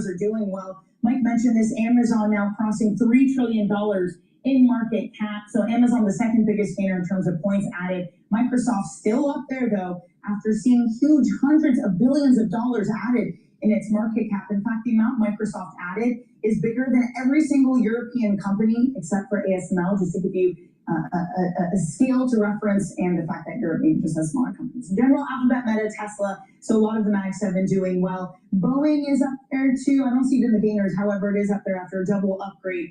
stars are doing well. Mike mentioned this, Amazon now crossing $3 trillion in market cap. So Amazon, the second biggest gainer in terms of points added. Microsoft still up there, though, after seeing huge hundreds of billions of dollars added in its market cap. In fact, the amount Microsoft added is bigger than every single European company except for ASML, just to give you a scale to reference, and the fact that Europe maybe just has smaller companies. In general, Alphabet, Meta, Tesla, so a lot of the MAGs have been doing well. Boeing is up there too. I don't see it in the gainers, however, it is up there after a double upgrade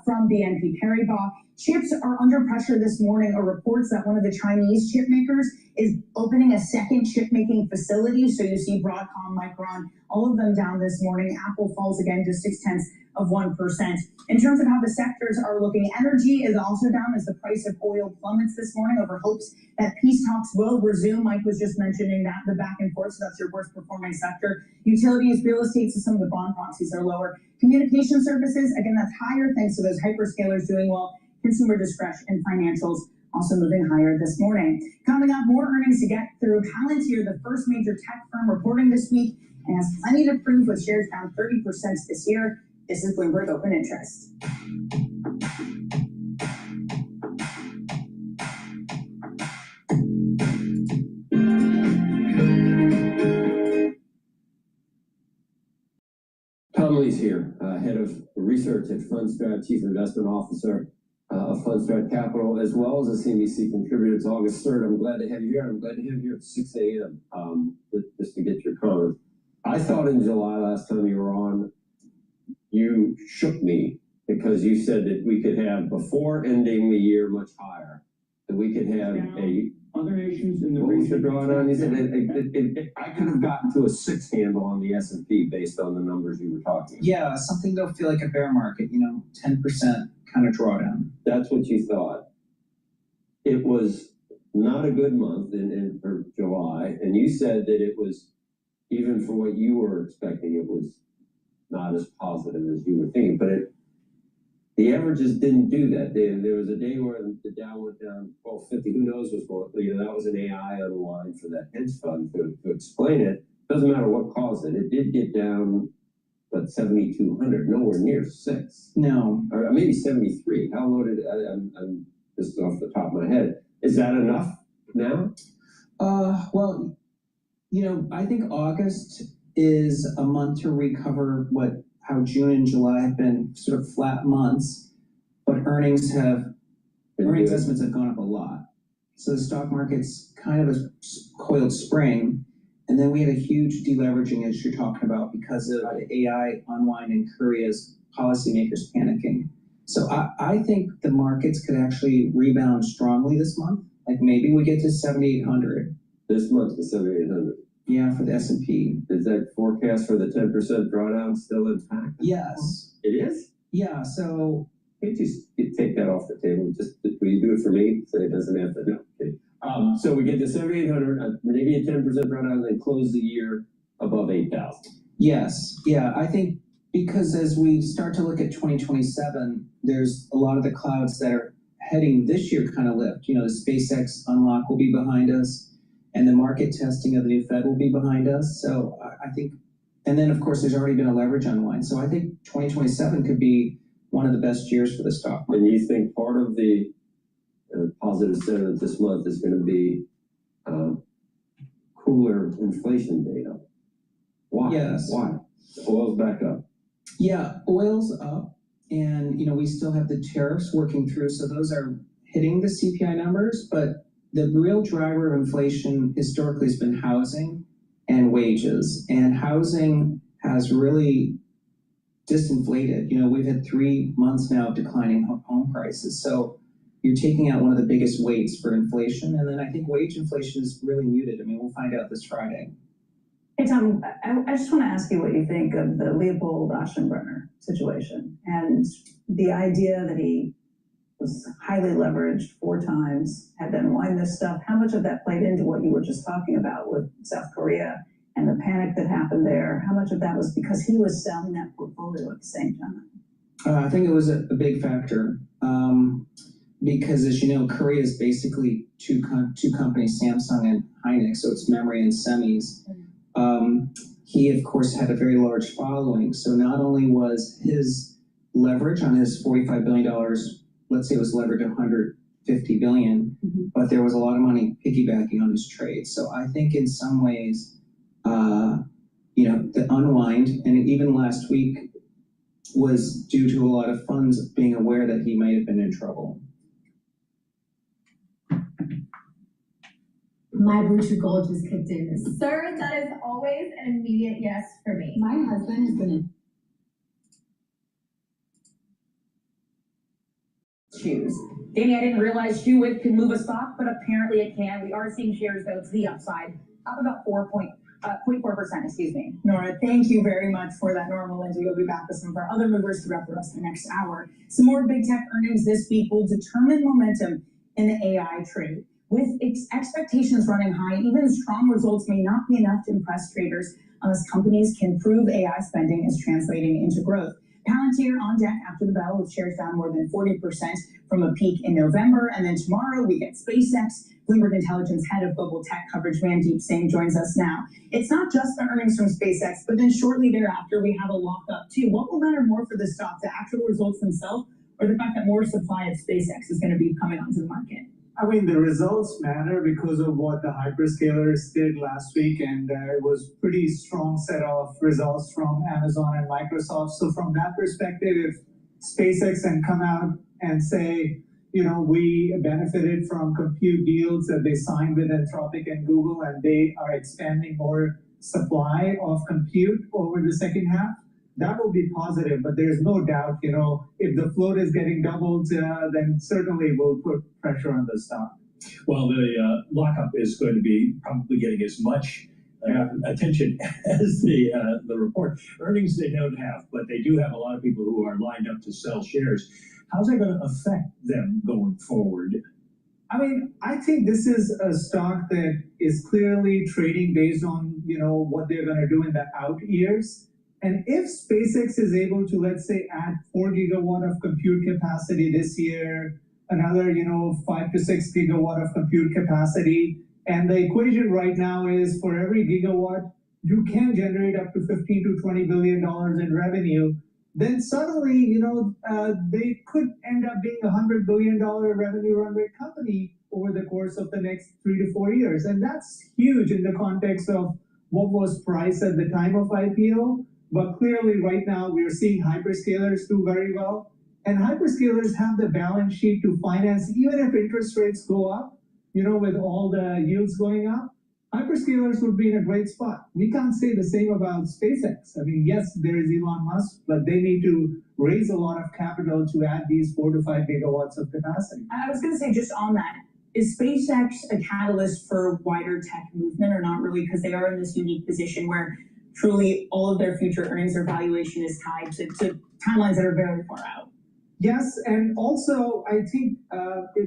from BNP Paribas. Chips are under pressure this morning, or reports that one of the Chinese chip makers is opening a second chip making facility. So you see Broadcom, Micron, all of them down this morning. Apple falls again to 0.6%. In terms of how the sectors are looking, energy is also down as the price of oil plummets this morning over hopes that peace talks will resume. Mike was just mentioning that, the back and forth, so that's your worst performing sector. Utilities, real estate, so some of the bond proxies are lower. Communication services, again, that's higher thanks to those hyperscalers doing well. Consumer discretion and financials also moving higher this morning. Coming up, more earnings to get through. Palantir, the first major tech firm reporting this week, and has plenty to prove with shares down 30% this year. This is Bloomberg Open Interest. Tom Lee's here, head of research at Fundstrat, chief investment officer of Fundstrat Capital, as well as a CNBC contributor. It's August 3rd. I'm glad to have you here. I'm glad to have you here at 6 a.m. Just to get your comments. I thought in July last time you were on, you shook me because you said that we could have, before ending the year much higher, that we could have other nations in the region. He said I could have gotten to a 6 handle on the S&P based on the numbers you were talking about. Yeah, something that'll feel like a bear market, 10% kind of drawdown. That's what you thought. It was not a good month for July, and you said that it was, even for what you were expecting, it was not as positive as you were thinking. But the averages didn't do that. There was a day where the Dow went down 1250. Who knows what's going on? That was an AI unwind for that hedge fund to explain it. Doesn't matter what caused it. It did get down, but 7,200, nowhere near 6. No. Or maybe 73. How low did I'm just off the top of my head. Is that enough now? Well, I think August is a month to recover how June and July have been sort of flat months, but earnings estimates have gone up a lot. So the stock market's kind of a coiled spring, and then we had a huge deleveraging, as you're talking about, because of the AI unwind in Korea's policymakers panicking. So I think the markets could actually rebound strongly this month. Like maybe we get to 7,800. This month to 7,800. Yeah, for the S&P. Is that forecast for the 10% drawdown still intact? Yes. It is? Yeah, so... Can't you take that off the table? Will you do it for me so it doesn't have to? No. Okay. So we get to 7,800, maybe a 10% drawdown, and then close the year above 8,000. Yes. Yeah, I think because as we start to look at 2027, there's a lot of the clouds that are heading this year kind of lift. The SpaceX unlock will be behind us, and the market testing of the new Fed will be behind us. So I think, and then of course there's already been a leverage unwind. So I think 2027 could be one of the best years for the stock market. And you think part of the positive sentiment this month is going to be cooler inflation data? Why? Yes. Why? Oil's back up. Yeah, oil's up, and we still have the tariffs working through. So those are hitting the CPI numbers, but the real driver of inflation historically has been housing and wages. And housing has really disinflated. We've had 3 months now of declining home prices. So you're taking out one of the biggest weights for inflation. And then I think wage inflation is really muted. We'll find out this Friday. Hey, Tom, I just want to ask you what you think of the Leopold Aschenbrenner situation and the idea that he was highly leveraged 4 times, had to unwind this stuff. How much of that played into what you were just talking about with South Korea and the panic that happened there? How much of that was because he was selling that portfolio at the same time? I think it was a big factor because, as you know, Korea is basically two companies, Samsung and Hynix, so it's memory and semis. he of course had a very large following. So not only was his leverage on his $45 billion, let's say it was leveraged 150 billion, but there was a lot of money piggybacking on his trade. So I think in some ways, the unwind, and even last week, was due to a lot of funds being aware that he might have been in trouble. My Bitchute goal just kicked in. Sir, that is always an immediate yes for me. My husband has been in shoes. Danny, I didn't realize shoe width can move a stock, but apparently it can. We are seeing shares though to the upside, up about 0.4%, excuse me. Nora, thank you very much for that, Nora Lindsay. We'll be back with some of our other movers throughout the rest of the next hour. Some more big tech earnings this week will determine momentum in the AI trade. With expectations running high, even strong results may not be enough to impress traders unless companies can prove AI spending is translating into growth. Palantir on deck after the bell with shares down more than 40% from a peak in November. And then tomorrow we get SpaceX. Bloomberg Intelligence head of global tech coverage, Mandeep Singh, joins us now. It's not just the earnings from SpaceX, but then shortly thereafter we have a lockup too. What will matter more for the stock, the actual results themselves, or the fact that more supply of SpaceX is going to be coming onto the market? I mean, the results matter because of what the hyperscalers did last week, and it was pretty strong set of results from Amazon and Microsoft. So from that perspective, if SpaceX can come out and say, we benefited from compute deals that they signed with Anthropic and Google, and they are expanding more supply of compute over the second half, that will be positive. But there's no doubt, if the float is getting doubled, then certainly will put pressure on the stock. Well, the lockup is going to be probably getting as much attention as the report. Earnings they don't have, but they do have a lot of people who are lined up to sell shares. How's that going to affect them going forward? I mean, I think this is a stock that is clearly trading based on, what they're going to do in the out years. And if SpaceX is able to, let's say, add 4 gigawatt of compute capacity this year, another, 5 to 6 gigawatt of compute capacity, and the equation right now is for every gigawatt, you can generate up to $15 to $20 billion in revenue, then suddenly, they could end up being a $100 billion revenue run rate company over the course of the next 3 to 4 years. And that's huge in the context of what was priced at the time of IPO. But clearly right now we're seeing hyperscalers do very well. And hyperscalers have the balance sheet to finance, even if interest rates go up, with all the yields going up, hyperscalers would be in a great spot. We can't say the same about SpaceX. I mean, yes, there is Elon Musk, but they need to raise a lot of capital to add these 4 to 5 gigawatts of capacity. I was going to say, just on that, is SpaceX a catalyst for wider tech movement or not really? Because they are in this unique position where truly all of their future earnings or valuation is tied to timelines that are very far out. Yes, and also I think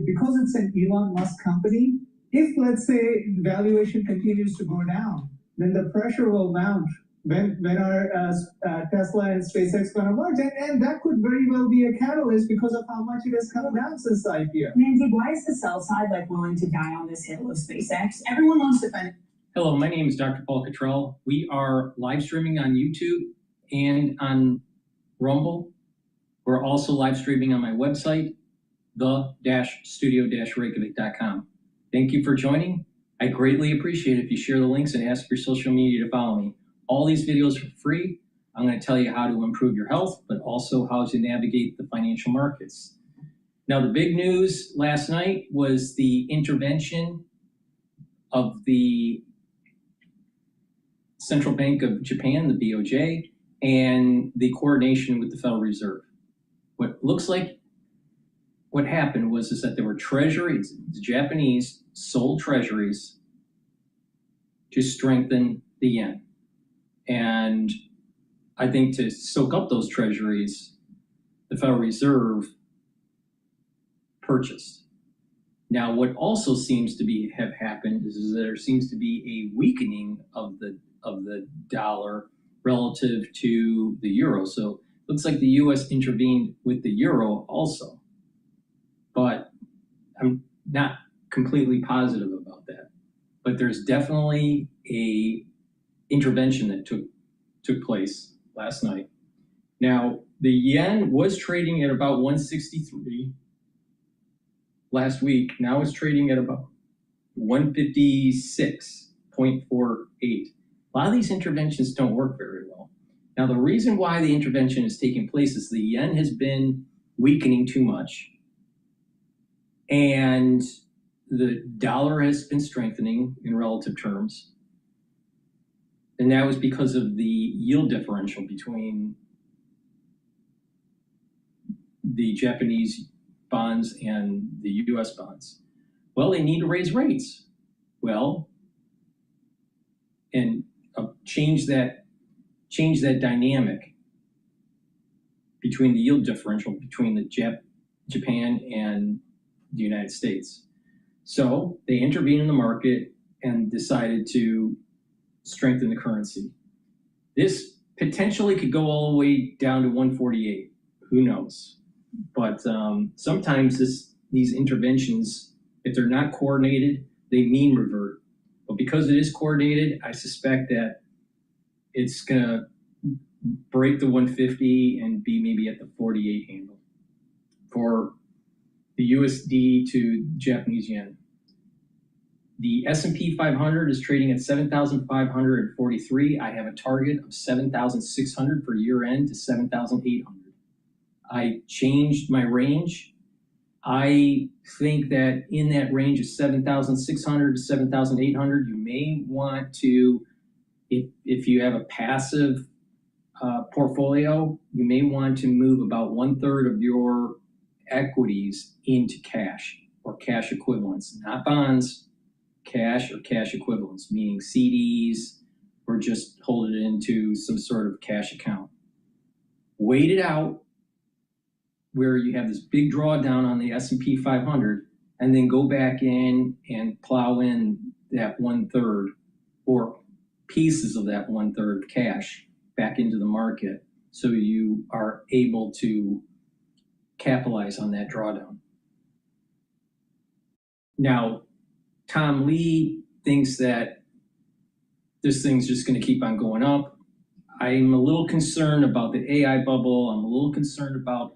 because it's an Elon Musk company, if let's say valuation continues to go down, then the pressure will mount when are Tesla and SpaceX going to merge, and that could very well be a catalyst because of how much it has come down since the IPO. Mandy, why is the sell side willing to die on this hill of SpaceX? Everyone wants to defend. Hello, my name is DrPaulCottrell. We are live streaming on YouTube and on Rumble. We're also live streaming on my website, the-studio-reykjavik.com. Thank you for joining. I greatly appreciate it if you share the links and ask your social media to follow me. All these videos are free. I'm going to tell you how to improve your health, but also how to navigate the financial markets. Now, the big news last night was the intervention of the Central Bank of Japan, the BOJ, and the coordination with the Federal Reserve. What looks like what happened was that there were treasuries, the Japanese sold treasuries to strengthen the yen. And I think to soak up those treasuries, the Federal Reserve purchased. Now, what also seems to have happened is there seems to be a weakening of the dollar relative to the euro. So it looks like the US intervened with the euro also. But I'm not completely positive about that. But there's definitely a intervention that took took place last night. Now, the yen was trading at about 163 last week. Now it's trading at about 156.48. A lot of these interventions don't work very well. Now, the reason why the intervention is taking place is the yen has been weakening too much, and the dollar has been strengthening in relative terms. And that was because of the yield differential between the Japanese bonds and the US bonds. Well, they need to raise rates. Well, and change that dynamic between the yield differential between the Japan and the United States. So they intervened in the market and decided to strengthen the currency. This potentially could go all the way down to 148. Who knows? But sometimes these interventions, if they're not coordinated, they mean revert. But because it is coordinated, I suspect that it's going to break the 150 and be maybe at the 48 handle for the USD to Japanese yen. The S&P 500 is trading at 7,543. I have a target of 7,600 for year end to 7,800. I changed my range. I think that in that range of 7,600 to 7,800, you may want to, if you have a passive portfolio, you may want to move about 1/3 of your equities into cash or cash equivalents, not bonds, cash or cash equivalents, meaning CDs, or just hold it into some sort of cash account. Wait it out where you have this big drawdown on the S&P 500, and then go back in and plow in that 1/3 or pieces of that 1/3 of cash back into the market, so you are able to capitalize on that drawdown. Now, Tom Lee thinks that this thing's just going to keep on going up. I'm a little concerned about the AI bubble. I'm a little concerned about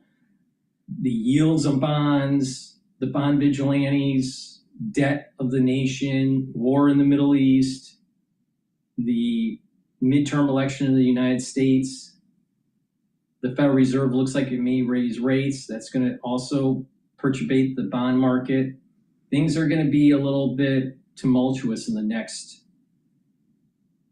the yields of bonds, the bond vigilantes, debt of the nation, war in the Middle East, the midterm election in the United States. The Federal Reserve looks like it may raise rates. That's going to also perturbate the bond market. Things are going to be a little bit tumultuous in the next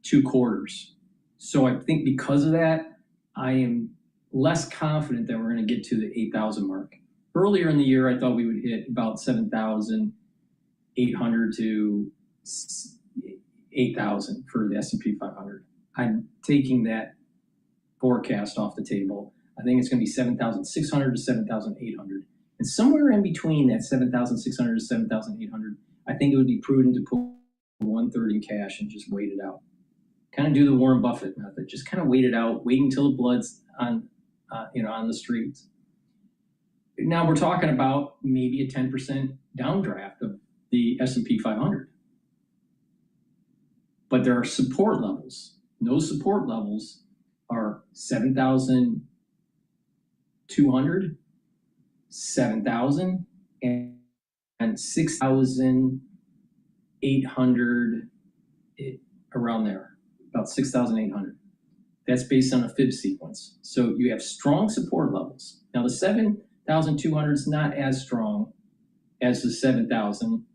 2 quarters. So I think because of that, I am less confident that we're going to get to the 8,000 mark. Earlier in the year, I thought we would hit about 7,800 to 8,000 for the S&P 500. I'm taking that forecast off the table. I think it's going to be 7,600 to 7,800. And somewhere in between that 7,600 to 7,800, I think it would be prudent to put 1/3 in cash and just wait it out. Kind of do the Warren Buffett method. Just kind of wait it out. Wait until the blood's on the streets. Now we're talking about maybe a 10% downdraft of the S&P 500. But there are support levels. Those support levels are 7,200, 7,000, and 6,800, around there, about 6,800. That's based on a fib sequence. So you have strong support levels. Now the 7,200 is not as strong as the 7,000,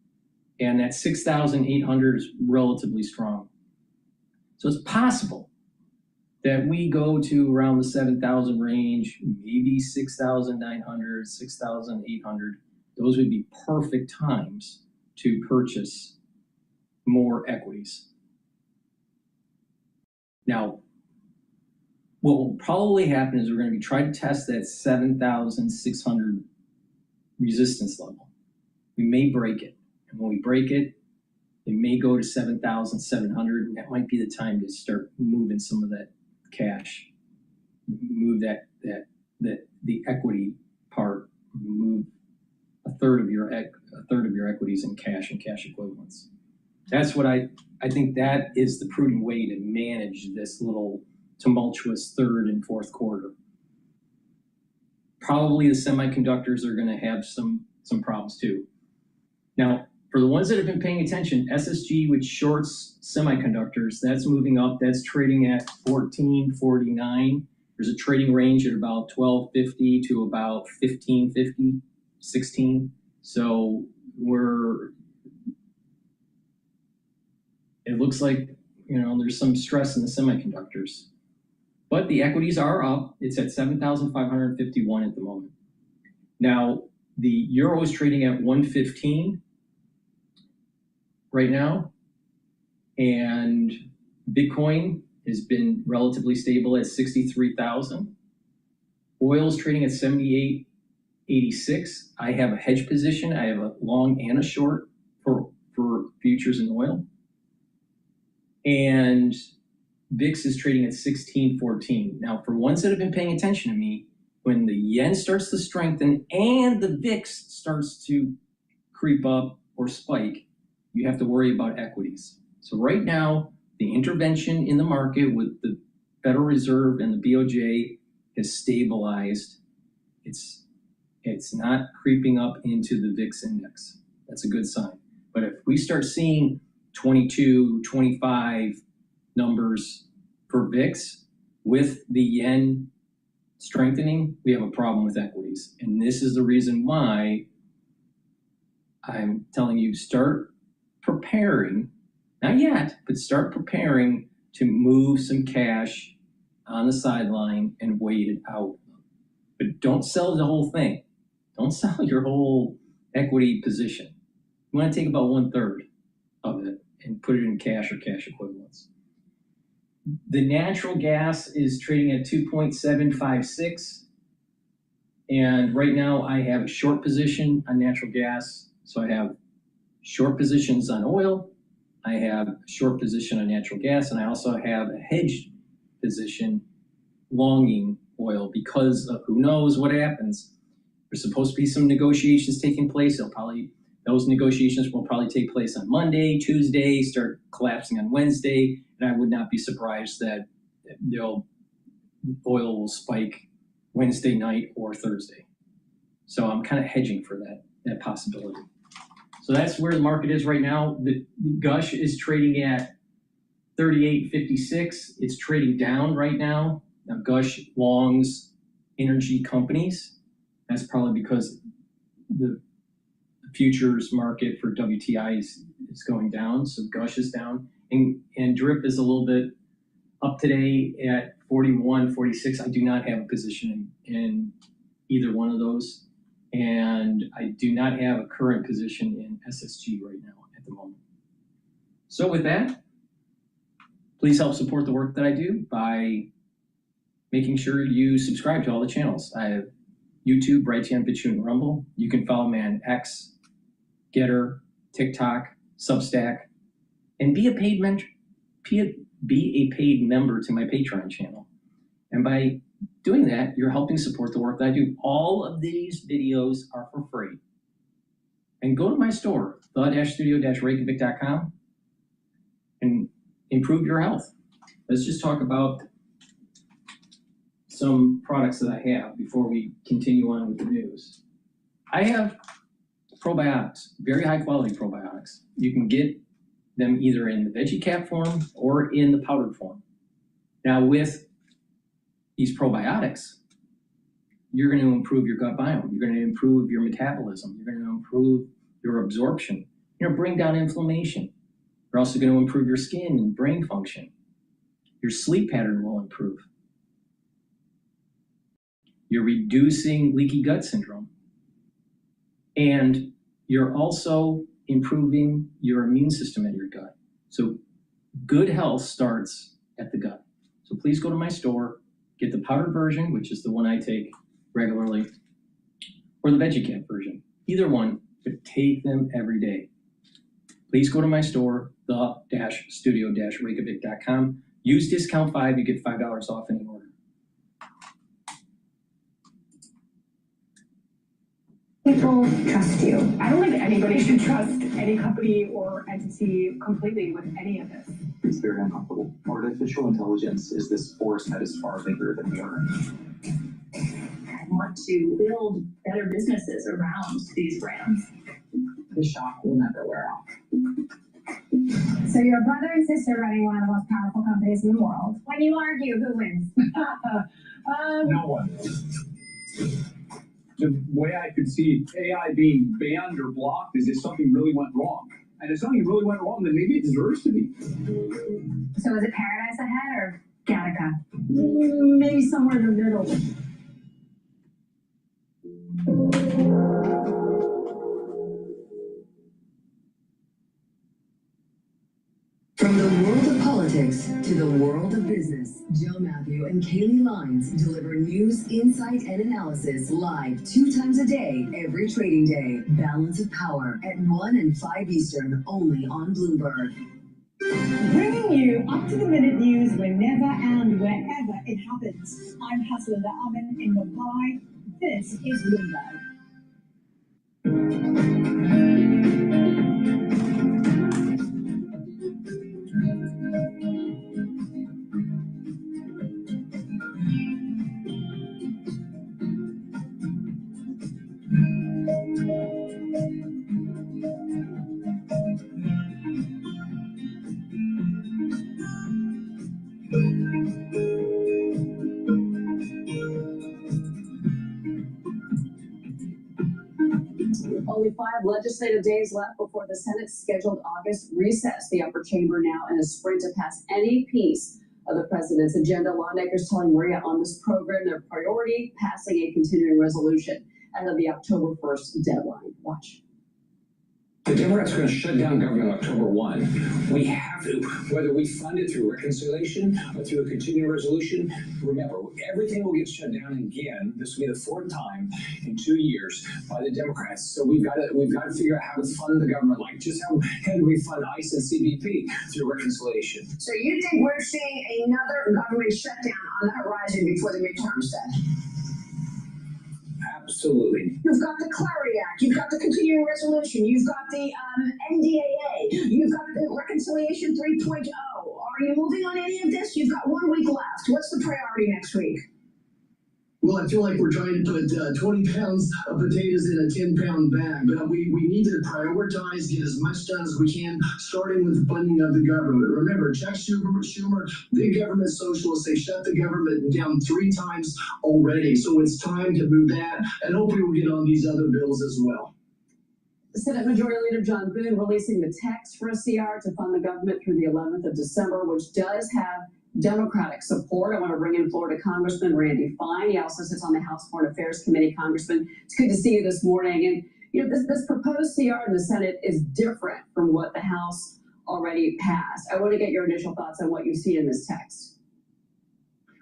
and that 6,800 is relatively strong. So it's possible that we go to around the 7,000 range, maybe 6,900, 6,800. Those would be perfect times to purchase more equities. Now, what will probably happen is we're going to try to test that 7,600 resistance level. We may break it. And when we break it, it may go to 7,700, and that might be the time to start moving some of that cash. Move the equity part. Move a third of your equities in cash and cash equivalents. That's what I think that is the prudent way to manage this little tumultuous third and fourth quarter. Probably the semiconductors are going to have some problems too. Now, for the ones that have been paying attention, SSG, which shorts semiconductors, that's moving up. That's trading at 1449. There's a trading range at about 1250 to about 1550, 16. So it looks like, there's some stress in the semiconductors. But the equities are up. It's at 7,551 at the moment. Now, the euro is trading at 115 right now. And Bitcoin has been relatively stable at 63,000. Oil is trading at 78.86. I have a hedge position. I have a long and a short for futures in oil. And VIX is trading at 1614. Now, for ones that have been paying attention to me, when the yen starts to strengthen and the VIX starts to creep up or spike, you have to worry about equities. So right now, the intervention in the market with the Federal Reserve and the BOJ has stabilized. It's not creeping up into the VIX index. That's a good sign. But if we start seeing 22, 25 numbers for VIX with the yen strengthening, we have a problem with equities. And this is the reason why I'm telling you, start preparing, not yet, but start preparing to move some cash on the sideline and wait it out. But don't sell the whole thing. Don't sell your whole equity position. You want to take about 1/3 of it and put it in cash or cash equivalents. The natural gas is trading at 2.756. And right now I have a short position on natural gas. So I have short positions on oil. I have a short position on natural gas. And I also have a hedge position longing oil because of who knows what happens. There's supposed to be some negotiations taking place. Those negotiations will probably take place on Monday, Tuesday, start collapsing on Wednesday, and I would not be surprised that oil will spike Wednesday night or Thursday. So I'm kind of hedging for that possibility. So that's where the market is right now. The Gush is trading at 38.56. It's trading down right now. Now Gush longs energy companies. That's probably because the futures market for WTI is going down, so Gush is down. And DRIP is a little bit up today at 41, 46. I do not have a position in either one of those. And I do not have a current position in SSG right now at the moment. So with that, please help support the work that I do by making sure you subscribe to all the channels. I have YouTube, Brighteon, Bitchute, and Rumble. You can follow me on X, GETTR, TikTok, Substack, and be a paid member to my Patreon channel. And by doing that, you're helping support the work that I do. All of these videos are for free. And go to my store, the-studio-reykjavik.com, and improve your health. Let's just talk about some products that I have before we continue on with the news. I have probiotics, very high quality probiotics. You can get them either in the veggie cap form or in the powdered form. Now with these probiotics, you're going to improve your gut biome. You're going to improve your metabolism. You're going to improve your absorption. You're going to bring down inflammation. You're also going to improve your skin and brain function. Your sleep pattern will improve. You're reducing leaky gut syndrome. And you're also improving your immune system in your gut. So good health starts at the gut. So please go to my store, get the powdered version, which is the one I take regularly, or the veggie cap version. Either one, but take them every day. Please go to my store, the-studio-reykjavik.com. Use discount 5, you get $5 off any order. People trust you. I don't think anybody should trust any company or entity completely with any of this. It's very uncomfortable. Artificial intelligence is this force that is far bigger than we are. I want to build better businesses around these brands. The shock will never wear off. So you're a brother and sister running one of the most powerful companies in the world. When you argue, who wins? No one. The way I could see AI being banned or blocked is if something really went wrong. And if something really went wrong, then maybe it deserves to be. So is it Paradise ahead or Gattaca? Maybe somewhere in the middle. From the world of politics to the world of business, Joe Matthew and Kaylee Lines deliver news, insight, and analysis live 2 times a day, every trading day. Balance of Power at 1 and 5 Eastern, only on Bloomberg. Bringing you up-to-the-minute news whenever and wherever it happens. I'm Haslinda Amin in Mumbai. This is Bloomberg. Only 5 legislative days left before the Senate's scheduled August recess. The upper chamber now in a sprint to pass any piece of the president's agenda. Lawmakers telling Maria on this program their priority, passing a continuing resolution ahead of the October 1st deadline. Watch. The Democrats are going to shut down government October 1. We have to, whether we fund it through reconciliation or through a continuing resolution. Remember, everything will get shut down again. This will be the 4th time in 2 years by the Democrats. So we've got to figure out how to fund the government, like just how do we fund ICE and CBP through reconciliation. So you think we're seeing another government shutdown on the horizon before the midterms then? Absolutely. You've got the Clarity Act, you've got the continuing resolution, you've got the NDAA, you've got the Reconciliation 3.0. Are you moving on any of this? You've got 1 week left. What's the priority next week? Well, I feel like we're trying to put 20 pounds of potatoes in a 10-pound bag, but we need to prioritize, get as much done as we can, starting with funding of the government. Remember, Chuck Schumer, big government socialists, they shut the government down 3 times already, so it's time to move that, and hopefully we'll get on these other bills as well. Senate Majority Leader John Boone releasing the text for a CR to fund the government through the 11th of December, which does have Democratic support. I want to bring in Florida Congressman Randy Fine. He also sits on the House Foreign Affairs Committee. Congressman, it's good to see you this morning. And this proposed CR in the Senate is different from what the House already passed. I want to get your initial thoughts on what you see in this text.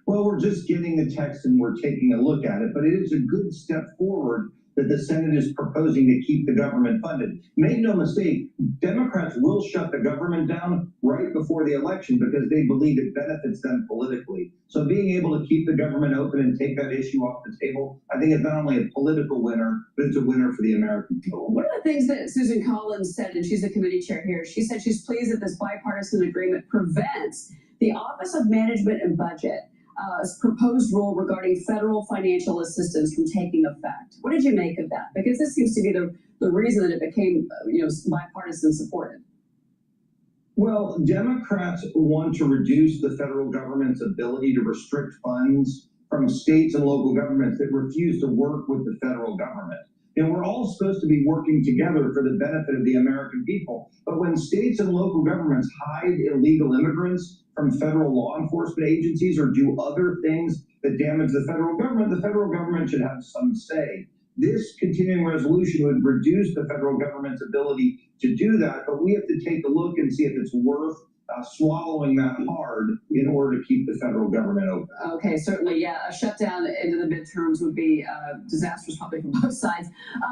Well, we're just getting the text and we're taking a look at it, but it is a good step forward that the Senate is proposing to keep the government funded. Make no mistake, Democrats will shut the government down right before the election because they believe it benefits them politically. So being able to keep the government open and take that issue off the table, I think is not only a political winner, but it's a winner for the American people. One of the things that Susan Collins said, and she's the committee chair here, she said she's pleased that this bipartisan agreement prevents the Office of Management and Budget proposed rule regarding federal financial assistance from taking effect. What did you make of that? Because this seems to be the reason that it became, bipartisan supported. Well, Democrats want to reduce the federal government's ability to restrict funds from states and local governments that refuse to work with the federal government. And we're all supposed to be working together for the benefit of the American people. But when states and local governments hide illegal immigrants from federal law enforcement agencies or do other things that damage the federal government should have some say. This continuing resolution would reduce the federal government's ability to do that, but we have to take a look and see if it's worth swallowing that hard in order to keep the federal government open. Okay, certainly, yeah. A shutdown into the midterms would be disastrous probably from both sides.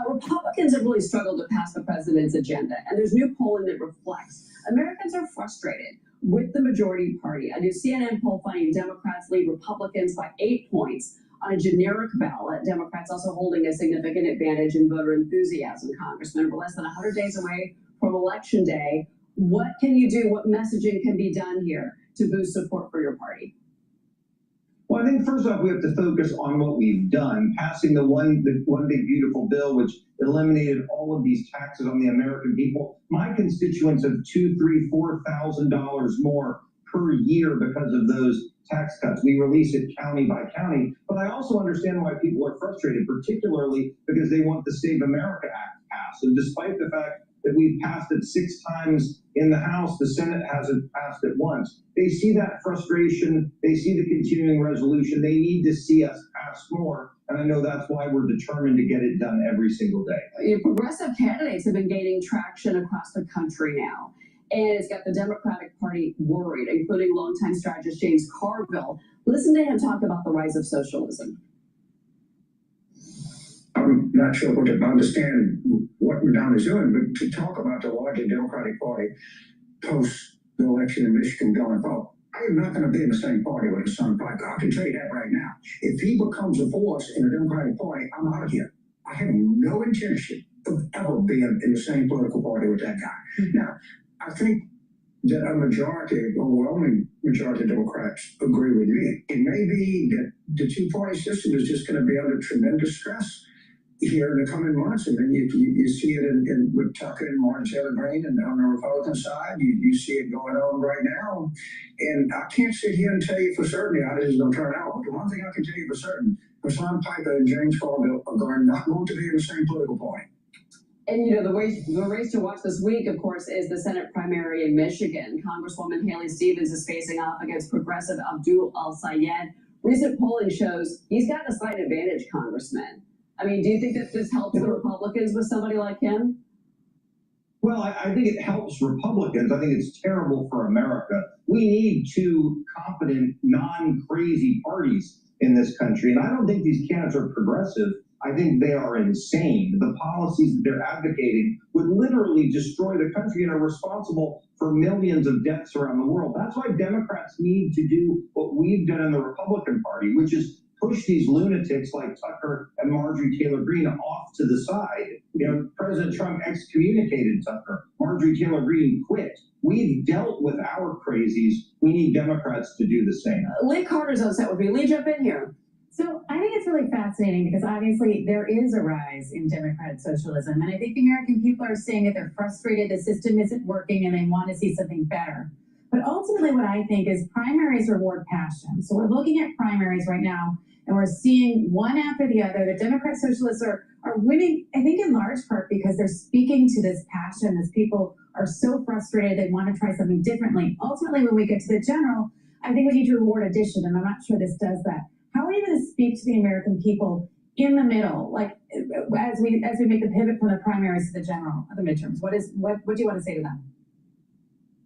Republicans have really struggled to pass the president's agenda, and there's new polling that reflects Americans are frustrated with the majority party. A new CNN poll finding Democrats lead Republicans by 8 points on a generic ballot. Democrats also holding a significant advantage in voter enthusiasm. Congressman, we're less than 100 days away from Election Day. What can you do? What messaging can be done here to boost support for your party? Well, I think first off, we have to focus on what we've done, passing the one big beautiful bill, which eliminated all of these taxes on the American people. My constituents have $2,000, $3,000, $4,000 more per year because of those tax cuts. We release it county by county, but I also understand why people are frustrated, particularly because they want the Save America Act passed. And despite the fact that we've passed it 6 times in the House, the Senate hasn't passed it once. They see that frustration. They see the continuing resolution. They need to see us pass more. And I know that's why we're determined to get it done every single day. Progressive candidates have been gaining traction across the country now. And it's got the Democratic Party worried, including longtime strategist James Carville. Listen to him talk about the rise of socialism. I'm not sure what to understand what Madonna is doing, but to talk about the larger Democratic Party post the election in Michigan going forward, I am not going to be in the same party with his son Piker. I can tell you that right now. If he becomes a force in the Democratic Party, I'm out of here. I have no intention of ever being in the same political party with that guy. Now, I think that a overwhelming majority of Democrats agree with me. It may be that the two-party system is just going to be under tremendous stress here in the coming months, and then you see it with Tucker and Martin Taylor Greene, and on the Republican side, you see it going on right now. And I can't sit here and tell you for certain how this is going to turn out, but the one thing I can tell you for certain, Hassan Piker and James Carville are not going to be in the same political party. And the race to watch this week, of course, is the Senate primary in Michigan. Congresswoman Haley Stevens is facing off against progressive Abdul El-Sayed. Recent polling shows he's got a slight advantage, Congressman. I mean, do you think that this helps the Republicans with somebody like him? Well, I think it helps Republicans. I think it's terrible for America. We need 2 competent, non-crazy parties in this country. And I don't think these candidates are progressive. I think they are insane. The policies that they're advocating would literally destroy the country and are responsible for millions of deaths around the world. That's why Democrats need to do what we've done in the Republican Party, which is push these lunatics like Tucker and Marjorie Taylor Greene off to the side. President Trump excommunicated Tucker. Marjorie Taylor Greene quit. We've dealt with our crazies. We need Democrats to do the same. Lee Carter's on set with me. Lee, jump in here. So I think it's really fascinating because obviously there is a rise in democratic socialism. And I think the American people are saying that they're frustrated, the system isn't working, and they want to see something better. But ultimately what I think is primaries reward passion. So we're looking at primaries right now, and we're seeing one after the other. The Democrat socialists are winning, I think in large part because they're speaking to this passion as people are so frustrated they want to try something differently. Ultimately, when we get to the general, I think we need to reward addition, and I'm not sure this does that. How are you going to speak to the American people in the middle, like as we make the pivot from the primaries to the general, the midterms? What do you want to say to them?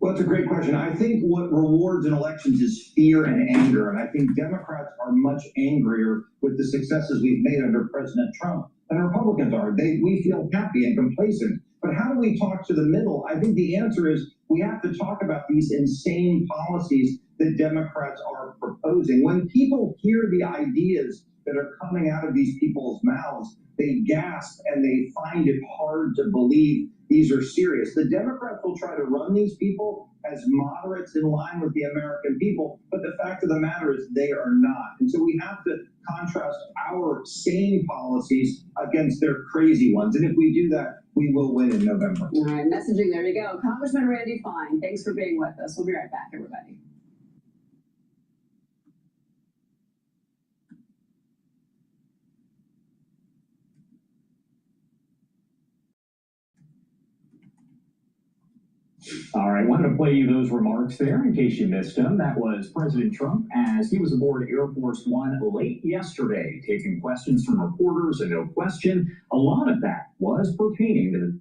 Well, it's a great question. I think what rewards in elections is fear and anger. And I think Democrats are much angrier with the successes we've made under President Trump than Republicans are. We feel happy and complacent. But how do we talk to the middle? I think the answer is we have to talk about these insane policies that Democrats are proposing. When people hear the ideas that are coming out of these people's mouths, they gasp and they find it hard to believe these are serious. The Democrats will try to run these people as moderates in line with the American people, but the fact of the matter is they are not. And so we have to contrast our sane policies against their crazy ones. And if we do that, we will win in November. All right, messaging, there you go. Congressman Randy Fine, thanks for being with us. We'll be right back, everybody. All right, wanted to play you those remarks there in case you missed them. That was President Trump as he was aboard Air Force One late yesterday, taking questions from reporters, and no question, a lot of that was pertaining to the...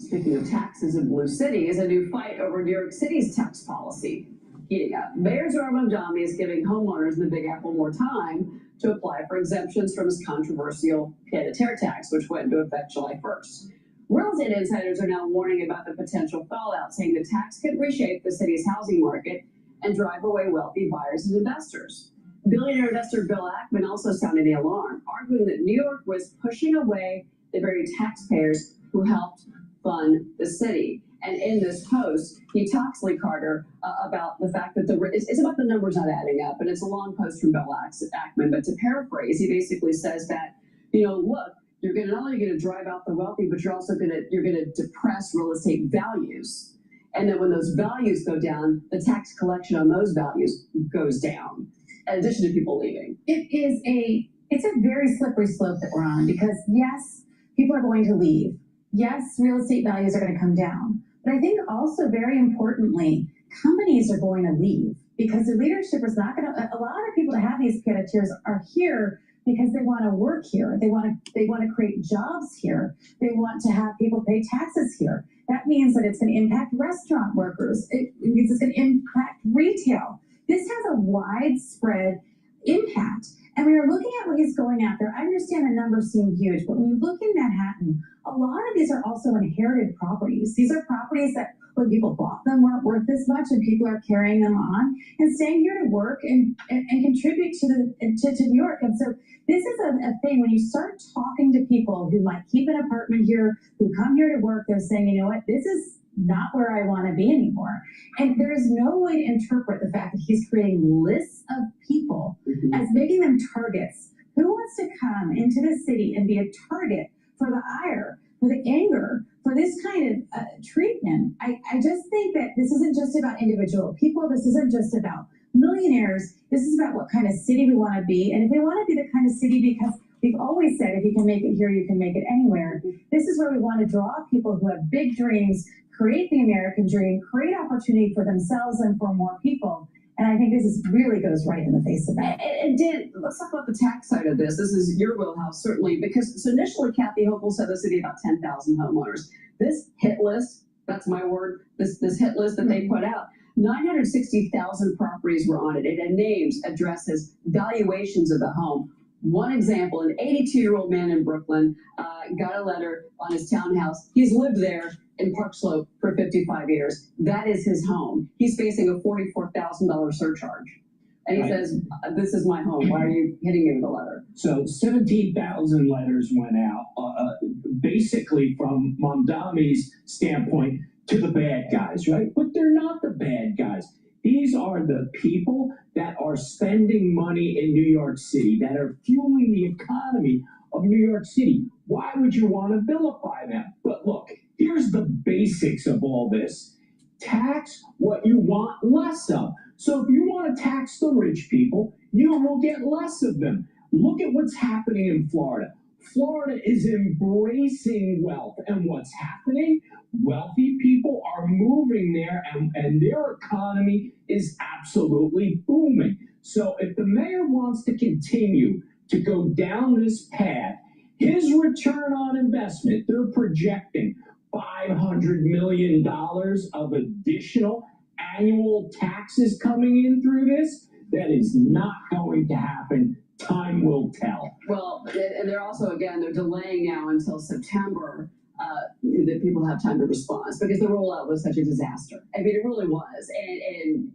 Speaking of taxes in blue cities, a new fight over New York City's tax policy heating up. Mayor Zohran Mamdani is giving homeowners in the Big Apple more time to apply for exemptions from his controversial pied-à-terre tax, which went into effect July 1st. Real estate insiders are now warning about the potential fallout, saying the tax could reshape the city's housing market and drive away wealthy buyers and investors. Billionaire investor Bill Ackman also sounded the alarm, arguing that New York was pushing away the very taxpayers who helped fund the city. And in this post, he talks, Lee Carter, about the fact that it's about the numbers not adding up. And it's a long post from Bill Ackman. But to paraphrase, he basically says that, look, you're going to not only going to drive out the wealthy, but you're also going to depress real estate values. And then when those values go down, the tax collection on those values goes down, in addition to people leaving. It's a very slippery slope that we're on, because yes, people are going to leave. Yes, real estate values are going to come down. But I think also, very importantly, companies are going to leave, because the leadership is not going to, a lot of people that have these pied-à-terres are here because they want to work here. They want to create jobs here. They want to have people pay taxes here. That means that it's going to impact restaurant workers. It means it's going to impact retail. This has a widespread impact. And we are looking at what he's going after. I understand the numbers seem huge, but when you look in Manhattan, a lot of these are also inherited properties. These are properties that when people bought them weren't worth this much, and people are carrying them on and staying here to work and contribute to New York. And so this is a thing, when you start talking to people who might keep an apartment here, who come here to work, they're saying, you know what, this is not where I want to be anymore. And there is no way to interpret the fact that he's creating lists of people as making them targets. Who wants to come into the city and be a target for the ire, for the anger, for this kind of treatment? I just think that this isn't just about individual people. This isn't just about millionaires. This is about what kind of city we want to be. And if we want to be the kind of city, because we've always said, if you can make it here, you can make it anywhere. This is where we want to draw people who have big dreams, create the American dream, create opportunity for themselves and for more people. And I think this really goes right in the face of that. And Dan, let's talk about the tax side of this. This is your wheelhouse, certainly, because so initially Kathy Hochul said this would be about 10,000 homeowners. This hit list, that's my word, this hit list that they put out, 960,000 properties were on it. It had names, addresses, valuations of the home. One example, an 82-year-old man in Brooklyn got a letter on his townhouse. He's lived there in Park Slope for 55 years. That is his home. He's facing a $44,000 surcharge. And he says, this is my home. Why are you hitting me with a letter? So 17,000 letters went out, basically from Mamdani's standpoint, to the bad guys, right? But they're not the bad guys. These are the people that are spending money in New York City, that are fueling the economy of New York City. Why would you want to vilify them? But look, here's the basics of all this. Tax what you want less of. So if you want to tax the rich people, you will get less of them. Look at what's happening in Florida. Florida is embracing wealth. And what's happening? Wealthy people are moving there, and their economy is absolutely booming. So if the mayor wants to continue to go down this path, his return on investment, they're projecting $500 million of additional annual taxes coming in through this. That is not going to happen. Time will tell. Well, and they're also, again, they're delaying now until September that people have time to respond, because the rollout was such a disaster. I mean, it really was. And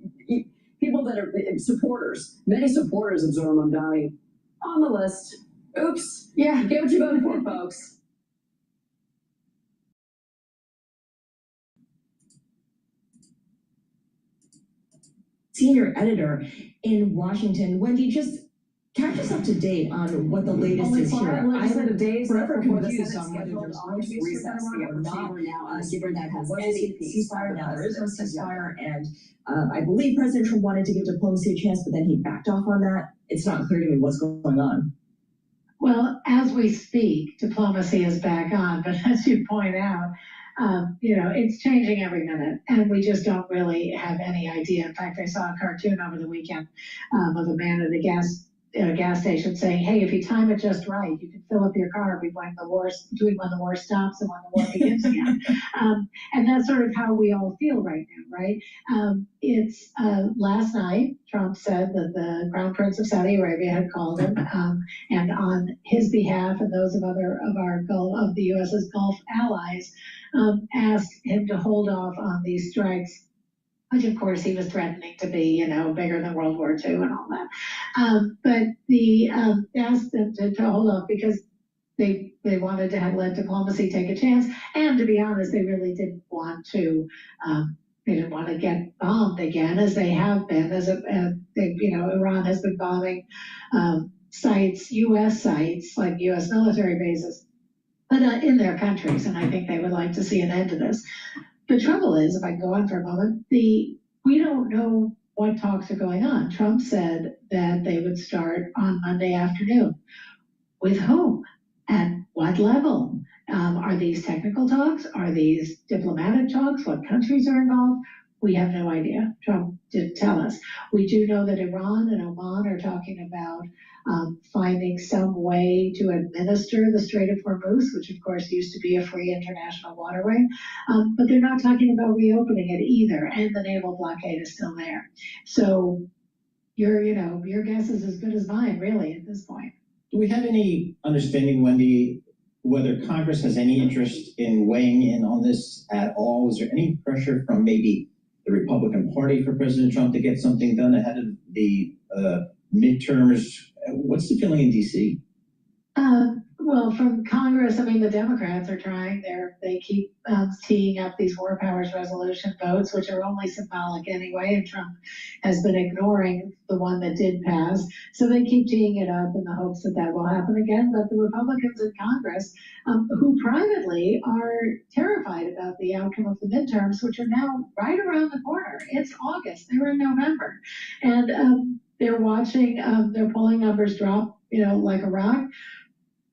people that are supporters, many supporters of Zohran Mamdani on the list. Oops. Yeah, get what you voted for, folks. Senior editor in Washington. Wendy, just catch us up to date on what the latest is here. I'm days forever confused on whether there's going to be a recess ceasefire or not, given that there was a ceasefire, now there is no ceasefire, and I believe President Trump wanted to give diplomacy a chance, but then he backed off on that. It's not clear to me what's going on. Well, as we speak, diplomacy is back on, but as you point out, it's changing every minute, and we just don't really have any idea. In fact, I saw a cartoon over the weekend of a man at a gas station saying, hey, if you time it just right, you can fill up your car between when the war stops and when the war begins again. And that's sort of how we all feel right now, right? It's last night, Trump said that the Crown Prince of Saudi Arabia had called him, and on his behalf and those of the U.S.'s Gulf allies, asked him to hold off on these strikes, which of course he was threatening to be, bigger than World War II and all that. But the asked them to hold off because they wanted to have let diplomacy take a chance, and to be honest, they really didn't want to. They didn't want to get bombed again, as they have been. Iran has been bombing sites, U.S. sites, like U.S. military bases, but in their countries, and I think they would like to see an end to this. The trouble is, if I can go on for a moment, we don't know what talks are going on. Trump said that they would start on Monday afternoon. With whom? At what level? Are these technical talks? Are these diplomatic talks? What countries are involved? We have no idea. Trump didn't tell us. We do know that Iran and Oman are talking about finding some way to administer the Strait of Hormuz, which of course used to be a free international waterway, but they're not talking about reopening it either, and the naval blockade is still there. So your guess is as good as mine, really, at this point. Do we have any understanding, Wendy, whether Congress has any interest in weighing in on this at all? Is there any pressure from maybe the Republican Party for President Trump to get something done ahead of the midterms? What's the feeling in D.C.? Well, from Congress, I mean, the Democrats are trying. They keep teeing up these war powers resolution votes, which are only symbolic anyway, and Trump has been ignoring the one that did pass. So they keep teeing it up in the hopes that that will happen again. But the Republicans in Congress, who privately are terrified about the outcome of the midterms, which are now right around the corner. It's August. They were in November. And they're watching their polling numbers drop, like a rock.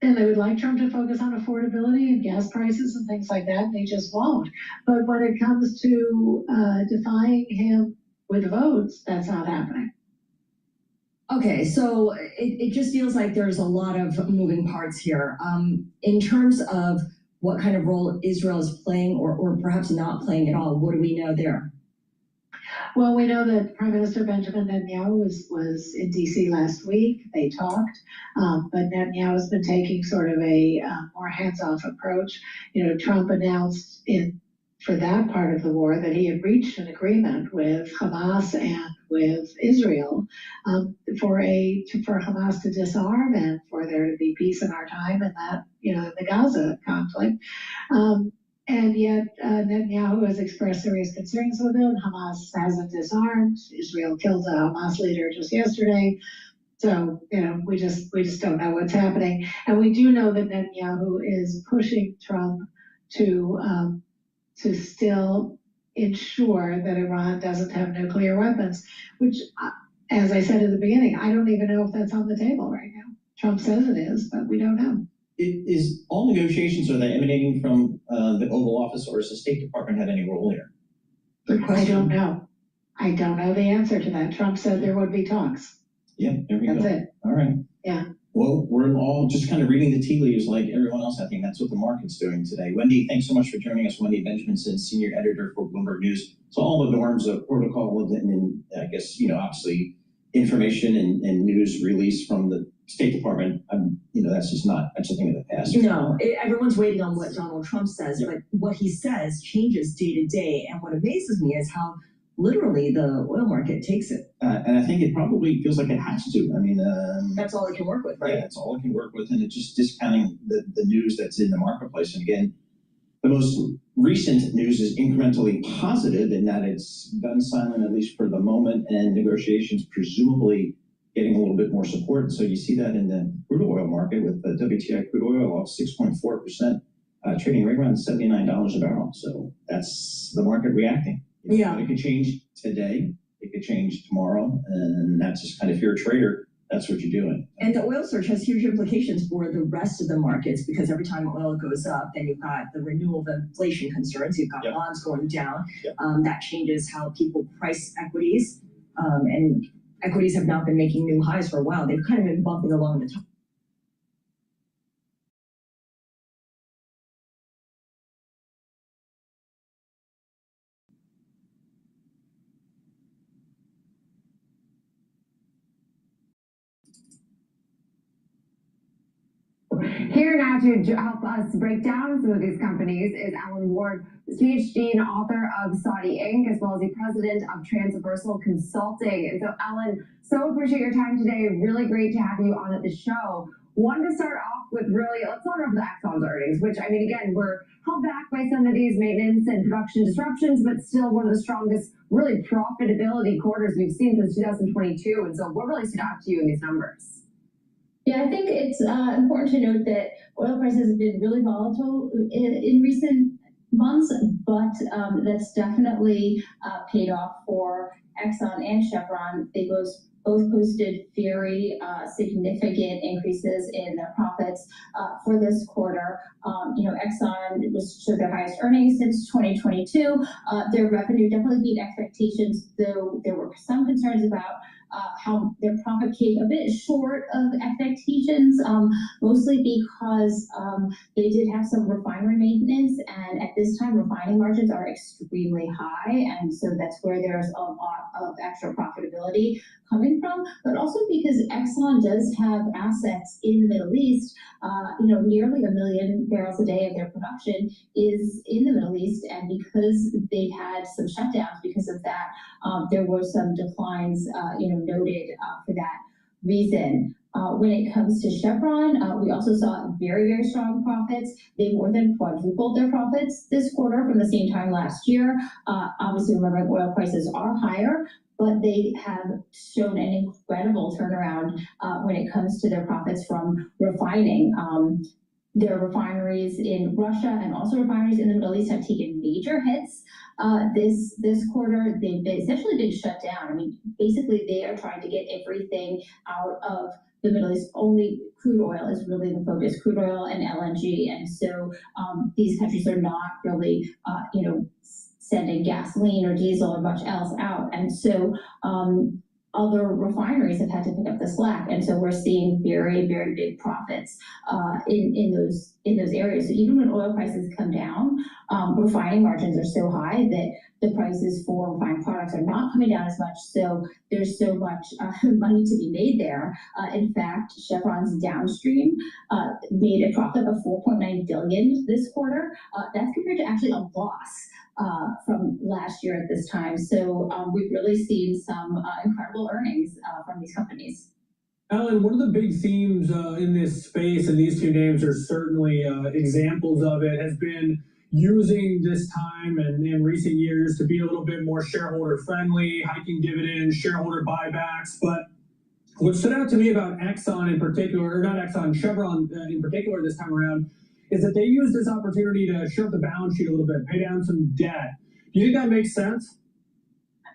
And they would like Trump to focus on affordability and gas prices and things like that, and they just won't. But when it comes to defying him with votes, that's not happening. Okay, so it just feels like there's a lot of moving parts here. In terms of what kind of role Israel is playing or perhaps not playing at all, what do we know there? Well, we know that Prime Minister Benjamin Netanyahu was in D.C. last week. They talked, but Netanyahu has been taking sort of a more hands-off approach. Trump announced for that part of the war that he had reached an agreement with Hamas and with Israel for Hamas to disarm and for there to be peace in our time and that, the Gaza conflict. And yet Netanyahu has expressed serious concerns with it. Hamas hasn't disarmed. Israel killed a Hamas leader just yesterday. So, we just don't know what's happening. And we do know that Netanyahu is pushing Trump to still ensure that Iran doesn't have nuclear weapons, which, as I said at the beginning, I don't even know if that's on the table right now. Trump says it is, but we don't know. Is all negotiations, are they emanating from the Oval Office, or does the State Department have any role here? I don't know. I don't know the answer to that. Trump said there would be talks. Yeah, there we go. That's it. All right. Yeah. Well, we're all just kind of reading the tea leaves like everyone else. I think that's what the market's doing today. Wendy, thanks so much for joining us. Wendy Benjaminson, Senior Editor for Bloomberg News. So all the norms of protocol and I guess, obviously information and news release from the State Department, that's just not, that's a thing of the past. No, everyone's waiting on what Donald Trump says, but what he says changes day to day. And what amazes me is how literally the oil market takes it. And I think it probably feels like it has to. I mean, that's all it can work with, right? Yeah, that's all it can work with. And it's just discounting the news that's in the marketplace. And again, the most recent news is incrementally positive in that it's gun silent, at least for the moment, and negotiations presumably getting a little bit more support. So you see that in the crude oil market with the WTI crude oil off 6.4%, trading right around $79 a barrel. So that's the market reacting. Yeah. It could change today, it could change tomorrow, and that's just kind of, if you're a trader, that's what you're doing. And the oil surge has huge implications for the rest of the markets, because every time oil goes up, then you've got the renewal of inflation concerns, you've got bonds going down. That changes how people price equities, and equities have not been making new highs for a while. They've kind of been bumping along the top. Here now to help us break down some of these companies is Alan Ward, Ph.D. and author of Saudi Inc., as well as the president of Transversal Consulting. And so, Alan, so appreciate your time today. Really great to have you on at the show. Wanted to start off with let's start off with Exxon's earnings, which, I mean, again, were held back by some of these maintenance and production disruptions, but still one of the strongest, really, profitability quarters we've seen since 2022. And so what really stood out to you in these numbers? Yeah, I think it's important to note that oil prices have been really volatile in recent months, but that's definitely paid off for Exxon and Chevron. They both posted very significant increases in their profits for this quarter. Exxon showed their highest earnings since 2022. Their revenue definitely beat expectations, though there were some concerns about how their profit came a bit short of expectations, mostly because they did have some refinery maintenance, and at this time refining margins are extremely high, and so that's where there's a lot of extra profitability coming from, but also because Exxon does have assets in the Middle East. Nearly 1 million barrels a day of their production is in the Middle East, and because they had some shutdowns because of that, there were some declines, noted for that reason. When it comes to Chevron, we also saw very, very strong profits. They more than quadrupled their profits this quarter from the same time last year. Obviously, remember, oil prices are higher, but they have shown an incredible turnaround when it comes to their profits from refining. Their refineries in Russia and also refineries in the Middle East have taken major hits this quarter. They've essentially been shut down. I mean, basically, they are trying to get everything out of the Middle East. Only crude oil is really the focus, crude oil and LNG. And so these countries are not really, sending gasoline or diesel or much else out. And so other refineries have had to pick up the slack. And so we're seeing very, very big profits in those areas. So even when oil prices come down, refining margins are so high that the prices for refined products are not coming down as much. So there's so much money to be made there. In fact, Chevron's downstream made a profit of $4.9 billion this quarter. That's compared to actually a loss from last year at this time. So we've really seen some incredible earnings from these companies. Alan, one of the big themes in this space, and these two names are certainly examples of it, has been using this time and in recent years to be a little bit more shareholder friendly, hiking dividends, shareholder buybacks. But what stood out to me about Exxon in particular, or not Exxon, Chevron in particular this time around, is that they used this opportunity to shore up the balance sheet a little bit, pay down some debt. Do you think that makes sense?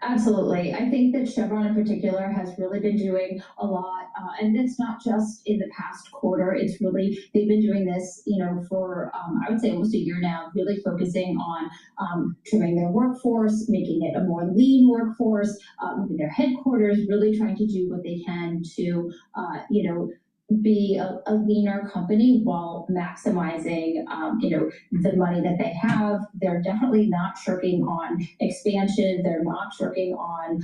Absolutely. I think that Chevron in particular has really been doing a lot, and it's not just in the past quarter. It's really, they've been doing this, for, I would say almost a year now, really focusing on trimming their workforce, making it a more lean workforce, moving their headquarters, really trying to do what they can to, be a leaner company while maximizing, the money that they have. They're definitely not shirking on expansion. They're not shirking on,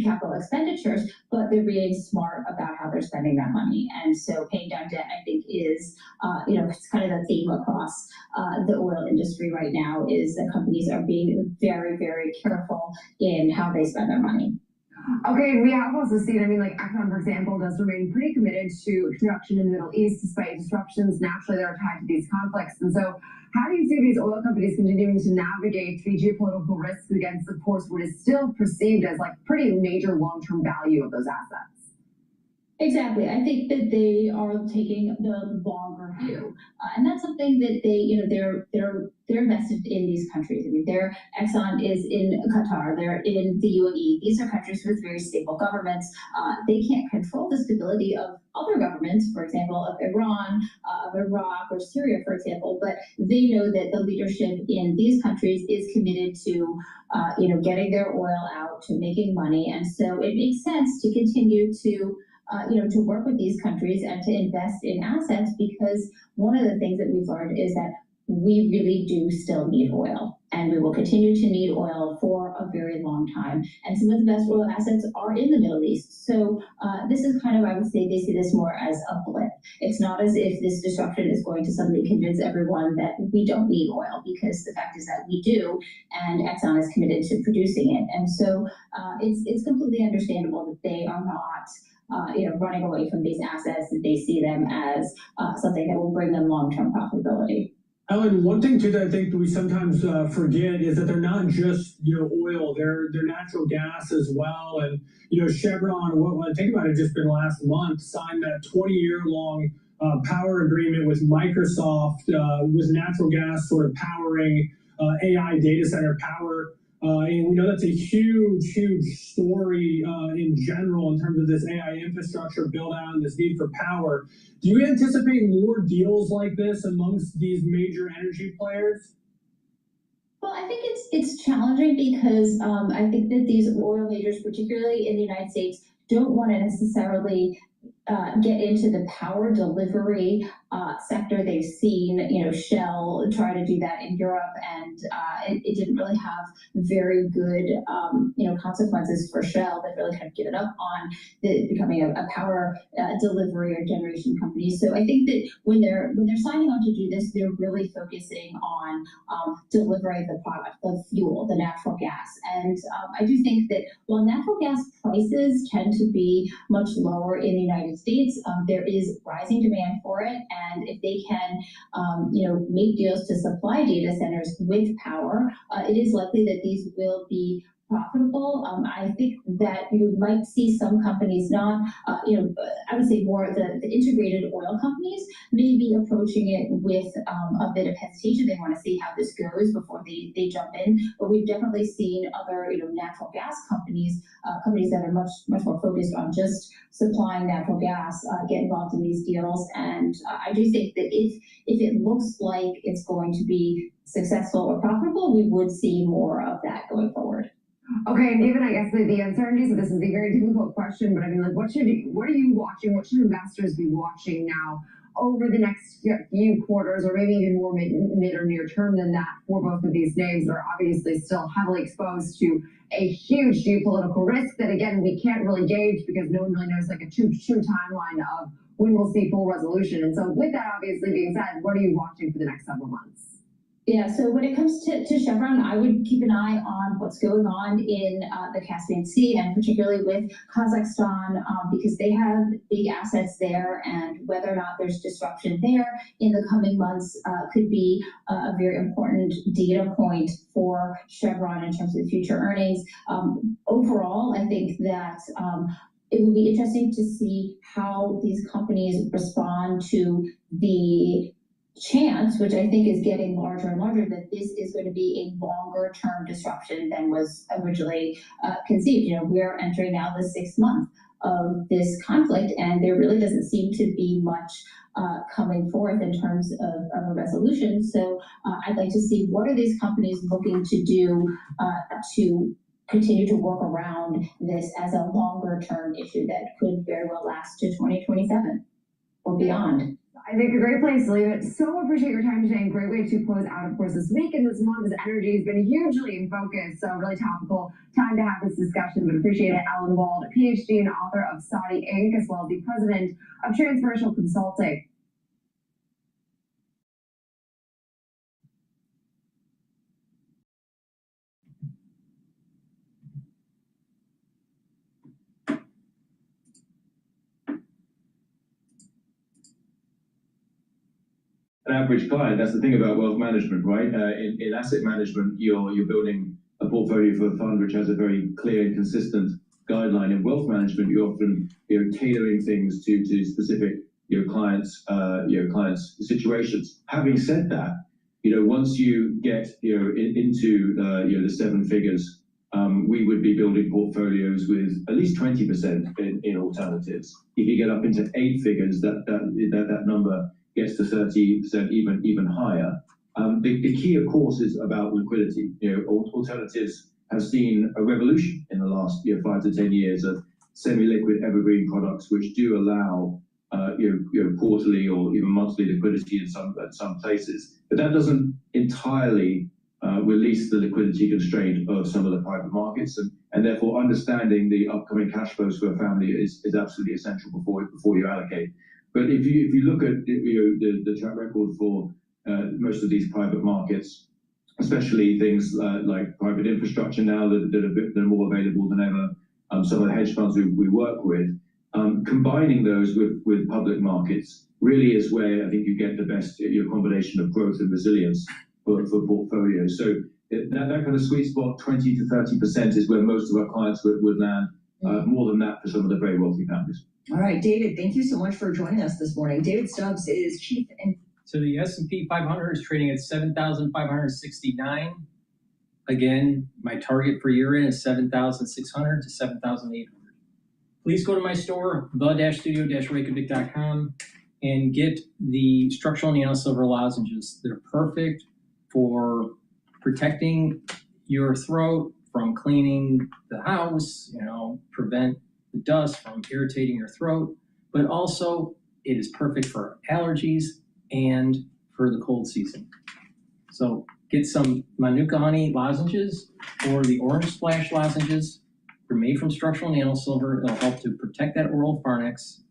capital expenditures, but they're being smart about how they're spending that money. And so paying down debt, I think, is, it's kind of the theme across the oil industry right now, is that companies are being very, very careful in how they spend their money. Okay, we have also seen, Exxon, for example, does remain pretty committed to production in the Middle East despite disruptions naturally that are tied to these conflicts. And so how do you see these oil companies continuing to navigate the geopolitical risks against, of course, what is still perceived as pretty major long-term value of those assets? Exactly. I think that they are taking the longer view, and that's something that they're invested in these countries. I mean, Exxon is in Qatar, they're in the UAE. These are countries with very stable governments. They can't control the stability of other governments, for example, of Iran, of Iraq, or Syria, for example. But they know that the leadership in these countries is committed to, getting their oil out, to making money, and so it makes sense to continue to work with these countries and to invest in assets, because one of the things that we've learned is that we really do still need oil, and we will continue to need oil for a very long time. And some of the best oil assets are in the Middle East. So this is kind of, I would say, they see this more as a blip. It's not as if this disruption is going to suddenly convince everyone that we don't need oil, because the fact is that we do, and Exxon is committed to producing it. And so it's completely understandable that they are not running away from these assets, that they see them as something that will bring them long-term profitability. Ellen, one thing too that I think we sometimes forget is that they're not just oil; they're natural gas as well. And Chevron, what I think about it, just been last month signed that 20-year-long power agreement with Microsoft, with natural gas sort of powering AI data center power. And we know that's a huge, huge story in general in terms of this AI infrastructure build out and this need for power. Do you anticipate more deals like this amongst these major energy players? Well, I think it's challenging because I think that these oil majors, particularly in the United States, don't want to necessarily get into the power delivery sector. They've seen, Shell try to do that in Europe, and it didn't really have very good, consequences for Shell. They've really kind of given up on becoming a power delivery or generation company. So I think that when they're signing on to do this, they're really focusing on delivering the product, the fuel, the natural gas. And I do think that while natural gas prices tend to be much lower in the United States, there is rising demand for it, and if they can, make deals to supply data centers with power, it is likely that these will be profitable. I think that you might see some companies not, I would say more the integrated oil companies may be approaching it with a bit of hesitation. They want to see how this goes before they jump in. But we've definitely seen other, natural gas companies, companies that are much more focused on just supplying natural gas, get involved in these deals. And I do think that if it looks like it's going to be successful or profitable, we would see more of that going forward. Okay, and given, I guess, the uncertainty, so this is a very difficult question, but I mean, like, what are you watching? What should investors be watching now over the next few quarters, or maybe even more mid or near term than that, for both of these names that are obviously still heavily exposed to a huge geopolitical risk that, again, we can't really gauge because no one really knows like a true timeline of when we'll see full resolution. And so with that obviously being said, what are you watching for the next several months? Yeah, so when it comes to Chevron, I would keep an eye on what's going on in the Caspian Sea, and particularly with Kazakhstan, because they have big assets there, and whether or not there's disruption there in the coming months could be a very important data point for Chevron in terms of future earnings. Overall, I think that it will be interesting to see how these companies respond to the chance, which I think is getting larger and larger, that this is going to be a longer term disruption than was originally conceived. We're entering now the 6th month of this conflict, and there really doesn't seem to be much coming forth in terms of a resolution. So I'd like to see what are these companies looking to do to continue to work around this as a longer term issue that could very well last to 2027 or beyond. I think a great place to leave it. So appreciate your time today, and great way to close out, of course, this week and this month, as energy has been hugely in focus. So really topical time to have this discussion, but appreciate it. Alan Wald, Ph.D. and author of Saudi Inc., as well as the president of Transformational Consulting. An average client. That's the thing about wealth management, right? In asset management, you're building a portfolio for a fund which has a very clear and consistent guideline. In wealth management, you're often tailoring things to specific clients situations. Having said that, once you get into the 7 figures, we would be building portfolios with at least 20% in alternatives. If you get up into 8 figures, that number gets to 30%, even higher. The key, of course, is about liquidity. Alternatives have seen a revolution in the last 5 to 10 years of semi-liquid evergreen products, which do allow quarterly or even monthly liquidity in some places. But that doesn't entirely release the liquidity constraint of some of the private markets, and therefore understanding the upcoming cash flows for a family is absolutely essential before you allocate. But if you look at the track record for most of these private markets, especially things like private infrastructure now that are more available than ever, some of the hedge funds we work with, Combining those with public markets really is where I think you get the best combination of growth and resilience for portfolios. So that kind of sweet spot, 20 to 30% is where most of our clients would land. More than that for some of the very wealthy families. All right, David, thank you so much for joining us this morning. David Stubbs is Chief. So the S&P 500 is trading at 7,569. Again, my target for year-end is 7,600 to 7,800. Please go to my store, the-studio-reykjavik.com, and get the structural nanosilver lozenges. They're perfect for protecting your throat from cleaning the house, prevent the dust from irritating your throat, but also it is perfect for allergies and for the cold season. So get some Manuka honey lozenges or the orange splash lozenges. They're made from structural nanosilver. It'll help to protect that oral pharynx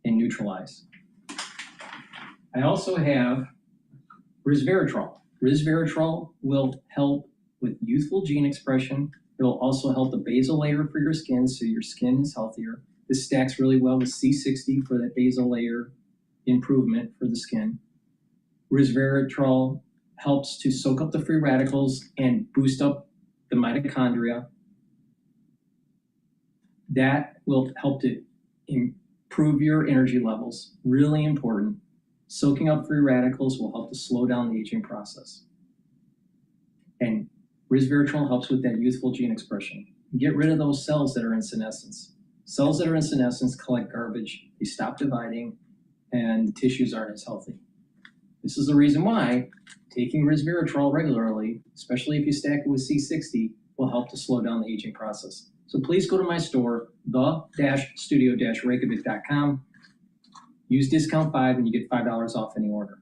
and neutralize. I also have resveratrol. Resveratrol will help with youthful gene expression. It'll also help the basal layer for your skin, so your skin is healthier. This stacks really well with C60 for that basal layer improvement for the skin. Resveratrol helps to soak up the free radicals and boost up the mitochondria. That will help to improve your energy levels, really important. Soaking up free radicals will help to slow down the aging process. And resveratrol helps with that youthful gene expression. Get rid of those cells that are in senescence. Cells that are in senescence collect garbage, they stop dividing, and the tissues aren't as healthy. This is the reason why taking resveratrol regularly, especially if you stack it with C60, will help to slow down the aging process. So please go to my store, the-studio-reykjavik.com. Use discount 5 and you get $5 off any order.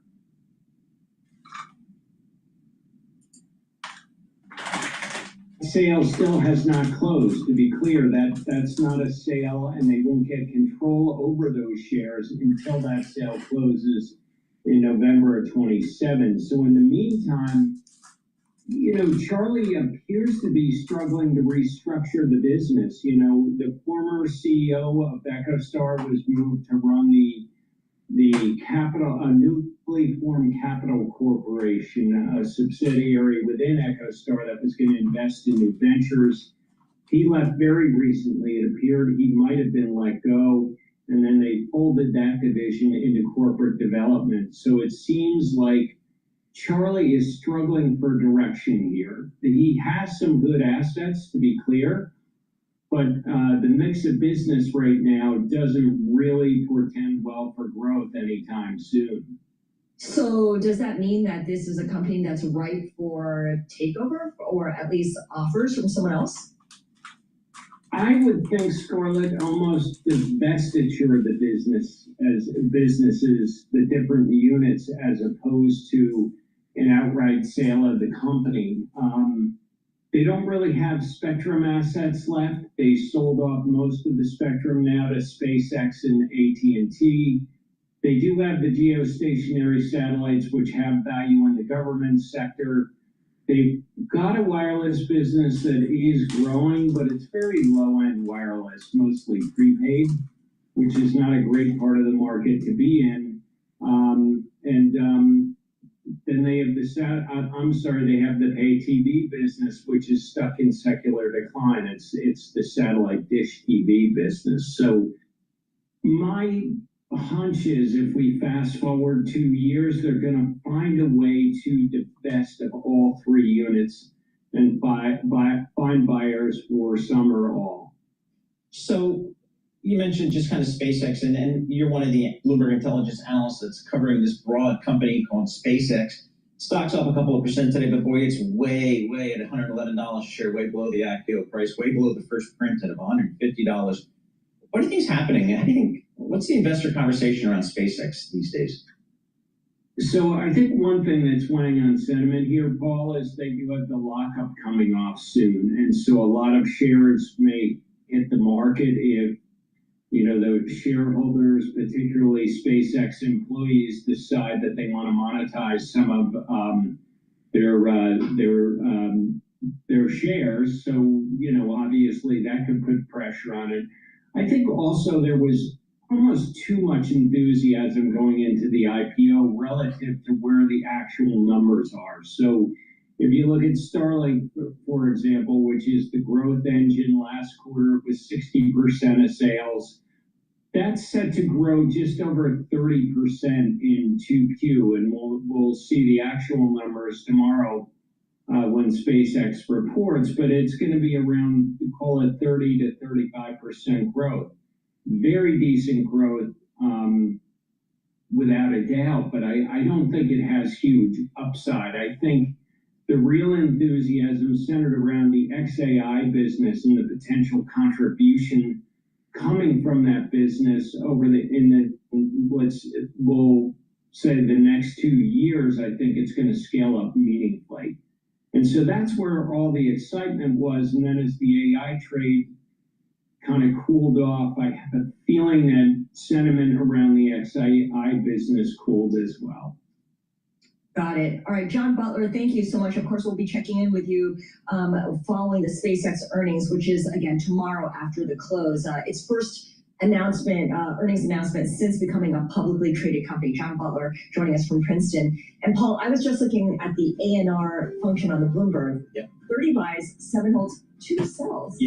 Sale still has not closed. To be clear, that's not a sale, and they won't get control over those shares until that sale closes in November of 27. So in the meantime, Charlie appears to be struggling to restructure the business. The former CEO of EchoStar was moved to run the capital, a newly formed Capital Corporation, a subsidiary within EchoStar that was going to invest in new ventures. He left very recently. It appeared he might have been let go, and then they folded that division into corporate development. So it seems like Charlie is struggling for direction here. He has some good assets, to be clear, but the mix of business right now doesn't really portend well for growth anytime soon. So does that mean that this is a company that's ripe for takeover or at least offers from someone else? I would think, Scarlett, almost divestiture of the business as businesses, the different units, as opposed to an outright sale of the company. They don't really have spectrum assets left. They sold off most of the spectrum now to SpaceX and AT&T. They do have the geostationary satellites, which have value in the government sector. They've got a wireless business that is growing, but it's very low-end wireless, mostly prepaid, which is not a great part of the market to be in. Then they have they have the pay TV business, which is stuck in secular decline. It's the satellite dish TV business. So my hunch is if we fast forward 2 years, they're going to find a way to divest of all 3 units and find buyers for some or all. So you mentioned just kind of SpaceX, and you're one of the Bloomberg intelligence analysts that's covering this broad company called SpaceX. Stock's up a couple of percent today, but boy, it's way at $111 a share, way below the IPO price, way below the first print at $150. What do you think is happening? What's the investor conversation around SpaceX these days? So I think one thing that's weighing on sentiment here, Paul, is that you have the lockup coming off soon. And so a lot of shares may hit the market if the shareholders, particularly SpaceX employees, decide that they want to monetize some of their shares. So, obviously that could put pressure on it. I think also there was almost too much enthusiasm going into the IPO relative to where the actual numbers are. So if you look at Starlink, for example, which is the growth engine, last quarter was 60% of sales. That's set to grow just over 30% in 2Q, and we'll see the actual numbers tomorrow when SpaceX reports, but it's going to be around, call it 30 to 35% growth. Very decent growth, without a doubt, but I don't think it has huge upside. I think the real enthusiasm centered around the XAI business and the potential contribution coming from that business over we'll say the next 2 years. I think it's going to scale up meaningfully. And so that's where all the excitement was. And then as the AI trade kind of cooled off, I have a feeling that sentiment around the XAI business cooled as well. Got it. All right, John Butler, thank you so much. Of course, we'll be checking in with you following the SpaceX earnings, which is, again, tomorrow after the close. Its first earnings announcement since becoming a publicly traded company. John Butler joining us from Princeton. And Paul, I was just looking at the ANR function on the Bloomberg. Yep. 30 buys, 7 holds, 2 sells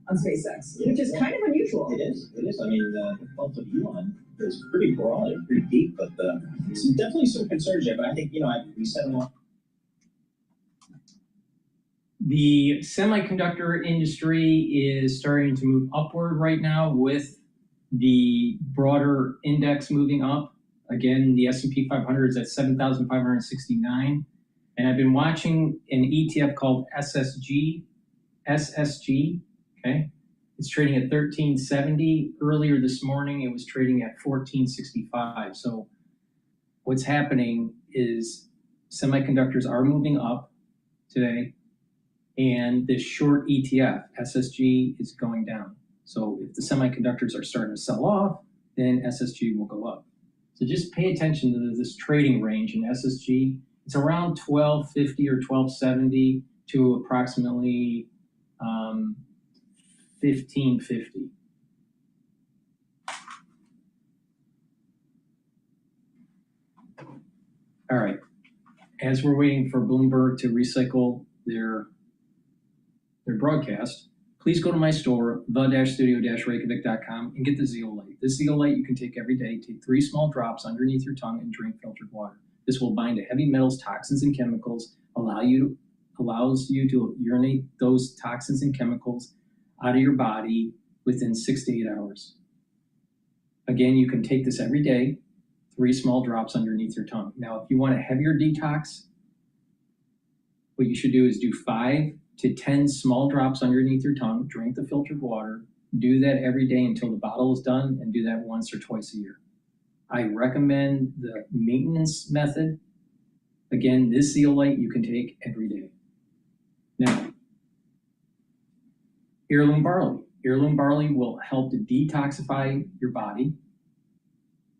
on SpaceX, which is kind of unusual. It is. I mean, the fault of Elon is pretty broad and pretty deep, but definitely some concerns there. But I think, we said a lot. The semiconductor industry is starting to move upward right now with the broader index moving up. Again, the S&P 500 is at 7,569. And I've been watching an ETF called SSG, okay? It's trading at 1370. Earlier this morning, it was trading at 1465. So what's happening is semiconductors are moving up today, and this short ETF, SSG, is going down. So if the semiconductors are starting to sell off, then SSG will go up. So just pay attention to this trading range in SSG. It's around 1250 or 1270 to approximately 1550. All right. As we're waiting for Bloomberg to recycle their broadcast, please go to my store, the-studio-reykjavik.com, and get the Zeolite. This Zeolite you can take every day. Take 3 small drops underneath your tongue and drink filtered water. This will bind to heavy metals, toxins, and chemicals, allows you to urinate those toxins and chemicals out of your body within 6 to 8 hours. Again, you can take this every day, 3 small drops underneath your tongue. Now, if you want a heavier detox, what you should do is do 5 to 10 small drops underneath your tongue, drink the filtered water, do that every day until the bottle is done, and do that once or twice a year. I recommend the maintenance method. Again, this Zeolite you can take every day. Now, heirloom barley. Heirloom barley will help to detoxify your body,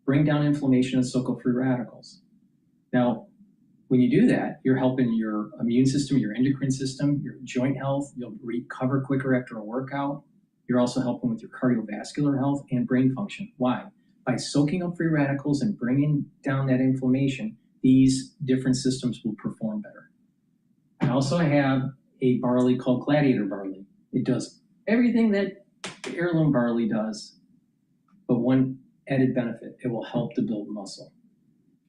bring down inflammation, and soak up free radicals. Now, when you do that, you're helping your immune system, your endocrine system, your joint health. You'll recover quicker after a workout. You're also helping with your cardiovascular health and brain function. Why? By soaking up free radicals and bringing down that inflammation, these different systems will perform better. I also have a barley called Gladiator barley. It does everything that heirloom barley does, but one added benefit, it will help to build muscle.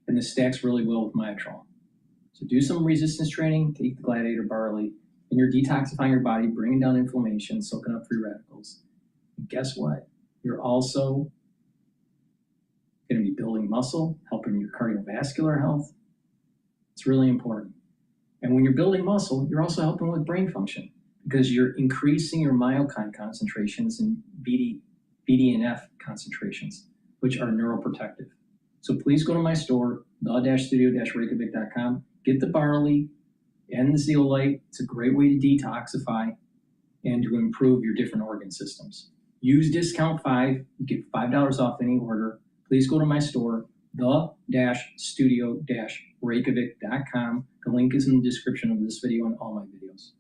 And this stacks really well with Myotrol. So do some resistance training, take the Gladiator barley, and you're detoxifying your body, bringing down inflammation, soaking up free radicals. And guess what? You're also going to be building muscle, helping your cardiovascular health. It's really important. And when you're building muscle, you're also helping with brain function because you're increasing your myokine concentrations and BDNF concentrations, which are neuroprotective. So please go to my store, the-studio-reykjavik.com, get the barley and the Zeolite. It's a great way to detoxify and to improve your different organ systems. Use discount 5, you get $5 off any order. Please go to my store, the-studio-reykjavik.com. The link is in the description of this video and all my videos.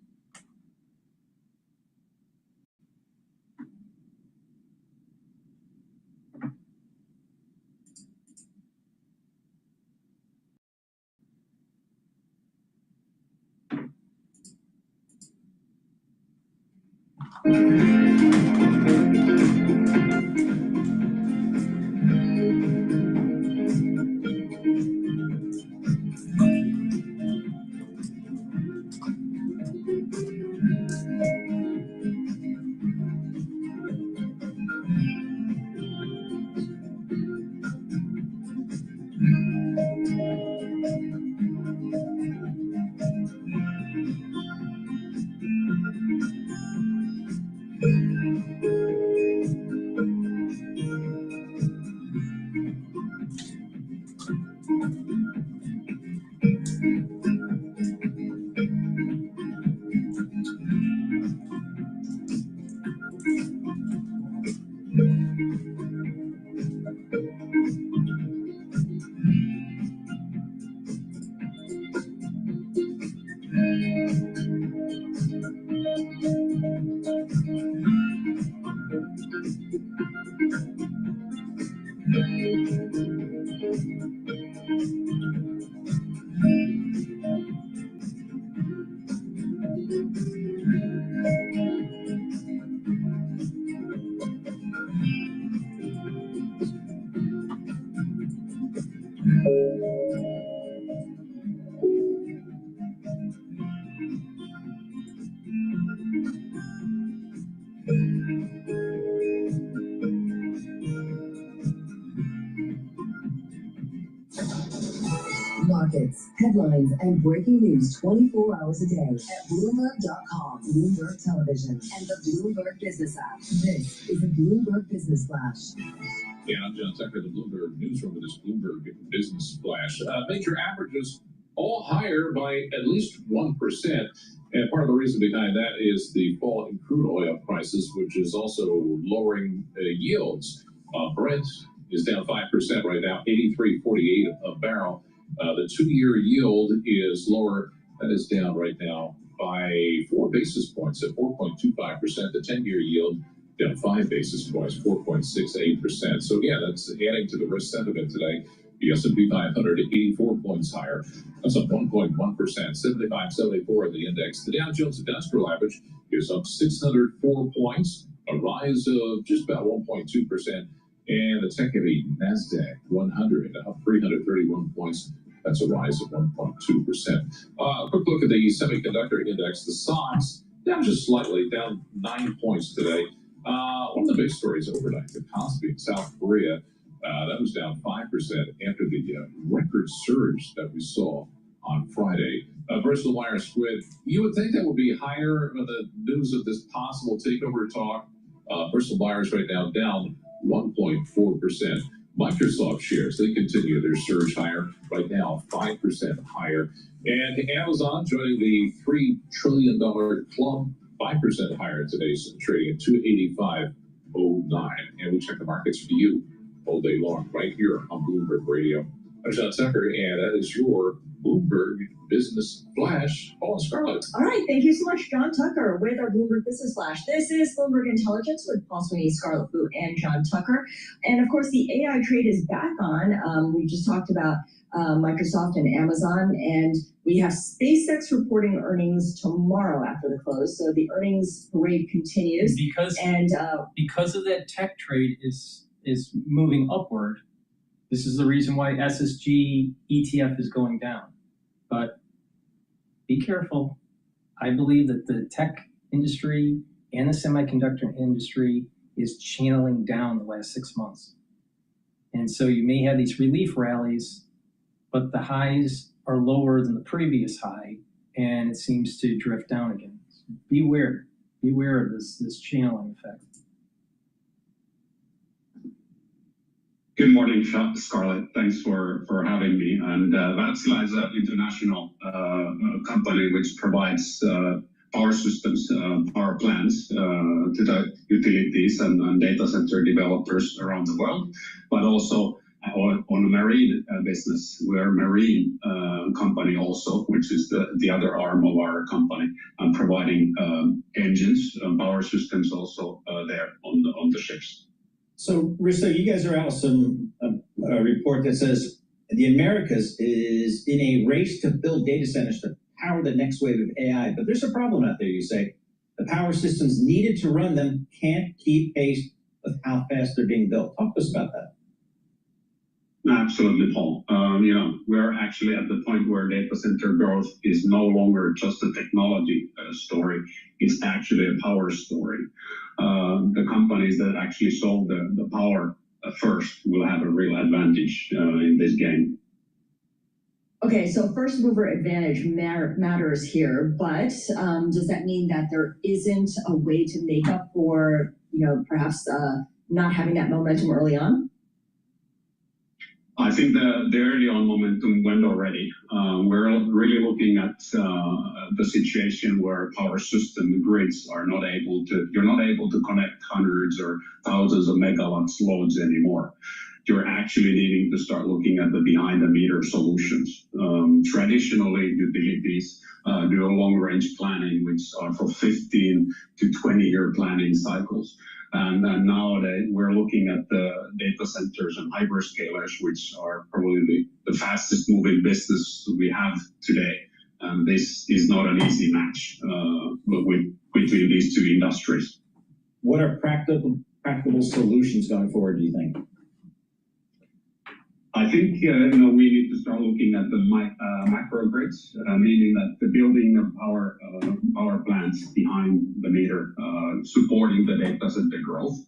Markets, headlines, and breaking news 24 hours a day at Bloomberg.com, Bloomberg Television, and the Bloomberg Business app. This is the Bloomberg Business Flash. Yeah, I'm John Tucker, the Bloomberg Newsroom with this Bloomberg Business Flash. Major averages all higher by at least 1%. And part of the reason behind that is the fall in crude oil prices, which is also lowering yields. Brent is down 5% right now, 83.48 a barrel. The 2-year yield is lower. That is down right now by 4 basis points at 4.25%. The 10-year yield down 5 basis points, 4.68%. So yeah, that's adding to the risk sentiment today. The S&P 500 84 points higher. That's up 1.1%, 75.74 in the index. The Dow Jones Industrial Average is up 604 points, a rise of just about 1.2%. And the tech-heavy NASDAQ 100 up 331 points. That's a rise of 1.2%. A quick look at the semiconductor index. The stocks down just slightly, down 9 points today. One of the big stories overnight, the Kospi in South Korea, that was down 5% after the record surge that we saw on Friday. Bristol Myers Squibb, you would think that would be higher with the news of this possible takeover talk. Bristol Myers right now down 1.4%. Microsoft shares, they continue their surge higher, right now 5% higher. And Amazon joining the $3 trillion club, 5% higher today, so trading at 285.09. And we check the markets for you all day long, right here on Bloomberg Radio. I'm John Tucker, and that is your Bloomberg Business Flash. Paul and Scarlett. All right, thank you so much, John Tucker, with our Bloomberg Business Flash. This is Bloomberg Intelligence with Paul Sweeney, Scarlett Fu, and John Tucker. And of course, the AI trade is back on. We just talked about Microsoft and Amazon, and we have SpaceX reporting earnings tomorrow after the close. So the earnings parade continues. Because of that tech trade is moving upward. This is the reason why SSG ETF is going down. But be careful. I believe that the tech industry and the semiconductor industry is channeling down the last 6 months. And so you may have these relief rallies, but the highs are lower than the previous high, and it seems to drift down again. So beware of this channeling effect. Good morning, Scarlett. Thanks for having me. And Wärtsilä is an international company which provides power systems, power plants to the utilities and data center developers around the world, but also on the marine business. We're a marine company also, which is the other arm of our company, and providing engines, power systems also there on the ships. So, Risto, you guys are out with a report that says the Americas is in a race to build data centers to power the next wave of AI. But there's a problem out there, you say. the power systems needed to run them can't keep pace with how fast they're being built. Talk to us about that. Absolutely, Paul. We're actually at the point where data center growth is no longer just a technology story. It's actually a power story. The companies that actually solve the power first will have a real advantage in this game. Okay, so first mover advantage matters here, but does that mean that there isn't a way to make up for, perhaps not having that momentum early on? I think the early on momentum went already. We're really looking at the situation where power system grids you're not able to connect hundreds or thousands of megawatts loads anymore. You're actually needing to start looking at the behind the meter solutions. Traditionally, utilities do a long range planning, which are for 15 to 20-year planning cycles. And nowadays, we're looking at the data centers and hyperscalers, which are probably the fastest moving business we have today. And this is not an easy match between these two industries. What are practical solutions going forward, do you think? I think we need to start looking at the macro grids, meaning that the building of power plants behind the meter, supporting the data center growth,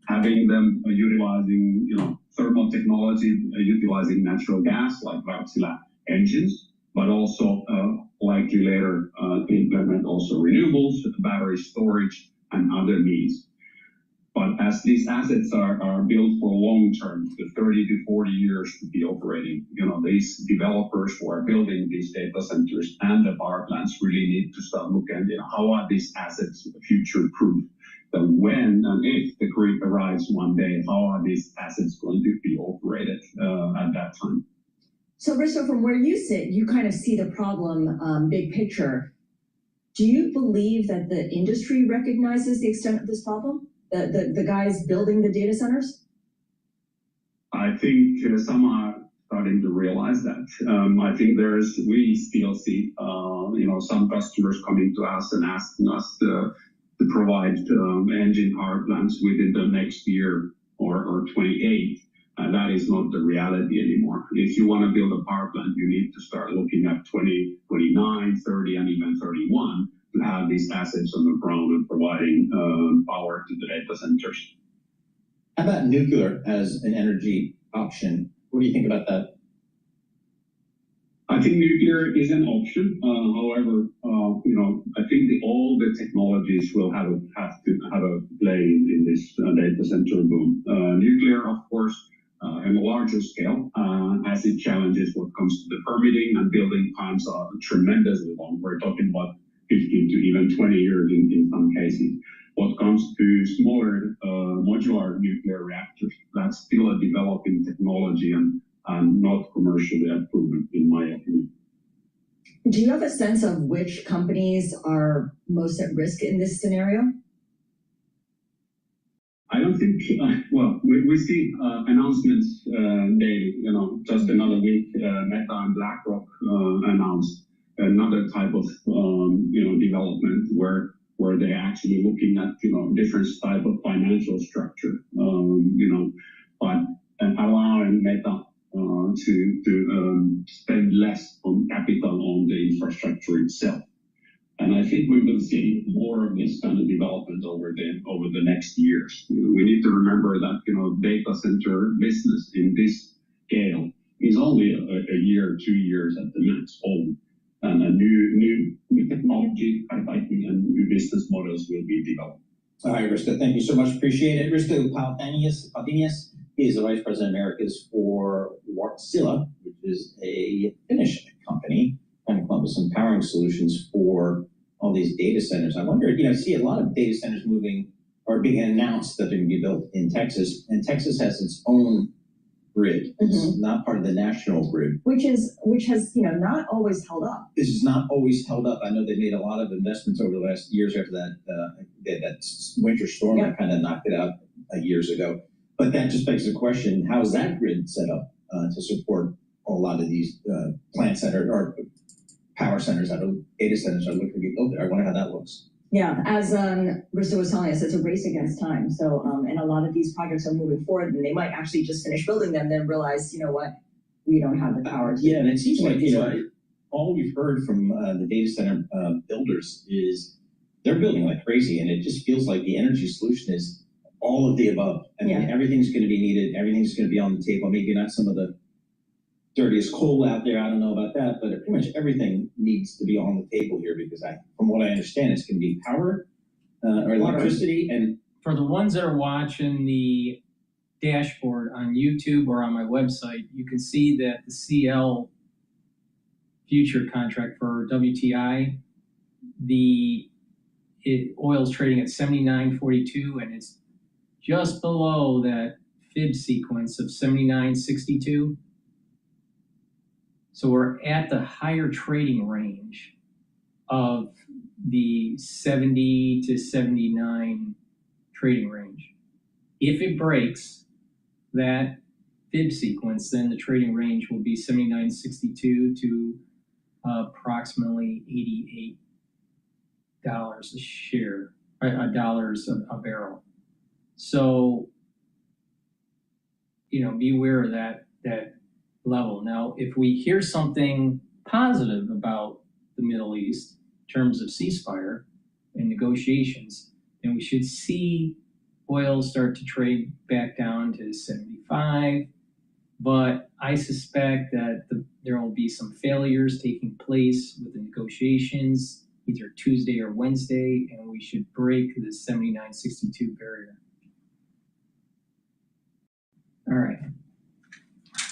having them utilizing thermal technology, utilizing natural gas like Wärtsilä engines, but also likely later to implement also renewables, battery storage, and other needs. But as these assets are built for long term, the 30 to 40 years to be operating, these developers who are building these data centers and the power plants really need to start looking at how are these assets future proof? That when and if the grid arrives one day, how are these assets going to be operated at that time? So Risto, from where you sit, you kind of see the problem big picture. Do you believe that the industry recognizes the extent of this problem? The guys building the data centers? I think some are starting to realize that. I think we still see, some customers coming to us and asking us to provide engine power plants within the next year or 28. That is not the reality anymore. If you want to build a power plant, you need to start looking at 20, 29, 30, and even 31. To have these assets on the ground and providing power to the data centers. How about nuclear as an energy option? What do you think about that? I think nuclear is an option. However, I think all the technologies will have to have a play in this data center boom. Nuclear, of course, on a larger scale, as it challenges what comes to the permitting and building times are tremendously long. We're talking about 15 to even 20 years in some cases. What comes to smaller modular nuclear reactors, that's still a developing technology and not commercially proven, in my opinion. Do you have a sense of which companies are most at risk in this scenario? I don't think, we see announcements daily, just another week, Meta and BlackRock announced another type of development where they're actually looking at different type of financial structure, but allowing Meta to spend less on capital on the infrastructure itself. And I think we will see more of this kind of development over the next years. We need to remember that data center business in this scale is only a year, 2 years at the max old. And a new technology, I think, and new business models will be developed. All right, Risto, thank you so much. Appreciate it. Risto Paltanius is the Vice President Americas for Wärtsilä, which is a Finnish company, trying to come up with some powering solutions for all these data centers. I wonder, I see a lot of data centers moving or being announced that they're going to be built in Texas, and Texas has its own grid. It's not part of the national grid. Which has not always held up. This is not always held up. I know they made a lot of investments over the last years after that winter storm that kind of knocked it out years ago. But that just begs the question, how is that grid set up to support a lot of these plants that are, or power centers, data centers are looking to be built there? I wonder how that looks. Yeah, as Rissa was telling us, it's a race against time. So, and a lot of these projects are moving forward, and they might actually just finish building them, then realize, you know what, we don't have the power to. Yeah, and it seems like, all we've heard from the data center builders is they're building like crazy, and it just feels like the energy solution is all of the above. I mean, everything's going to be needed, everything's going to be on the table. Maybe not some of the dirtiest coal out there, I don't know about that, but pretty much everything needs to be on the table here, because from what I understand, it's going to be power or electricity. And for the ones that are watching the dashboard on YouTube or on my website, you can see that the CL future contract for WTI, oil's trading at 79.42, and it's just below that fib sequence of 79.62. So we're at the higher trading range of the 70 to 79 trading range. If it breaks that fib sequence, then the trading range will be 79.62 to approximately $88 a share, dollars a barrel. So, be aware of that level. Now, if we hear something positive about the Middle East in terms of ceasefire and negotiations, then we should see oil start to trade back down to 75. But I suspect that there will be some failures taking place with the negotiations, either Tuesday or Wednesday, and we should break the 79.62 barrier. All right.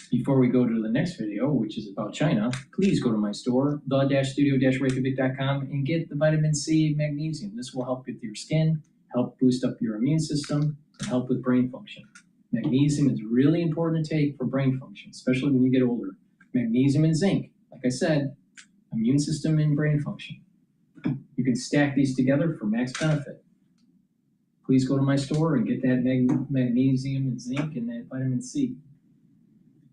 Before we go to the next video, which is about China, please go to my store, the-studio-reykjavik.com, and get the vitamin C magnesium. This will help with your skin, help boost up your immune system, and help with brain function. Magnesium is really important to take for brain function, especially when you get older. Magnesium and zinc, like I said, immune system and brain function. You can stack these together for max benefit. Please go to my store and get that magnesium and zinc and that vitamin C.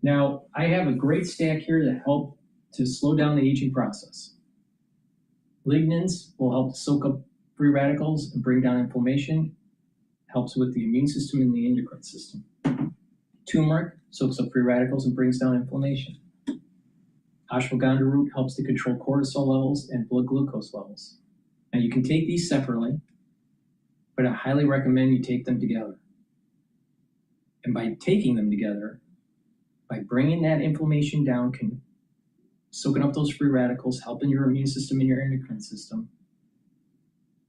Now, I have a great stack here that help to slow down the aging process. Lignans will help to soak up free radicals and bring down inflammation, helps with the immune system and the endocrine system. Turmeric soaks up free radicals and brings down inflammation. Ashwagandha root helps to control cortisol levels and blood glucose levels. Now, you can take these separately, but I highly recommend you take them together. And by taking them together, by bringing that inflammation down, soaking up those free radicals, helping your immune system and your endocrine system,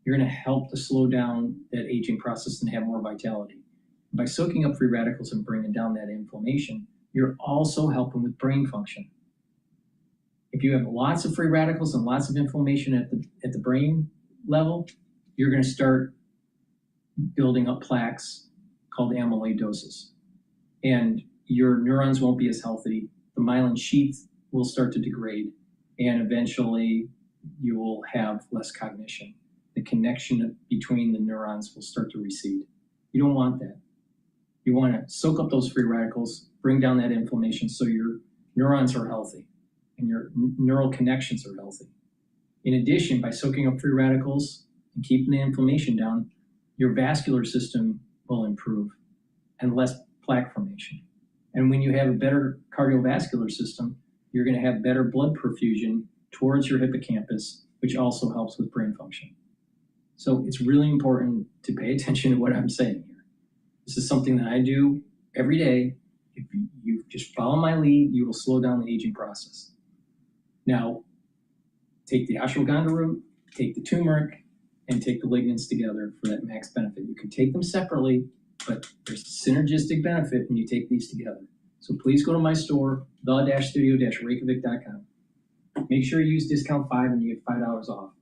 you're going to help to slow down that aging process and have more vitality. By soaking up free radicals and bringing down that inflammation, you're also helping with brain function. If you have lots of free radicals and lots of inflammation at the brain level, you're going to start building up plaques called amyloidosis. And your neurons won't be as healthy. The myelin sheath will start to degrade, and eventually you will have less cognition. The connection between the neurons will start to recede. You don't want that. You want to soak up those free radicals, bring down that inflammation so your neurons are healthy and your neural connections are healthy. In addition, by soaking up free radicals and keeping the inflammation down, your vascular system will improve and less plaque formation. And when you have a better cardiovascular system, you're going to have better blood perfusion towards your hippocampus, which also helps with brain function. So it's really important to pay attention to what I'm saying here. This is something that I do every day. If you just follow my lead, you will slow down the aging process. Now, take the ashwagandha root, take the turmeric, and take the lignans together for that max benefit. You can take them separately, but there's synergistic benefit when you take these together. So please go to my store, the-studio-reykjavik.com. Make sure you use discount 5 and you get $5 off.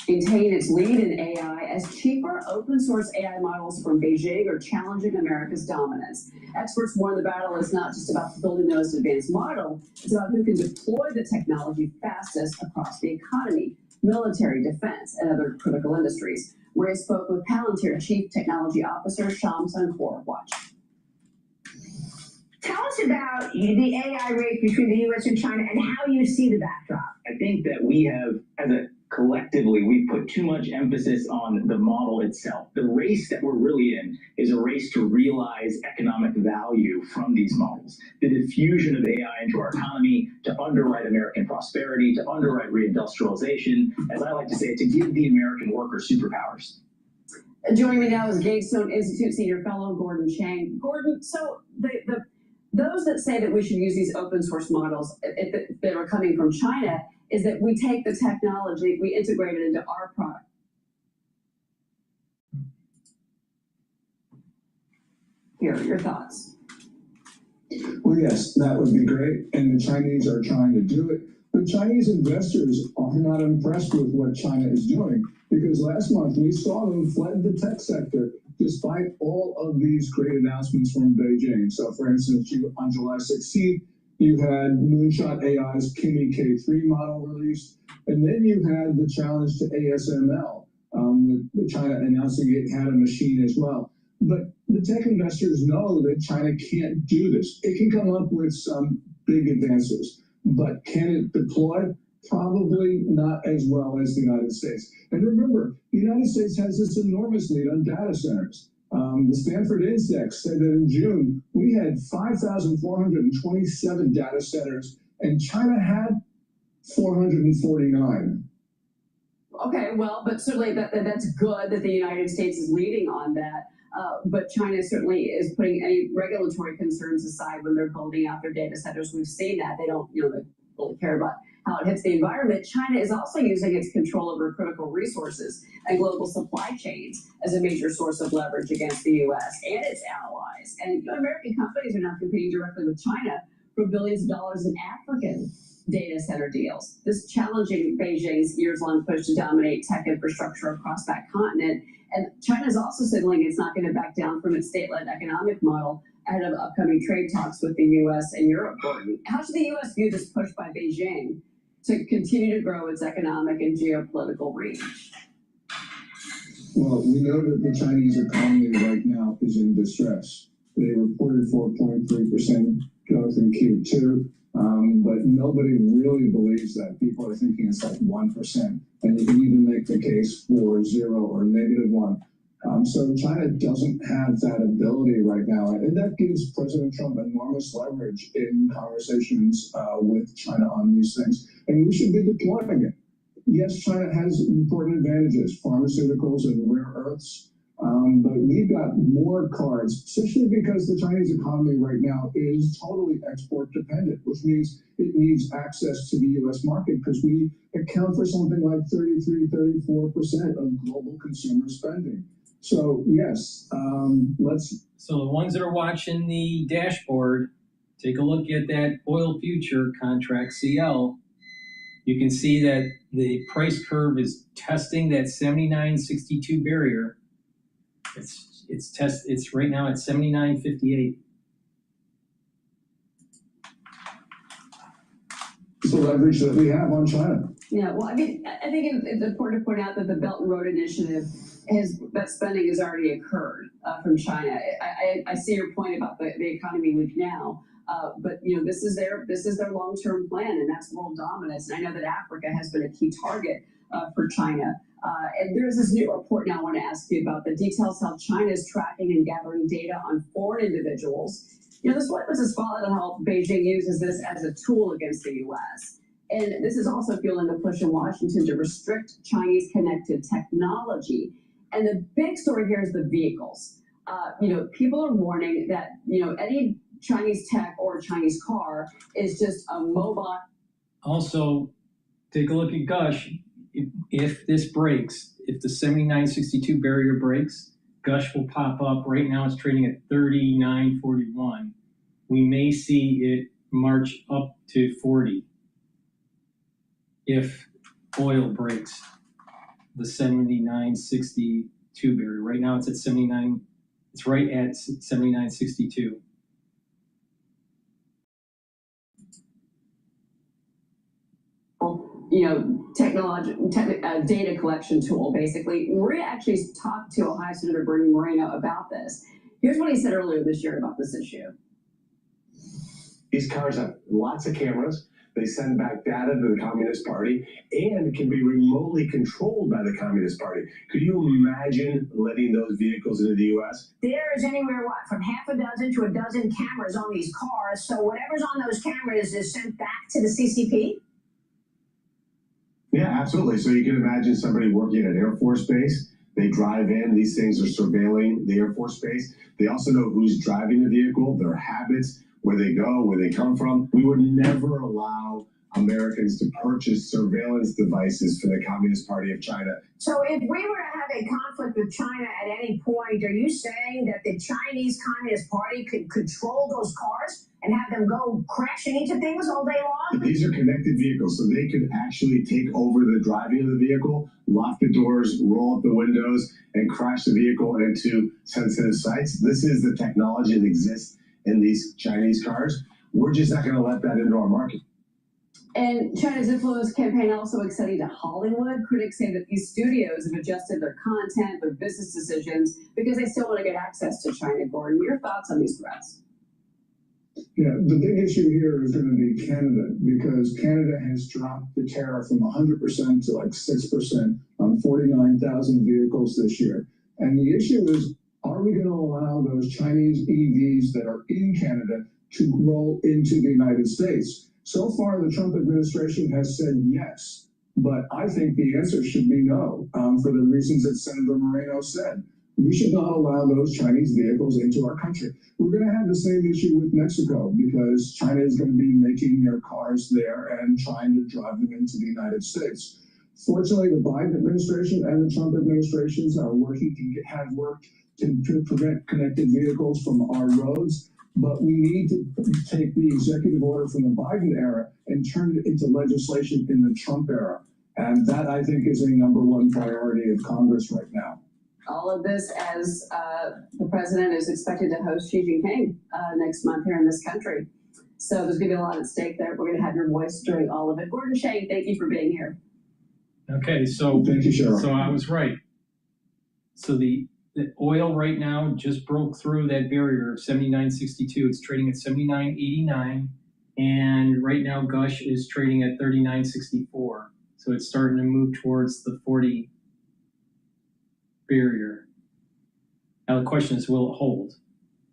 Maintain its lead in AI as cheaper open source AI models from Beijing are challenging America's dominance. Experts warn the battle is not just about building the most advanced model, it's about who can deploy the technology fastest across the economy, military, defense, and other critical industries. Ray spoke with Palantir Chief Technology Officer Sham Sankor. Watch. Tell us about the AI race between the U.S. and China and how you see the backdrop. I think that we have, collectively, we've put too much emphasis on the model itself. The race that we're really in is a race to realize economic value from these models. The diffusion of AI into our economy, to underwrite American prosperity, to underwrite reindustrialization, as I like to say, to give the American worker superpowers. Joining me now is Gatestone Institute Senior Fellow Gordon Chang. Gordon, so those that say that we should use these open source models that are coming from China is that we take the technology, we integrate it into our product. Here are your thoughts. Well, yes, that would be great, and the Chinese are trying to do it. But Chinese investors are not impressed with what China is doing, because last month we saw them flood the tech sector despite all of these great announcements from Beijing. So, for instance, on July 16th, you had Moonshot AI's Kimi K3 model released, and then you had the challenge to ASML, with China announcing it had a machine as well. But the tech investors know that China can't do this. It can come up with some big advances, but can it deploy? Probably not as well as the United States. And remember, the United States has this enormous lead on data centers. The Stanford Index said that in June, we had 5,427 data centers, and China had 449. Okay, well, but certainly that's good that the United States is leading on that. But China certainly is putting any regulatory concerns aside when they're building out their data centers. We've seen that. They don't, they really care about how it hits the environment. China is also using its control over critical resources and global supply chains as a major source of leverage against the U.S. and its allies. And American companies are now competing directly with China for billions of dollars in African data center deals. This challenging Beijing's years-long push to dominate tech infrastructure across that continent. And China is also signaling it's not going to back down from its state-led economic model ahead of upcoming trade talks with the U.S. and Europe. How should the U.S. view this push by Beijing to continue to grow its economic and geopolitical reach? Well, we know that the Chinese economy right now is in distress. They reported 4.3% growth in Q2, but nobody really believes that. People are thinking it's like 1%, and you can even make the case for 0 or -1. So China doesn't have that ability right now, and that gives President Trump enormous leverage in conversations with China on these things, and we should be deploying it. Yes, China has important advantages, pharmaceuticals and rare earths, but we've got more cards, especially because the Chinese economy right now is totally export dependent, which means it needs access to the U.S. market because we account for something like 33-34% of global consumer spending. So yes, So the ones that are watching the dashboard, take a look at that oil future contract CL. You can see that the price curve is testing that 79.62 barrier. It's right now at 79.58. It's the leverage that we have on China. Yeah, well, I mean, I think it's important to point out that the Belt and Road Initiative that spending has already occurred from China. I see your point about the economy weak now, but this is their long-term plan, and that's world dominance. And I know that Africa has been a key target for China. And there's this new report now I want to ask you about that details how China is tracking and gathering data on foreign individuals. This witness is following how Beijing uses this as a tool against the U.S. And this is also fueling a push in Washington to restrict Chinese connected technology. And the big story here is the vehicles. People are warning that, any Chinese tech or Chinese car is just a mobile. Also, take a look at Gush. If this breaks, if the 79.62 barrier breaks, Gush will pop up. Right now it's trading at 39.41. We may see it march up to 40 if oil breaks the 79.62 barrier. Right now it's at 79. It's right at 79.62. Data collection tool, basically. Maria actually talked to Ohio Senator Bernie Moreno about this. Here's what he said earlier this year about this issue. These cars have lots of cameras. They send back data to the Communist Party and can be remotely controlled by the Communist Party. Could you imagine letting those vehicles into the U.S.? There's anywhere, from half a dozen to a dozen cameras on these cars. So whatever's on those cameras is sent back to the CCP? Yeah, absolutely. So you can imagine somebody working at an Air Force Base. They drive in, these things are surveilling the Air Force Base. They also know who's driving the vehicle, their habits, where they go, where they come from. We would never allow Americans to purchase surveillance devices for the Communist Party of China. So if we were to have a conflict with China at any point, are you saying that the Chinese Communist Party could control those cars and have them go crashing into things all day long? These are connected vehicles, so they could actually take over the driving of the vehicle, lock the doors, roll up the windows, and crash the vehicle into sensitive sites. This is the technology that exists in these Chinese cars. We're just not going to let that into our market. And China's influence campaign also extending to Hollywood. Critics say that these studios have adjusted their content, their business decisions, because they still want to get access to China. Gordon, your thoughts on these threats? Yeah, the big issue here is going to be Canada, because Canada has dropped the tariff from 100% to like 6% on 49,000 vehicles this year. And the issue is, are we going to allow those Chinese EVs that are in Canada to roll into the United States? So far, the Trump administration has said yes, but I think the answer should be no, for the reasons that Senator Moreno said. We should not allow those Chinese vehicles into our country. We're going to have the same issue with Mexico, because China is going to be making their cars there and trying to drive them into the United States. Fortunately, the Biden administration and the Trump administrations are working have worked to prevent connected vehicles from our roads, but we need to take the executive order from the Biden era and turn it into legislation in the Trump era. And that, I think, is a #1 priority of Congress right now. All of this as the president is expected to host Xi Jinping next month here in this country. So there's going to be a lot at stake there. We're going to have your voice during all of it. Gordon Shane, thank you for being here. Okay, so thank you, Cheryl. So I was right. So the oil right now just broke through that barrier of 79.62. It's trading at 79.89, and right now Gush is trading at 39.64. So it's starting to move towards the 40 barrier. Now the question is, will it hold?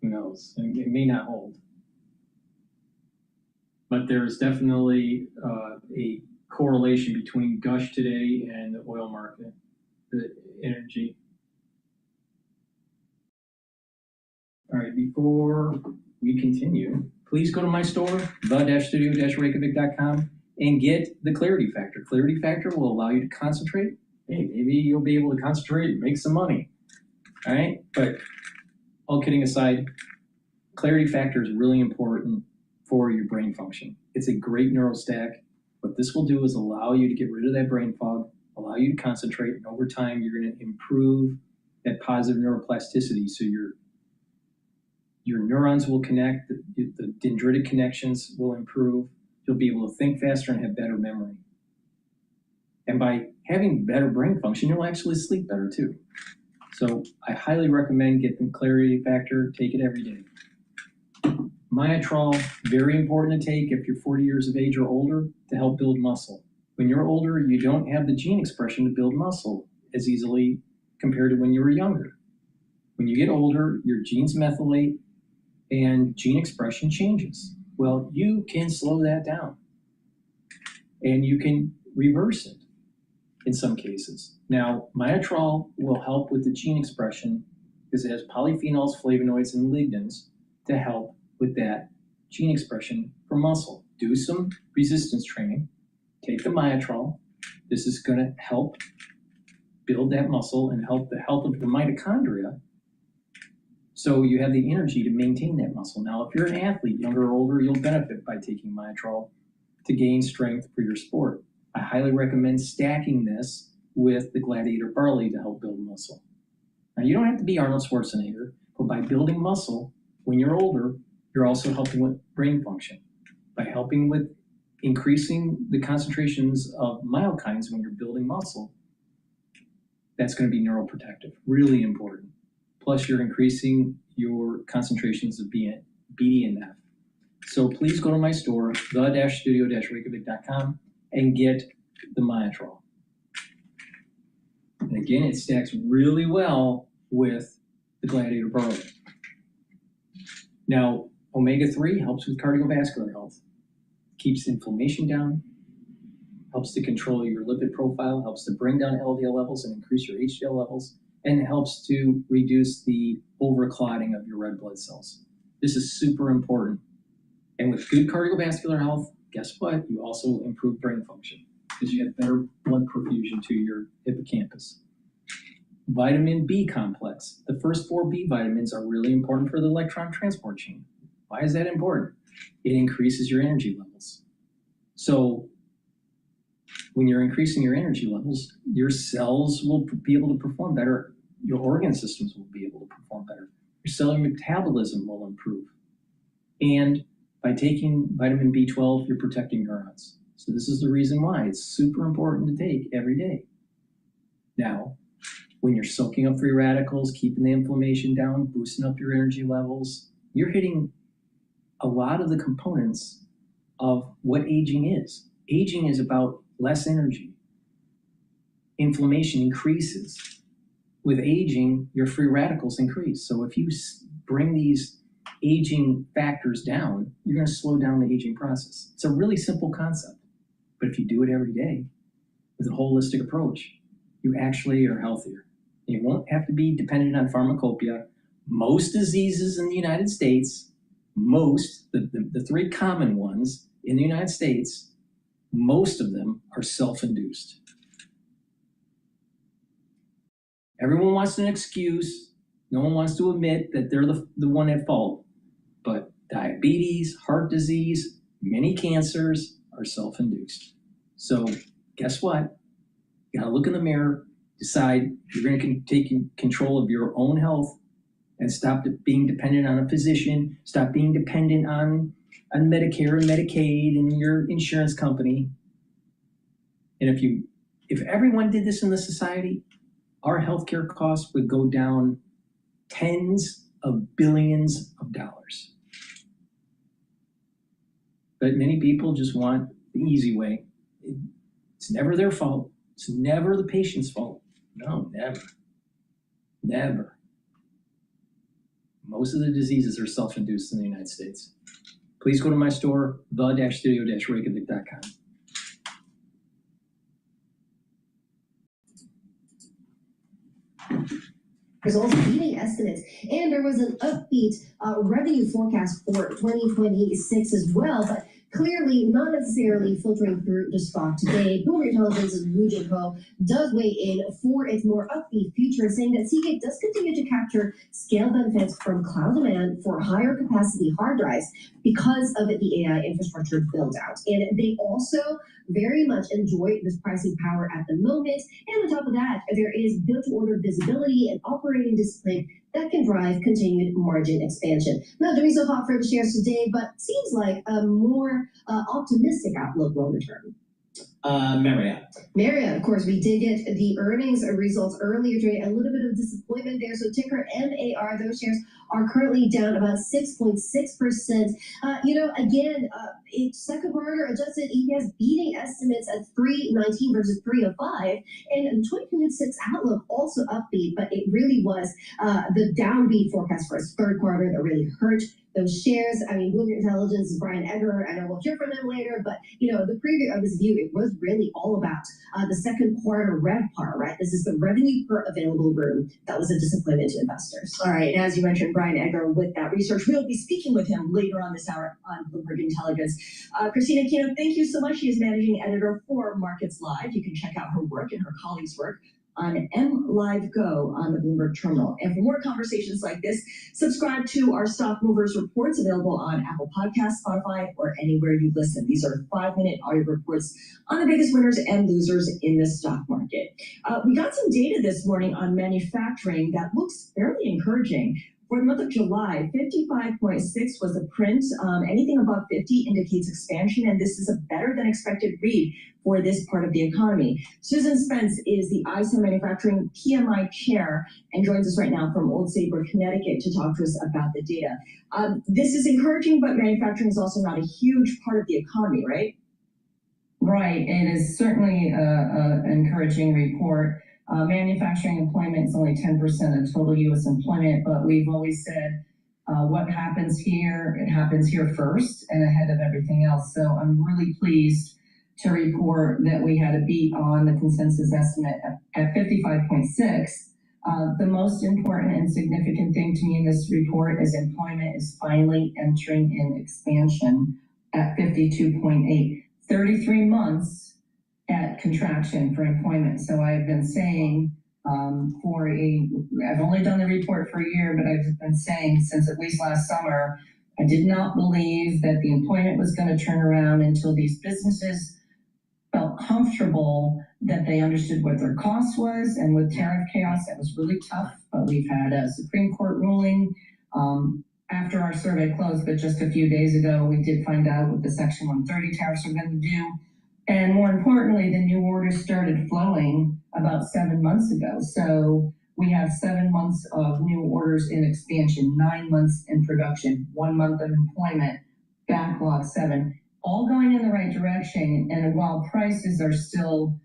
Who knows? It may not hold. But there's definitely a correlation between Gush today and the oil market, the energy. All right, before we continue, please go to my store, the-studio-reykjavik.com, and get the Clarity Factor. Clarity Factor will allow you to concentrate. Hey, maybe you'll be able to concentrate and make some money. All right, but all kidding aside, Clarity Factor is really important for your brain function. It's a great neurostack. What this will do is allow you to get rid of that brain fog, allow you to concentrate, and over time you're going to improve that positive neuroplasticity. So your neurons will connect, the dendritic connections will improve. You'll be able to think faster and have better memory. And by having better brain function, you'll actually sleep better too. So I highly recommend getting Clarity Factor. Take it every day. Myotrol, very important to take if you're 40 years of age or older, to help build muscle. When you're older, you don't have the gene expression to build muscle as easily compared to when you were younger. When you get older, your genes methylate and gene expression changes. Well, you can slow that down and you can reverse it in some cases. Now, Myotrol will help with the gene expression because it has polyphenols, flavonoids, and lignans to help with that gene expression for muscle. Do some resistance training, take the Myotrol. This is going to help build that muscle and help the health of the mitochondria, so you have the energy to maintain that muscle. Now, if you're an athlete, younger or older, you'll benefit by taking Myotrol to gain strength for your sport. I highly recommend stacking this with the Gladiator Barley to help build muscle. Now, you don't have to be Arnold Schwarzenegger, but by building muscle, when you're older, you're also helping with brain function. By helping with increasing the concentrations of myokines when you're building muscle, that's going to be neuroprotective, really important. Plus, you're increasing your concentrations of BDNF. So please go to my store, the-studio-reykjavik.com, and get the Myotrol. And again, it stacks really well with the Gladiator Burrow. Now, omega-3 helps with cardiovascular health, keeps inflammation down, helps to control your lipid profile, helps to bring down LDL levels and increase your HDL levels, and helps to reduce the overclotting of your red blood cells. This is super important. And with good cardiovascular health, guess what? You also improve brain function because you have better blood perfusion to your hippocampus. Vitamin B complex. The first 4 B vitamins are really important for the electron transport chain. Why is that important? It increases your energy levels. So when you're increasing your energy levels, your cells will be able to perform better. Your organ systems will be able to perform better. Your cellular metabolism will improve. And by taking vitamin B12, you're protecting neurons. So this is the reason why it's super important to take every day. Now, when you're soaking up free radicals, keeping the inflammation down, boosting up your energy levels, you're hitting a lot of the components of what aging is. Aging is about less energy. Inflammation increases. With aging, your free radicals increase. So if you bring these aging factors down, you're going to slow down the aging process. It's a really simple concept. But if you do it every day with a holistic approach, you actually are healthier. You won't have to be dependent on pharmacopoeia. Most diseases in the United States, the 3 common ones in the United States, most of them are self-induced. Everyone wants an excuse. No one wants to admit that they're the one at fault. But diabetes, heart disease, many cancers are self-induced. So guess what? You gotta look in the mirror, decide you're gonna take control of your own health and stop being dependent on a physician, stop being dependent on Medicare and Medicaid and your insurance company. And if everyone did this in the society, our healthcare costs would go down tens of billions of dollars. But many people just want the easy way. It's never their fault. It's never the patient's fault. No, never. Never. Most of the diseases are self-induced in the United States. Please go to my store, the-studio-reykjavik.com. Results beating estimates, and there was an upbeat revenue forecast for 2026 as well, but clearly not necessarily filtering through the stock today. Bloomberg Intelligence's Wu Jin-ho does weigh in for its more upbeat future, saying that Seagate does continue to capture scale benefits from cloud demand for higher capacity hard drives because of the AI infrastructure build out. And they also very much enjoy this pricing power at the moment. And on top of that, there is build-to-order visibility and operating discipline that can drive continued margin expansion. Not doing so hot for the shares today, but seems like a more optimistic outlook longer term. Marriott, of course, we did get the earnings results earlier today. A little bit of disappointment there. So ticker MAR, those shares are currently down about 6.6%. Again, it's second quarter adjusted EPS beating estimates at 319 versus 305. And the 2026 outlook also upbeat, but it really was the downbeat forecast for its third quarter that really hurt those shares. I mean, Bloomberg Intelligence's Brian Edgar, I know we'll hear from him later, but the preview of this view, it was really all about the second quarter RevPAR, right? This is the revenue per available room. That was a disappointment to investors. All right, and as you mentioned, Brian Edgar with that research, we'll be speaking with him later on this hour on Bloomberg Intelligence. Christina Kino, thank you so much. She is managing editor for Markets Live. You can check out her work and her colleagues' work on MLive Go on the Bloomberg Terminal. And for more conversations like this, subscribe to our Stock Movers reports available on Apple Podcasts, Spotify, or anywhere you listen. These are 5-minute audio reports on the biggest winners and losers in the stock market. We got some data this morning on manufacturing that looks fairly encouraging. For the month of July, 55.6 was the print. Anything above 50 indicates expansion, and this is a better than expected read for this part of the economy. Susan Spence is the ISM Manufacturing PMI chair and joins us right now from Old Saybrook, Connecticut to talk to us about the data. This is encouraging, but manufacturing is also not a huge part of the economy, right? Right, it is certainly an encouraging report. Manufacturing employment is only 10% of total U.S. employment, but we've always said what happens here, it happens here first and ahead of everything else. So I'm really pleased to report that we had a beat on the consensus estimate at 55.6. The most important and significant thing to me in this report is employment is finally entering in expansion at 52.8. 33 months at contraction for employment. So I've been saying I've only done the report for a year, but I've been saying since at least last summer, I did not believe that the employment was going to turn around until these businesses felt comfortable that they understood what their cost was. And with tariff chaos, that was really tough. But we've had a Supreme Court ruling after our survey closed, but just a few days ago, we did find out what the Section 130 tariffs are going to do. And more importantly, the new orders started flowing about 7 months ago. So we have 7 months of new orders in expansion, 9 months in production, 1 month of employment, backlog 7, all going in the right direction. And while prices are still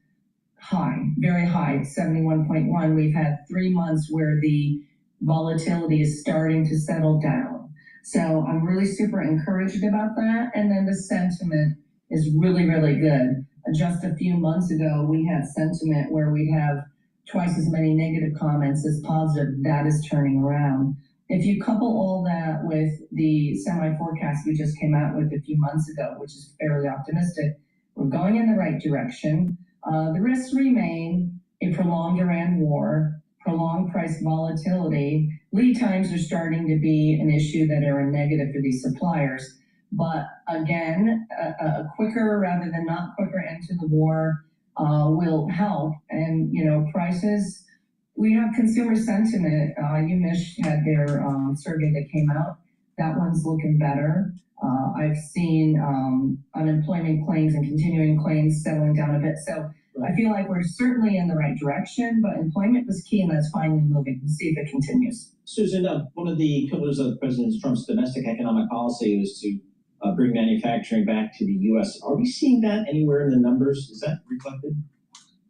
high, very high, 71.1, we've had 3 months where the volatility is starting to settle down. So I'm really super encouraged about that. And then the sentiment is really, really good. Just a few months ago, we had sentiment where we'd have twice as many negative comments as positive. That is turning around. If you couple all that with the semi-forecast we just came out with a few months ago, which is fairly optimistic, we're going in the right direction. The risks remain a prolonged Iran war, prolonged price volatility. Lead times are starting to be an issue that are a negative for these suppliers. But again, a quicker rather than not quicker end to the war will help. And, you know, prices, we have consumer sentiment. UMich had their survey that came out. That one's looking better. I've seen unemployment claims and continuing claims settling down a bit. So I feel like we're certainly in the right direction, but employment was key, and that's finally moving. We'll see if it continues. Susan, one of the pillars of President Trump's domestic economic policy was to bring manufacturing back to the U.S. Are we seeing that anywhere in the numbers? Is that reflected?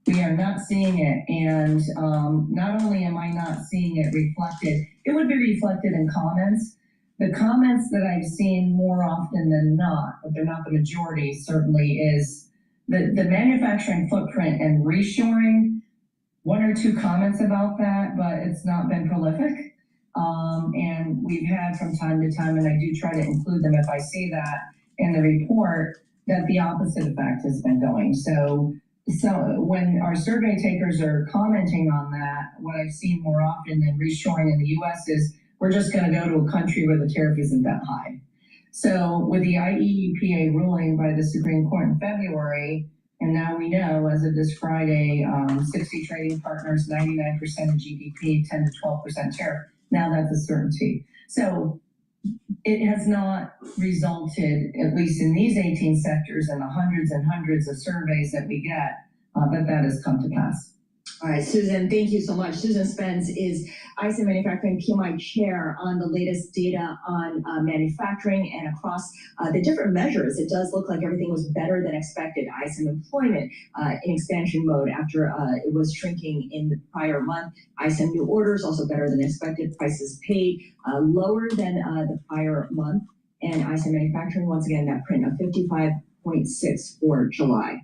We are not seeing it, and not only am I not seeing it reflected, it would be reflected in comments. The comments that I've seen more often than not, but they're not the majority, certainly is the manufacturing footprint and reshoring. 1 or 2 comments about that, but it's not been prolific. And we've had from time to time, and I do try to include them if I see that in the report, that the opposite effect has been going. So when our survey takers are commenting on that, what I've seen more often than reshoring in the U.S. is we're just going to go to a country where the tariff isn't that high. So with the IEEPA ruling by the Supreme Court in February, and now we know as of this Friday, 60 trading partners, 99% of GDP, 10 to 12% tariff. Now that's a certainty. So it has not resulted, at least in these 18 sectors and the hundreds and hundreds of surveys that we get, that has come to pass. All right, Susan, thank you so much. Susan Spence is ISM Manufacturing PMI chair on the latest data on manufacturing and across the different measures. It does look like everything was better than expected. ISM employment in expansion mode after it was shrinking in the prior month. ISM new orders also better than expected. Prices paid lower than the prior month. And ISM manufacturing, once again, that print of 55.6 for July.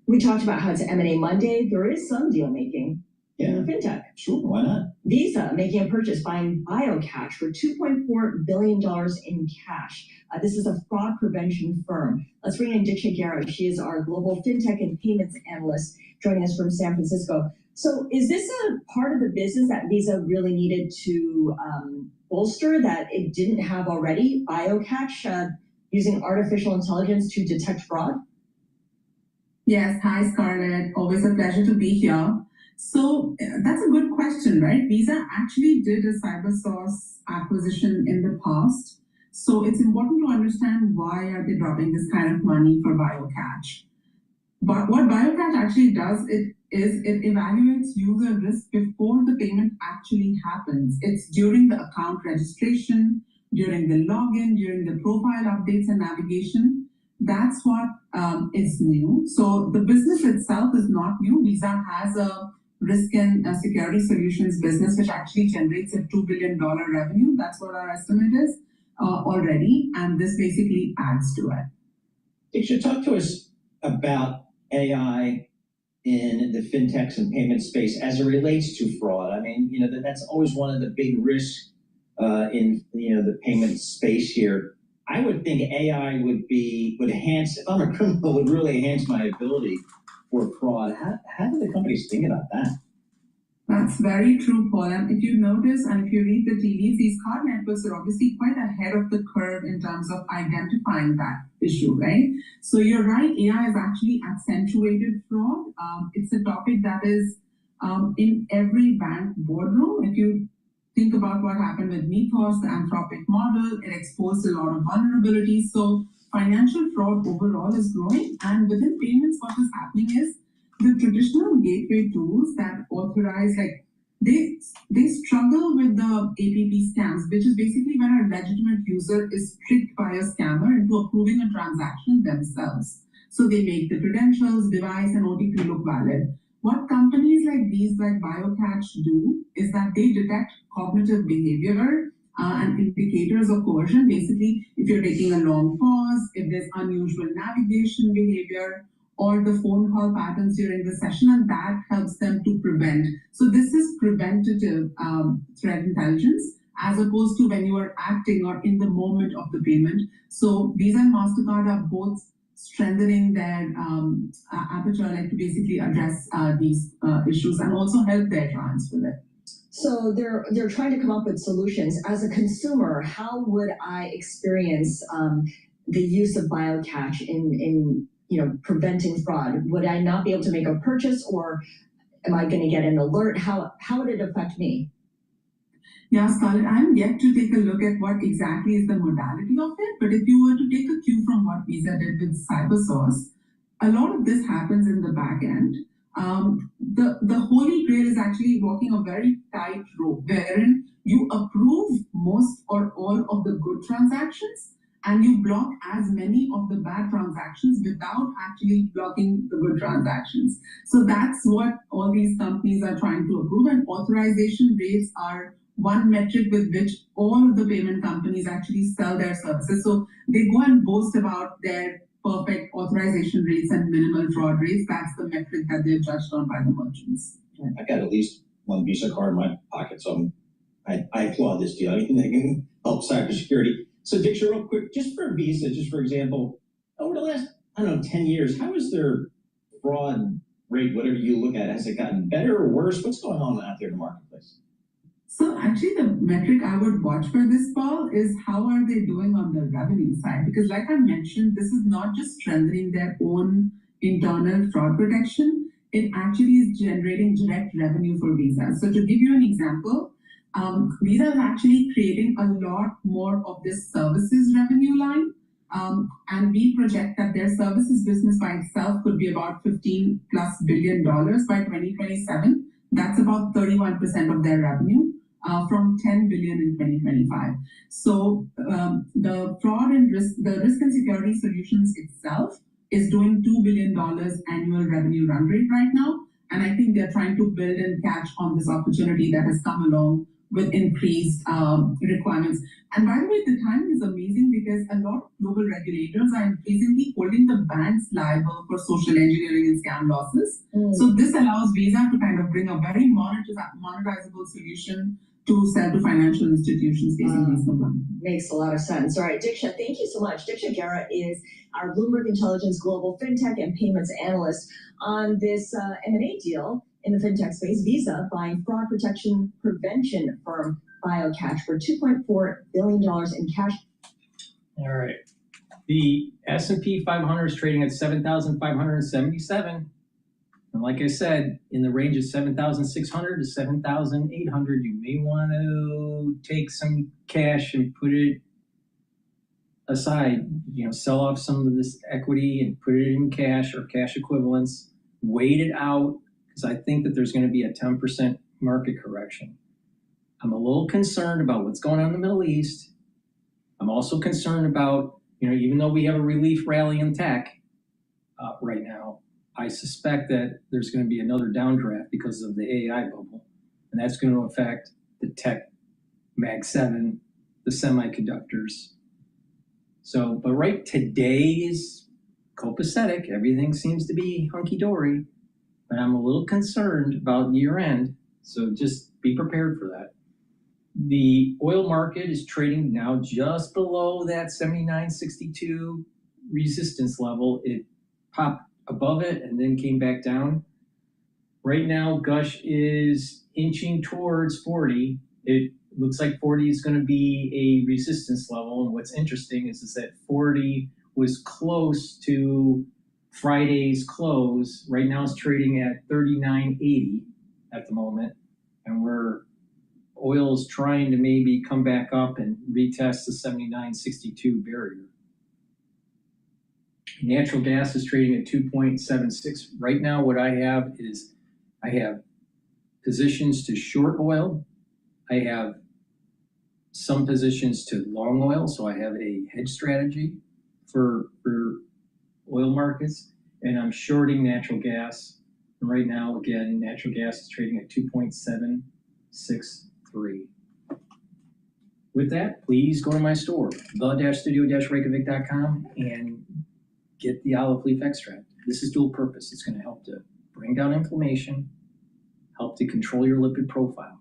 We talked about how it's M&A Monday. There is some deal making in fintech. Sure, why not? Visa making a purchase, buying BioCatch for $2.4 billion in cash. This is a fraud prevention firm. Let's bring in Bitchute. She is our global fintech and payments analyst, joining us from San Francisco. So is this a part of the business that Visa really needed to bolster that it didn't have already? BioCatch using artificial intelligence to detect fraud? Yes, hi Scarlett, always a pleasure to be here. So that's a good question, right? Visa actually did a CyberSource acquisition in the past. So it's important to understand why are they dropping this kind of money for BioCatch. But what BioCatch actually does it evaluates user risk before the payment actually happens. It's during the account registration, during the login, during the profile updates and navigation. That's what is new. So the business itself is not new. Visa has a risk and security solutions business, which actually generates a $2 billion revenue. That's what our estimate is already. And this basically adds to it. Diksha, talk to us about AI in the fintechs and payment space as it relates to fraud. I mean, that's always one of the big risks in the payment space here. I would think AI would enhance, if I'm a criminal, would really enhance my ability for fraud. How do the companies think about that? That's very true, Paul. And if you notice and if you read the tea leaves, these card networks are obviously quite ahead of the curve in terms of identifying that issue, right? So you're right, AI has actually accentuated fraud. It's a topic that is in every bank boardroom. If you think about what happened with Mythos, the Anthropic model, it exposed a lot of vulnerabilities. So financial fraud overall is growing. And within payments, what is happening is the traditional gateway tools that authorize, they struggle with the APP scams, which is basically when a legitimate user is tricked by a scammer into approving a transaction themselves. So they make the credentials, device, and OTP look valid. What companies like these, like BioCatch, do is that they detect cognitive behavior and indicators of coercion. Basically, if you're taking a long pause, if there's unusual navigation behavior, or the phone call patterns during the session, and that helps them to prevent. So this is preventative threat intelligence, as opposed to when you are acting or in the moment of the payment. So Visa and MasterCard are both strengthening their aperture, to basically address these issues and also help their clients with it. So they're trying to come up with solutions. As a consumer, how would I experience the use of BioCatch in preventing fraud? Would I not be able to make a purchase, or am I going to get an alert? How would it affect me? Yeah, Scarlett, I'm yet to take a look at what exactly is the modality of it, but if you were to take a cue from what Visa did with CyberSource, a lot of this happens in the back end. The holy grail is actually walking a very tight rope, wherein you approve most or all of the good transactions, and you block as many of the bad transactions without actually blocking the good transactions. So that's what all these companies are trying to approve, and authorization rates are one metric with which all of the payment companies actually sell their services. So they go and boast about their perfect authorization rates and minimal fraud rates. That's the metric that they're judged on by the merchants. I've got at least one Visa card in my pocket, so I applaud this deal. I think they can help cybersecurity. So Diksha, real quick, just for Visa, just for example, over the last, 10 years, how is their fraud rate, whatever you look at, has it gotten better or worse? What's going on out there in the marketplace? So actually the metric I would watch for this, Paul, is how are they doing on the revenue side? Because like I mentioned, this is not just strengthening their own internal fraud protection, it actually is generating direct revenue for Visa. So to give you an example, Visa is actually creating a lot more of this services revenue line. And we project that their services business by itself could be about $15+ billion by 2027. That's about 31% of their revenue, from $10 billion in 2025. So the fraud and risk and security solutions itself is doing $2 billion annual revenue run rate right now. And I think they're trying to build and catch on this opportunity that has come along with increased requirements. And by the way, the timing is amazing because a lot of global regulators are increasingly holding the banks liable for social engineering and scam losses. So this allows Visa to kind of bring a very monetizable solution to sell to financial institutions facing these numbers. Makes a lot of sense. All right, Diksha, thank you so much. Diksha Gera is our Bloomberg Intelligence Global FinTech and Payments Analyst on this M&A deal in the FinTech space. Visa buying fraud protection prevention firm BioCatch for $2.4 billion in cash. All right. The S&P 500 is trading at 7,577. And like I said, in the range of 7,600 to 7,800, you may want to take some cash and put it aside, sell off some of this equity and put it in cash or cash equivalents, wait it out, because I think that there's going to be a 10% market correction. I'm a little concerned about what's going on in the Middle East. I'm also concerned about, even though we have a relief rally in tech right now, I suspect that there's going to be another downdraft because of the AI bubble, and that's going to affect the tech Mag 7, the semiconductors. So, but right today is copacetic. Everything seems to be hunky-dory, but I'm a little concerned about year end. So just be prepared for that. The oil market is trading now just below that 79.62 resistance level. It popped above it and then came back down. Right now, Gush is inching towards 40. It looks like 40 is going to be a resistance level. And what's interesting is that 40 was close to Friday's close. Right now it's trading at 39.80 at the moment. And oil is trying to maybe come back up and retest the 79.62 barrier. Natural gas is trading at 2.76. Right now, what I have is I have positions to short oil. I have some positions to long oil. So I have a hedge strategy for oil markets, and I'm shorting natural gas. And right now, again, natural gas is trading at 2.763. With that, please go to my store, the-studio-reykjavik.com, and get the olive leaf extract. This is dual purpose. It's going to help to bring down inflammation, help to control your lipid profile.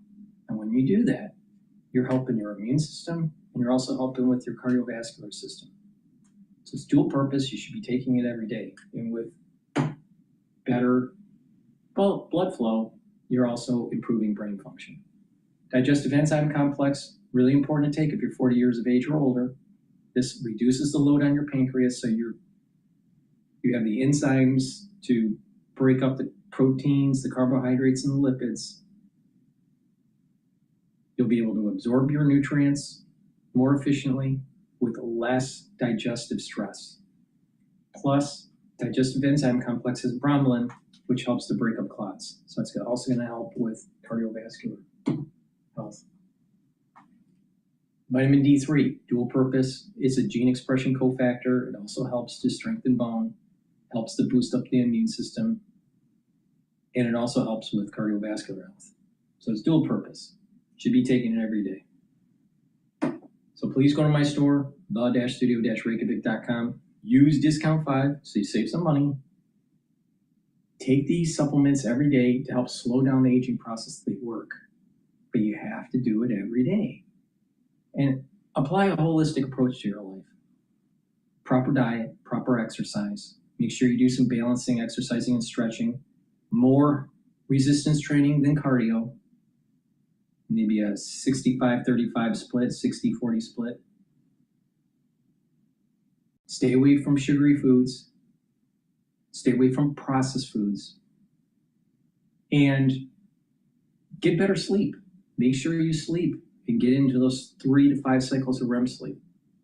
And when you do that, you're helping your immune system, and you're also helping with your cardiovascular system. So it's dual purpose. You should be taking it every day. And with better blood flow, you're also improving brain function. Digestive enzyme complex, really important to take if you're 40 years of age or older. This reduces the load on your pancreas, so you have the enzymes to break up the proteins, the carbohydrates, and the lipids. You'll be able to absorb your nutrients more efficiently with less digestive stress. Plus, digestive enzyme complex has bromelain, which helps to break up clots. So it's also going to help with cardiovascular health. Vitamin D3, dual purpose. It's a gene expression cofactor. It also helps to strengthen bone, helps to boost up the immune system, and it also helps with cardiovascular health. So it's dual purpose. Should be taking it every day. So please go to my store, the-studio-reykjavik.com. Use discount 5 so you save some money. Take these supplements every day to help slow down the aging process. They work, but you have to do it every day. And apply a holistic approach to your life. Proper diet, proper exercise. Make sure you do some balancing, exercising, and stretching. More resistance training than cardio. Maybe a 65-35 split, 60-40 split. Stay away from sugary foods. Stay away from processed foods. And get better sleep. Make sure you sleep and get into those 3 to 5 cycles of REM sleep.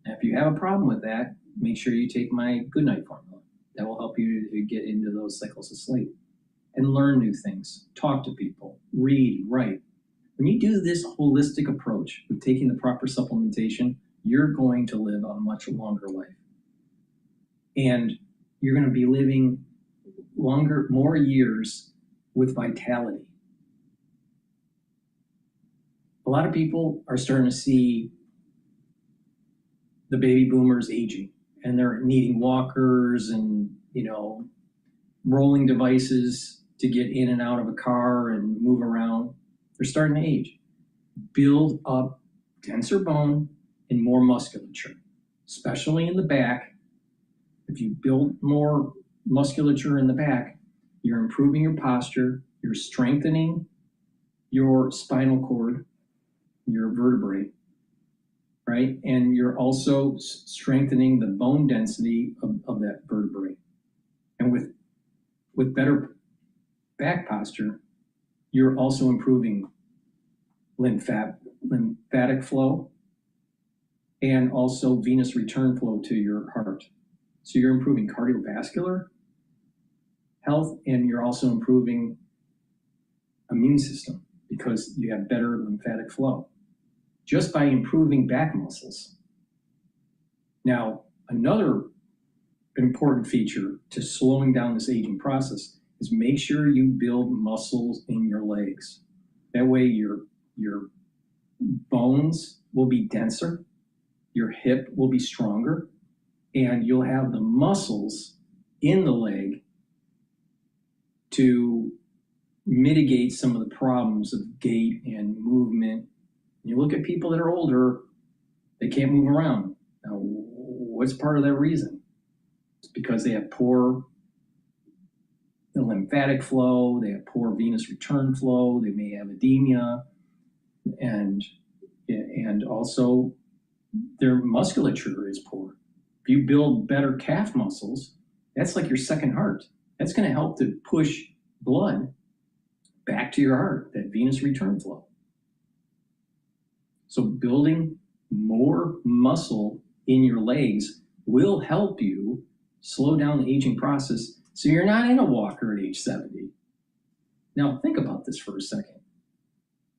Now, if you have a problem with that, make sure you take my Good Night formula. That will help you to get into those cycles of sleep. And learn new things. Talk to people. Read, write. When you do this holistic approach with taking the proper supplementation, you're going to live a much longer life. And you're going to be living longer, more years with vitality. A lot of people are starting to see the baby boomers aging, and they're needing walkers and, rolling devices to get in and out of a car and move around. They're starting to age. Build up denser bone and more musculature, especially in the back. If you build more musculature in the back, you're improving your posture, you're strengthening your spinal cord, your vertebrae, right? And you're also strengthening the bone density of that vertebrae. And with better back posture, you're also improving lymphatic flow and also venous return flow to your heart. So you're improving cardiovascular health, and you're also improving immune system because you have better lymphatic flow just by improving back muscles. Now, another important feature to slowing down this aging process is make sure you build muscles in your legs. That way your bones will be denser, your hip will be stronger, and you'll have the muscles in the leg to mitigate some of the problems of gait and movement. You look at people that are older, they can't move around. Now, what's part of that reason? It's because they have poor lymphatic flow, they have poor venous return flow, they may have edema, and also their musculature is poor. If you build better calf muscles, that's like your second heart. That's going to help to push blood back to your heart, that venous return flow. So building more muscle in your legs will help you slow down the aging process so you're not in a walker at age 70. Now think about this for a second.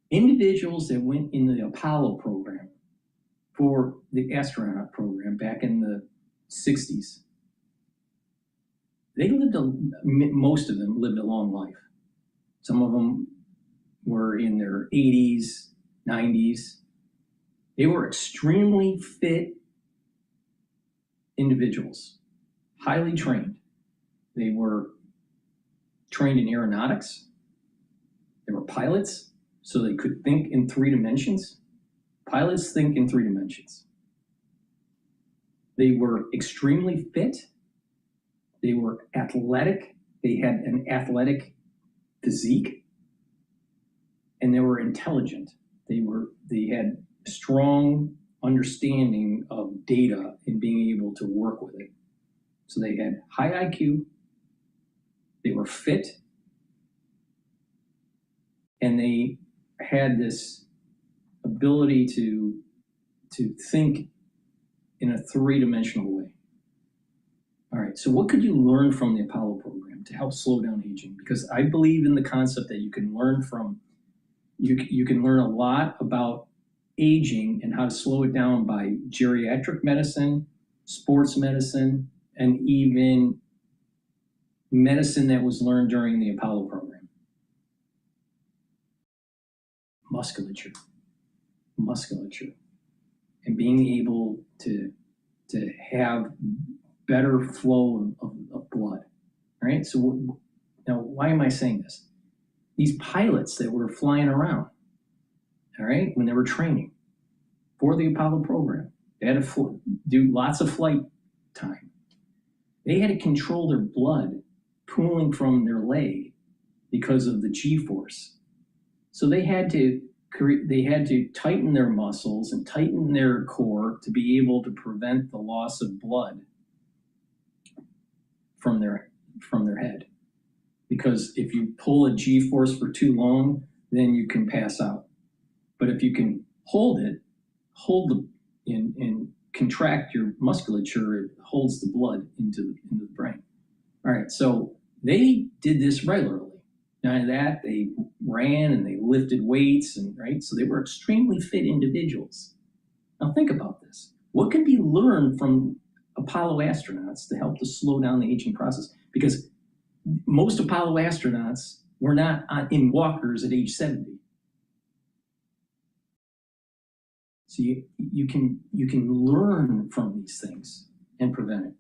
Individuals that went in the Apollo program for the astronaut program back in the 60s, they lived, most of them lived a long life. Some of them were in their 80s, 90s. They were extremely fit individuals, highly trained. They were trained in aeronautics. They were pilots, so they could think in 3 dimensions. Pilots think in 3 dimensions. They were extremely fit. They were athletic. They had an athletic physique, and they were intelligent. They had strong understanding of data and being able to work with it. So they had high IQ, they were fit, and they had this ability to think in a 3-dimensional way. All right, so what could you learn from the Apollo program to help slow down aging? Because I believe in the concept that you can learn from, you can learn a lot about aging and how to slow it down by geriatric medicine, sports medicine, and even medicine that was learned during the Apollo program. Musculature, and being able to have better flow of blood. All right, so now why am I saying this? These pilots that were flying around, all right, when they were training for the Apollo program, they had to do lots of flight time. They had to control their blood pooling from their leg because of the G-force. So they had to tighten their muscles and tighten their core to be able to prevent the loss of blood from their head. Because if you pull a G-force for too long, then you can pass out. But if you can hold and contract your musculature, it holds the blood into the brain. All right, so they did this regularly. Now that they ran and they lifted weights, and right, so they were extremely fit individuals. Now think about this. What can be learned from Apollo astronauts to help to slow down the aging process? Because most Apollo astronauts were not in walkers at age 70. So you can learn from these things and prevent it.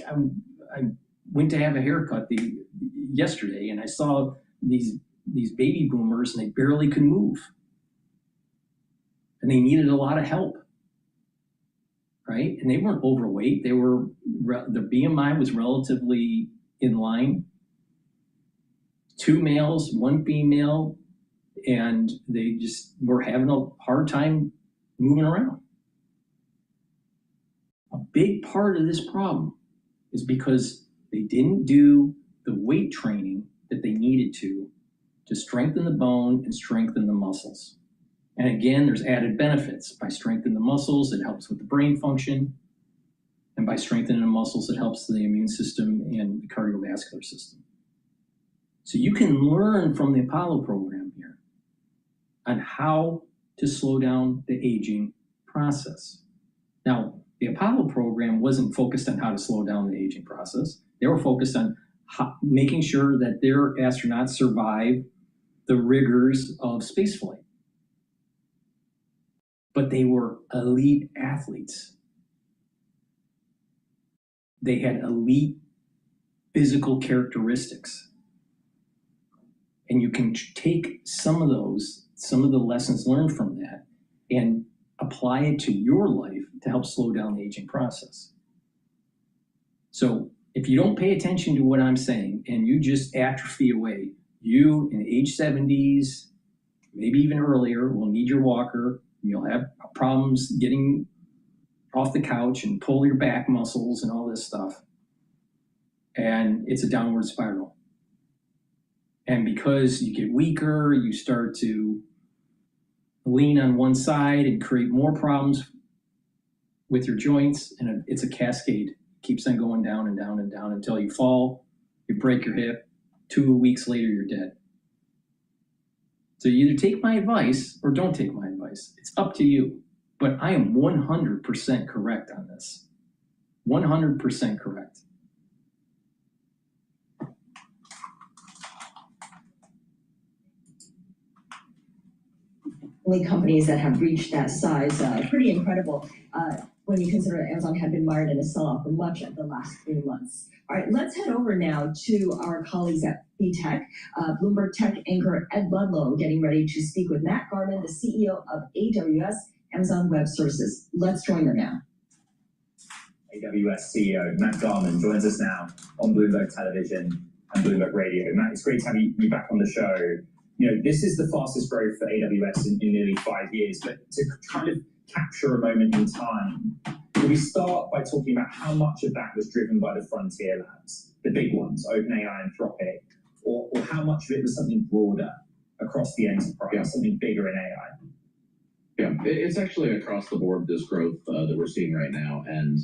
I went to have a haircut yesterday, and I saw these baby boomers, and they barely could move, and they needed a lot of help, right? And they weren't overweight. Their BMI was relatively in line. 2 males, 1 female, and they just were having a hard time moving around. A big part of this problem is because they didn't do the weight training that they needed to strengthen the bone and strengthen the muscles. And again, there's added benefits. By strengthening the muscles, it helps with the brain function. And by strengthening the muscles, it helps the immune system and the cardiovascular system. So you can learn from the Apollo program here on how to slow down the aging process. Now, the Apollo program wasn't focused on how to slow down the aging process. They were focused on making sure that their astronauts survive the rigors of spaceflight. But they were elite athletes. They had elite physical characteristics. And you can take some of the lessons learned from that and apply it to your life to help slow down the aging process. So if you don't pay attention to what I'm saying and you just atrophy away, you in age 70s, maybe even earlier, will need your walker. You'll have problems getting off the couch and pull your back muscles and all this stuff. And it's a downward spiral. And because you get weaker, you start to lean on one side and create more problems with your joints. And it's a cascade. It keeps on going down and down and down until you fall, you break your hip, 2 weeks later, you're dead. So you either take my advice or don't take my advice. It's up to you. But I am 100% correct on this. 100% correct. Only companies that have reached that size, pretty incredible when you consider that Amazon had been mired in a sell-off for much of the last 3 months. All right, let's head over now to our colleagues at BTech. Bloomberg Tech anchor Ed Ludlow getting ready to speak with Matt Garman, the CEO of AWS, Amazon Web Services. Let's join them now. AWS CEO Matt Garman joins us now on Bloomberg Television and Bloomberg Radio. Matt, it's great to have you back on the show. You know, this is the fastest growth for AWS in nearly 5 years, but to kind of capture a moment in time, can we start by talking about how much of that was driven by the frontier labs, the big ones, OpenAI and Anthropic, or how much of it was something broader across the enterprise, something bigger in AI? Yeah, it's actually across the board, this growth that we're seeing right now. And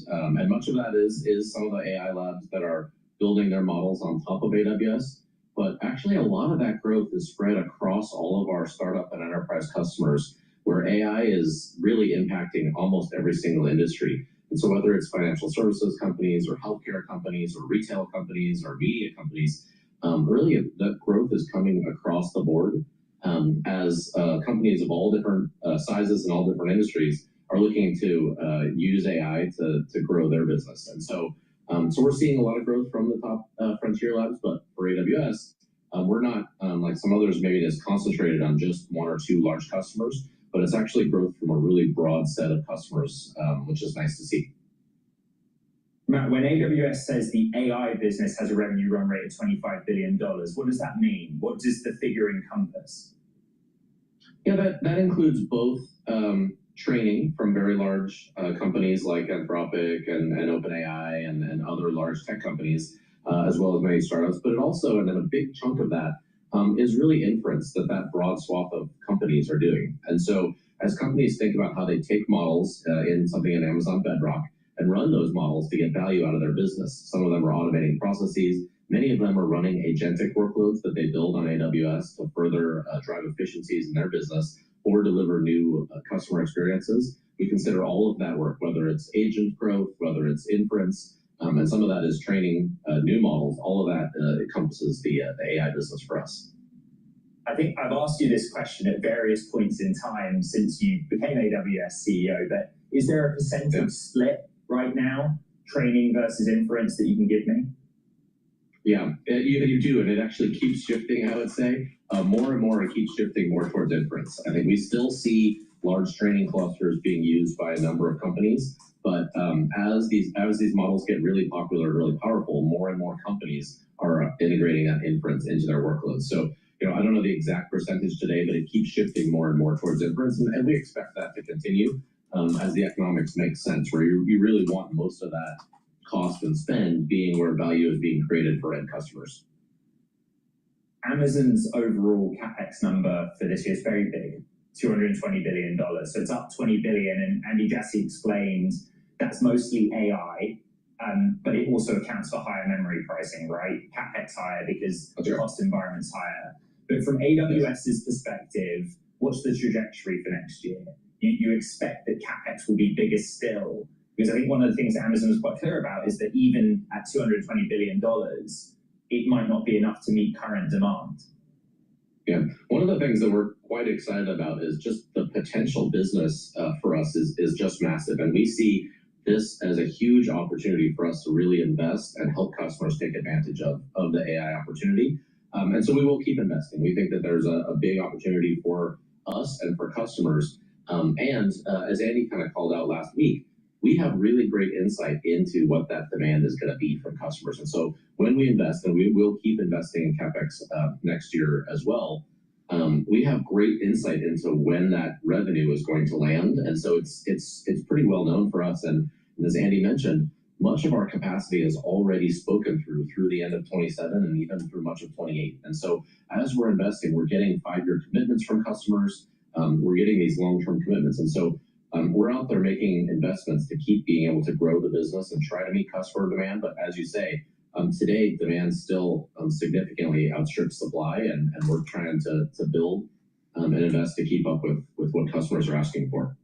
much of that is some of the AI labs that are building their models on top of AWS. But actually, a lot of that growth is spread across all of our startup and enterprise customers, where AI is really impacting almost every single industry. And so whether it's financial services companies or healthcare companies or retail companies or media companies, really that growth is coming across the board as companies of all different sizes and all different industries are looking to use AI to grow their business. And so we're seeing a lot of growth from the top frontier labs, but for AWS, we're not like some others maybe that's concentrated on just 1 or 2 large customers, but it's actually growth from a really broad set of customers, which is nice to see. Matt, when AWS says the AI business has a revenue run rate of $25 billion, what does that mean? What does the figure encompass? Yeah, that includes both training from very large companies like Anthropic and OpenAI and other large tech companies, as well as many startups. But it also, and then a big chunk of that is really inference that broad swath of companies are doing. And so as companies think about how they take models in something in Amazon Bedrock and run those models to get value out of their business, some of them are automating processes. Many of them are running agentic workloads that they build on AWS to further drive efficiencies in their business or deliver new customer experiences. We consider all of that work, whether it's agent growth, whether it's inference, and some of that is training new models. All of that encompasses the AI business for us. I think I've asked you this question at various points in time since you became AWS CEO, but is there a percentage split right now, training versus inference, that you can give me? Yeah, you do, and it actually keeps shifting, I would say. More and more, it keeps shifting more towards inference. I think we still see large training clusters being used by a number of companies, but as these models get really popular, really powerful, more and more companies are integrating that inference into their workloads. So, I don't know the exact percentage today, but it keeps shifting more and more towards inference, and we expect that to continue as the economics make sense, where you really want most of that cost and spend being where value is being created for end customers. Amazon's overall CapEx number for this year is very big, $220 billion. So it's up 20 billion. And Andy Jassy explained that's mostly AI, but it also accounts for higher memory pricing, right? CapEx higher because the cost environment's higher. But from AWS's perspective, what's the trajectory for next year? You expect that CapEx will be bigger still? Because I think one of the things that Amazon was quite clear about is that even at $220 billion, it might not be enough to meet current demand. Yeah, one of the things that we're quite excited about is just the potential business for us is just massive. And we see this as a huge opportunity for us to really invest and help customers take advantage of the AI opportunity. And so we will keep investing. We think that there's a big opportunity for us and for customers. As Andy kind of called out last week, we have really great insight into what that demand is going to be from customers. And so when we invest, and we will keep investing in CapEx next year as well, we have great insight into when that revenue is going to land. And so it's pretty well known for us. And as Andy mentioned, much of our capacity is already spoken through the end of 27 and even through much of 28. And so as we're investing, we're getting 5-year commitments from customers. We're getting these long-term commitments. And so we're out there making investments to keep being able to grow the business and try to meet customer demand. But as you say, today, demand still significantly outstrips supply, and we're trying to build and invest to keep up with what customers are asking for.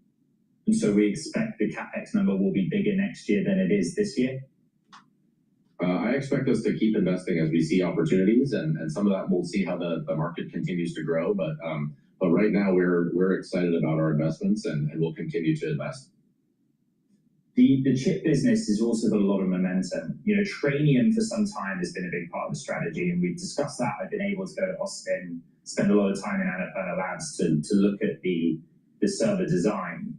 And so we expect the CapEx number will be bigger next year than it is this year? I expect us to keep investing as we see opportunities, and some of that we'll see how the market continues to grow. But right now, we're excited about our investments, and we'll continue to invest. The chip business has also got a lot of momentum. You know, Trainium for some time has been a big part of the strategy, and we've discussed that. I've been able to go to Austin, spend a lot of time in Annapurna Labs to look at the server design.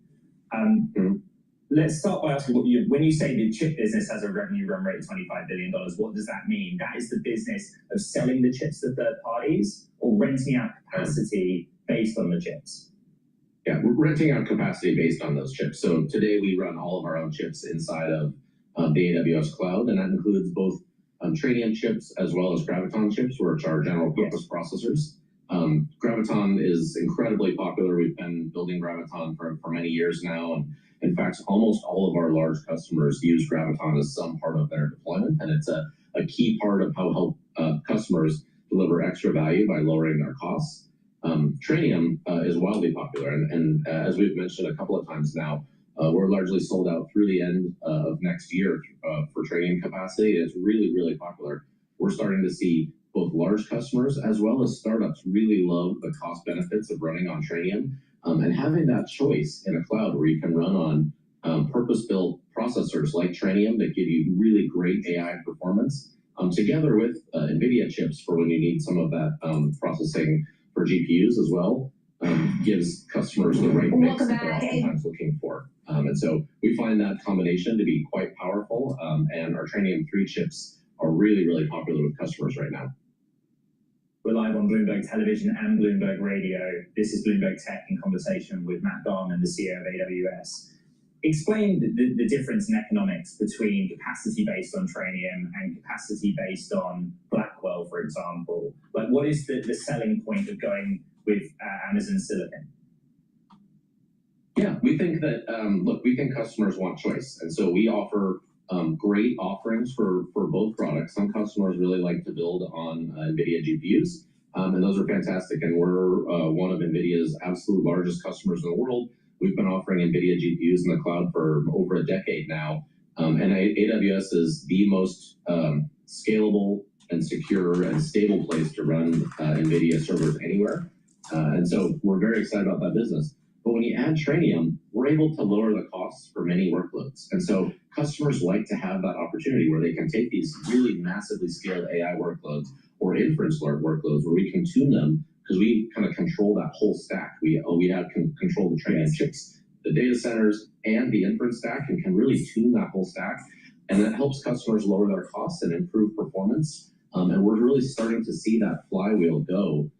Let's start by asking, when you say the chip business has a revenue run rate of $25 billion, what does that mean? That is the business of selling the chips to third parties or renting out capacity based on the chips? Yeah, we're renting out capacity based on those chips. So today we run all of our own chips inside of the AWS cloud, and that includes both Trainium chips as well as Graviton chips, which are general purpose processors. Graviton is incredibly popular. We've been building Graviton for many years now. And in fact, almost all of our large customers use Graviton as some part of their deployment. And it's a key part of how help customers deliver extra value by lowering their costs. Trainium is wildly popular. And as we've mentioned a couple of times now, we're largely sold out through the end of next year for Trainium capacity. It's really, really popular. We're starting to see both large customers as well as startups really love the cost benefits of running on Trainium, and having that choice in a cloud where you can run on purpose-built processors like Trainium that give you really great AI performance, together with NVIDIA chips for when you need some of that processing for GPUs as well, gives customers the right mix that they're oftentimes looking for. And so we find that combination to be quite powerful, and our Trainium 3 chips are really, really popular with customers right now. We're live on Bloomberg Television and Bloomberg Radio. This is Bloomberg Tech in conversation with Matt Garman, the CEO of AWS. Explain the difference in economics between capacity based on Trainium and capacity based on Blackwell, for example. Like, what is the selling point of going with Amazon Silicon? Yeah, we think that, we think customers want choice. And so we offer great offerings for both products. Some customers really like to build on NVIDIA GPUs, and those are fantastic. And we're one of NVIDIA's absolute largest customers in the world. We've been offering NVIDIA GPUs in the cloud for over a decade now. And AWS is the most scalable and secure and stable place to run NVIDIA servers anywhere. And so we're very excited about that business. But when you add Trainium, we're able to lower the costs for many workloads. And so customers like to have that opportunity where they can take these really massively scaled AI workloads or inference workloads where we can tune them, because we kind of control that whole stack. We have control the Trainium chips, the data centers, and the inference stack, and can really tune that whole stack. And that helps customers lower their costs and improve performance. And we're really starting to see that flywheel go,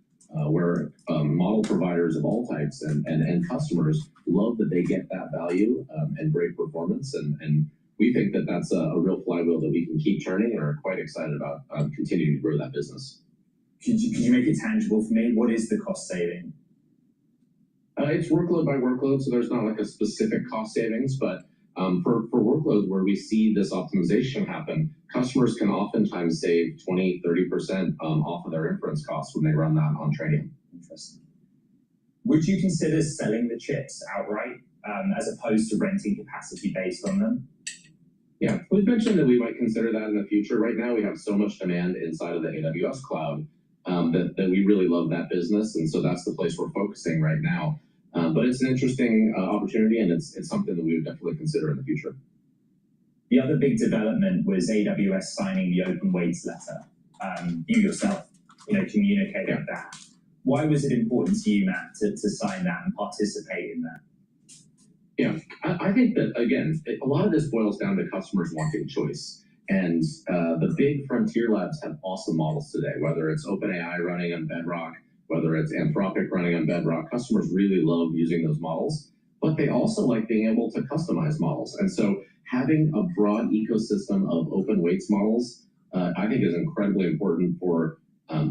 where model providers of all types and customers love that they get that value and great performance. And we think that that's a real flywheel that we can keep turning, and are quite excited about continuing to grow that business. Could you make it tangible for me? What is the cost saving? It's workload by workload, so there's not like a specific cost savings, but for workloads where we see this optimization happen, customers can oftentimes save 20, 30% off of their inference costs when they run that on training. Interesting. Would you consider selling the chips outright as opposed to renting capacity based on them? Yeah, we've mentioned that we might consider that in the future. Right now, we have so much demand inside of the AWS cloud that we really love that business, and so that's the place we're focusing right now. But it's an interesting opportunity, and it's something that we would definitely consider in the future. The other big development was AWS signing the open weights letter. You yourself, communicated that. Why was it important to you, Matt, to sign that and participate in that? Yeah, I think that, again, a lot of this boils down to customers wanting choice. And the big frontier labs have awesome models today, whether it's OpenAI running on Bedrock, whether it's Anthropic running on Bedrock. Customers really love using those models, but they also like being able to customize models. And so having a broad ecosystem of open weights models, I think is incredibly important for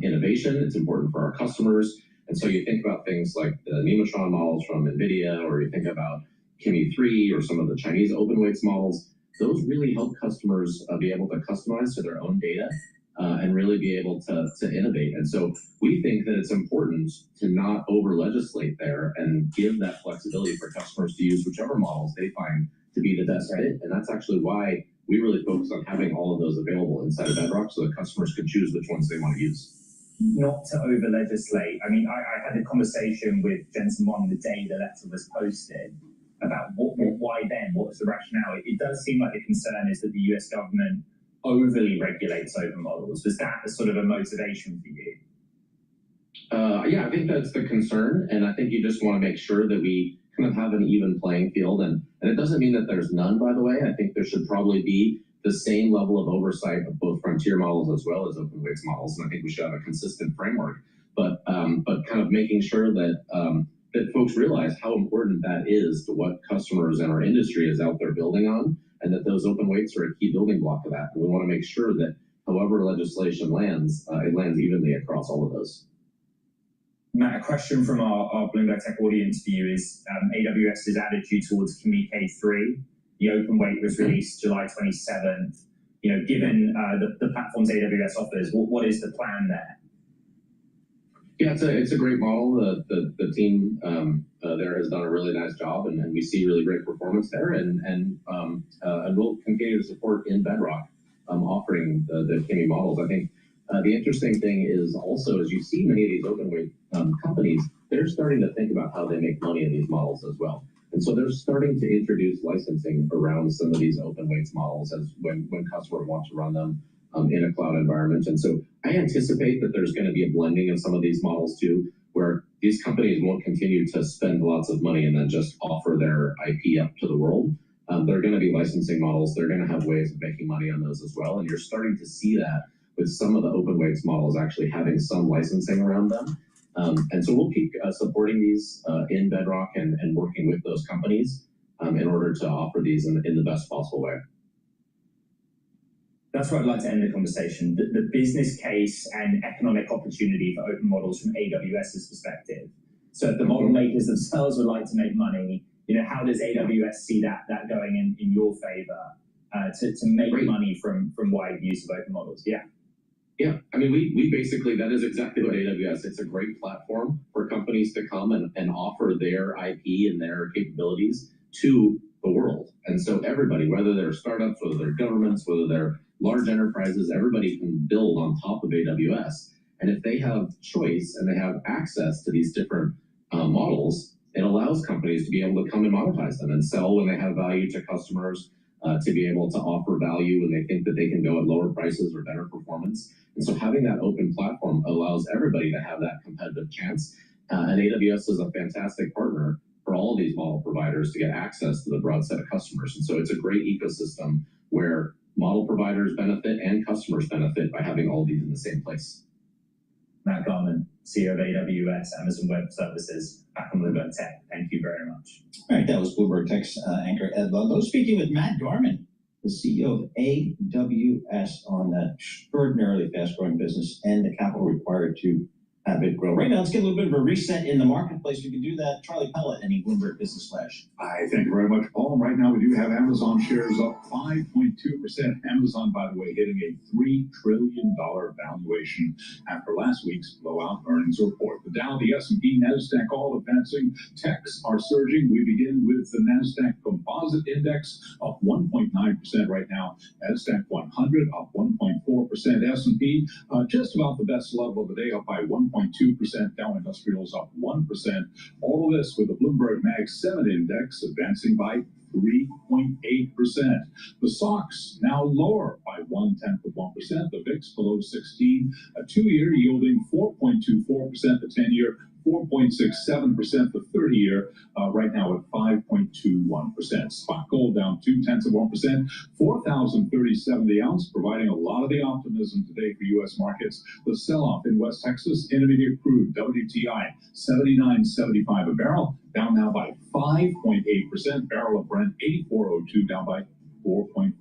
innovation. It's important for our customers. And so you think about things like the Nemotron models from NVIDIA, or you think about Kimi 3 or some of the Chinese open weights models. Those really help customers be able to customize to their own data and really be able to innovate. And so we think that it's important to not over-legislate there and give that flexibility for customers to use whichever models they find to be the best fit. And that's actually why we really focus on having all of those available inside of Bedrock so that customers can choose which ones they want to use. Not to over-legislate. I mean, I had a conversation with Jensen Wong the day the letter was posted about why then, what was the rationale? It does seem like the concern is that the US government overly regulates open models. Was that a sort of a motivation for you? Yeah, I think that's the concern, and I think you just want to make sure that we kind of have an even playing field, and it doesn't mean that there's none, by the way. I think there should probably be the same level of oversight of both frontier models as well as open weights models, and I think we should have a consistent framework, but kind of making sure that that folks realize how important that is to what customers and our industry is out there building on, and that those open weights are a key building block of that. And we want to make sure that however legislation lands, it lands evenly across all of those. Matt, a question from our Bloomberg Tech audience for you is AWS's attitude towards Kimi K3. The open weight was released July 27th. Given the platforms AWS offers, what is the plan there? Yeah, it's a great model. The team there has done a really nice job, and we see really great performance there. And we'll continue to support in Bedrock offering the Kimi models. I think the interesting thing is also, as you see many of these open weight companies, they're starting to think about how they make money in these models as well. And so they're starting to introduce licensing around some of these open weights models as when customers want to run them in a cloud environment. And so I anticipate that there's going to be a blending of some of these models too, where these companies won't continue to spend lots of money and then just offer their IP up to the world. They're going to be licensing models. They're going to have ways of making money on those as well. And you're starting to see that with some of the open weights models actually having some licensing around them. And so we'll keep supporting these in Bedrock and working with those companies in order to offer these in the best possible way. That's where I'd like to end the conversation. The business case and economic opportunity for open models from AWS's perspective. So if the model makers themselves would like to make money, how does AWS see that going in your favor to make money from wide use of open models? Yeah. Yeah, I mean, we basically, that is exactly what AWS, it's a great platform for companies to come and offer their IP and their capabilities to the world. And so everybody, whether they're startups, whether they're governments, whether they're large enterprises, everybody can build on top of AWS. And if they have choice and they have access to these different models, it allows companies to be able to come and monetize them and sell when they have value to customers, to be able to offer value when they think that they can go at lower prices or better performance. And so having that open platform allows everybody to have that competitive chance. And AWS is a fantastic partner for all of these model providers to get access to the broad set of customers. And so it's a great ecosystem where model providers benefit and customers benefit by having all these in the same place. Matt Garman, CEO of AWS, Amazon Web Services, back on Bloomberg Tech. Thank you very much. All right, that was Bloomberg Tech's anchor Ed Ludlow speaking with Matt Garman, the CEO of AWS, on that extraordinarily fast-growing business and the capital required to have it grow. Right now, let's get a little bit of a reset in the marketplace. We can do that. Charlie Pellet, any Bloomberg Business Flash? Thank you very much, Paul. Right now, we do have Amazon shares up 5.2%. Amazon, by the way, hitting a $3 trillion valuation after last week's blowout earnings report. The Dow, the S&P, NASDAQ all advancing. Techs are surging. We begin with the NASDAQ Composite Index up 1.9% right now. NASDAQ 100 up 1.4%. S&P just about the best level of the day, up by 1.2%. Dow Industrials up 1%. All of this with the Bloomberg Mag 7 Index advancing by 3.8%. The SOX now lower by 0.1%. The VIX below 16. A 2-year yielding 4.24%. The 10-year 4.67%. The 30-year right now at 5.21%. Spot gold down 0.2%. 4,037 the ounce, providing a lot of the optimism today for U.S. markets. The sell-off in West Texas, intermediate crude, WTI, 79.75 a barrel, down now by 5.8%. Barrel of Brent, 84.02, down by 4.4%.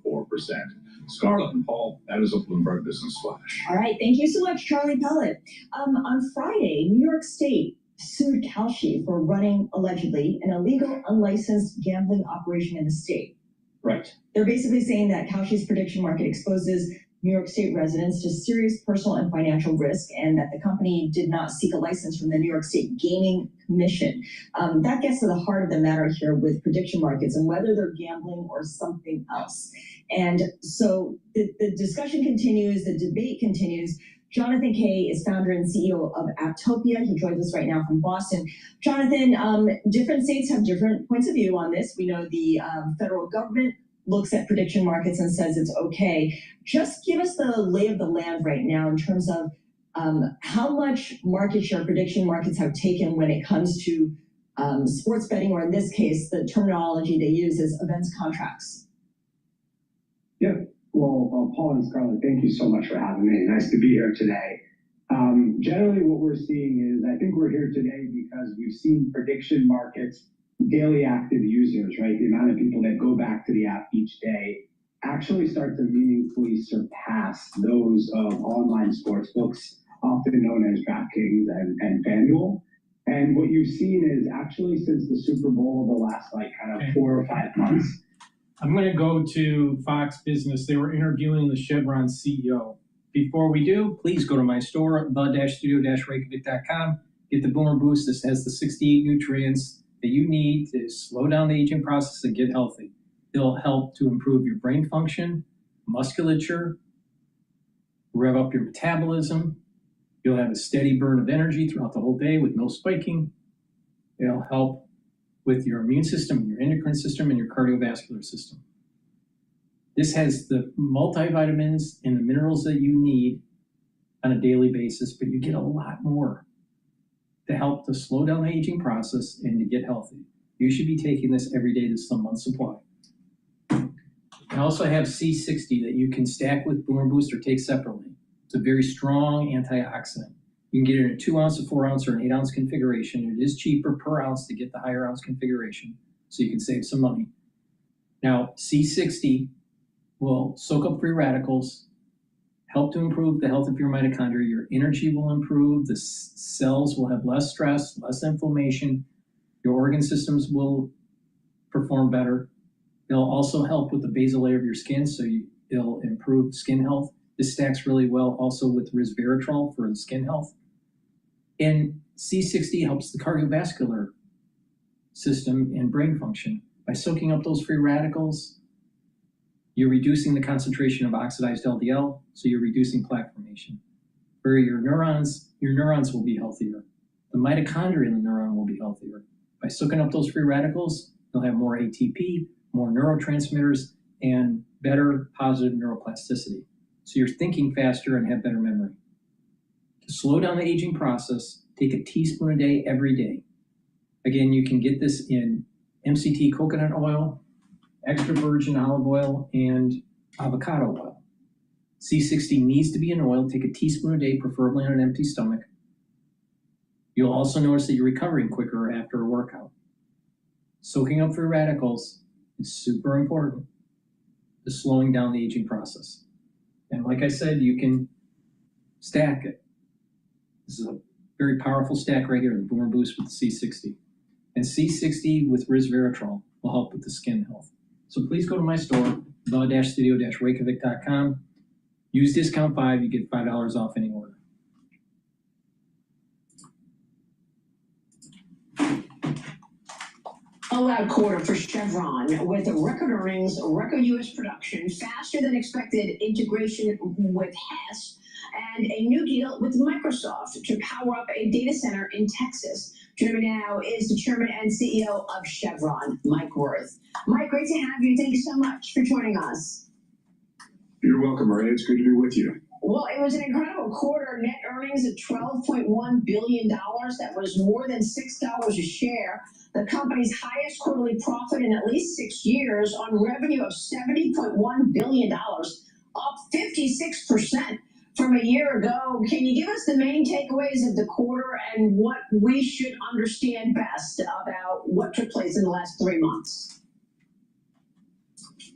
Scarlett and Paul, that is a Bloomberg Business Flash. All right, thank you so much, Charlie Pellet. On Friday, New York State sued Kalshi for running, allegedly, an illegal, unlicensed gambling operation in the state. Right. They're basically saying that Kalshi's prediction market exposes New York State residents to serious personal and financial risk, and that the company did not seek a license from the New York State Gaming Commission. That gets to the heart of the matter here with prediction markets and whether they're gambling or something else. And so the discussion continues, the debate continues. Jonathan Kay is founder and CEO of Apptopia. He joins us right now from Boston. Jonathan, different states have different points of view on this. We know the federal government looks at prediction markets and says it's okay. Just give us the lay of the land right now in terms of how much market share prediction markets have taken when it comes to sports betting, or in this case, the terminology they use is events contracts. Yeah, well, Paul and Scarlett, thank you so much for having me. Nice to be here today. Generally, what we're seeing is, I think we're here today because we've seen prediction markets, daily active users, right? The amount of people that go back to the app each day actually start to meaningfully surpass those of online sports books, often known as DraftKings and FanDuel. And what you've seen is actually since the Super Bowl, the last like kind of 4 or 5 months. I'm going to go to Fox Business. They were interviewing the Chevron CEO. Before we do, please go to my store, the-studio-reykjavik.com. Get the Boomer Boost. This has the 68 nutrients that you need to slow down the aging process and get healthy. It'll help to improve your brain function, musculature, rev up your metabolism. You'll have a steady burn of energy throughout the whole day with no spiking. It'll help with your immune system, your endocrine system, and your cardiovascular system. This has the multivitamins and the minerals that you need on a daily basis, but you get a lot more to help to slow down the aging process and to get healthy. You should be taking this every day. This is a month's supply. I also have C60 that you can stack with Boomer Boost or take separately. It's a very strong antioxidant. You can get it in a 2 ounce, a 4 ounce, or an 8 ounce configuration. It is cheaper per ounce to get the higher ounce configuration, so you can save some money. Now, C60 will soak up free radicals, help to improve the health of your mitochondria. Your energy will improve. The cells will have less stress, less inflammation. Your organ systems will perform better. It'll also help with the basal layer of your skin, so it'll improve skin health. This stacks really well also with resveratrol for the skin health. And C60 helps the cardiovascular system and brain function. By soaking up those free radicals, you're reducing the concentration of oxidized LDL, so you're reducing plaque formation. For your neurons will be healthier. The mitochondria in the neuron will be healthier. By soaking up those free radicals, you'll have more ATP, more neurotransmitters, and better positive neuroplasticity. So you're thinking faster and have better memory. To slow down the aging process, take a teaspoon a day every day. Again, you can get this in MCT coconut oil, extra virgin olive oil, and avocado oil. C60 needs to be in oil. Take a teaspoon a day, preferably on an empty stomach. You'll also notice that you're recovering quicker after a workout. Soaking up free radicals is super important. is slowing down the aging process. And like I said, you can stack it. This is a very powerful stack right here, the Boomer Boost with the C60. And C60 with resveratrol will help with the skin health. So please go to my store, the-studio-reykjavik.com. Use discount 5, you get $5 off any order. All-out quarter for Chevron with record earnings, record U.S. production, faster than expected integration with Hess, and a new deal with Microsoft to power up a data center in Texas. Joining me now is the chairman and CEO of Chevron, Mike Wirth. Mike, great to have you. Thank you so much for joining us. You're welcome, Maria. It's good to be with you. Well, it was an incredible quarter. Net earnings of $12.1 billion. That was more than $6 a share. The company's highest quarterly profit in at least 6 years on revenue of $70.1 billion, up 56% from a year ago. Can you give us the main takeaways of the quarter and what we should understand best about what took place in the last 3 months?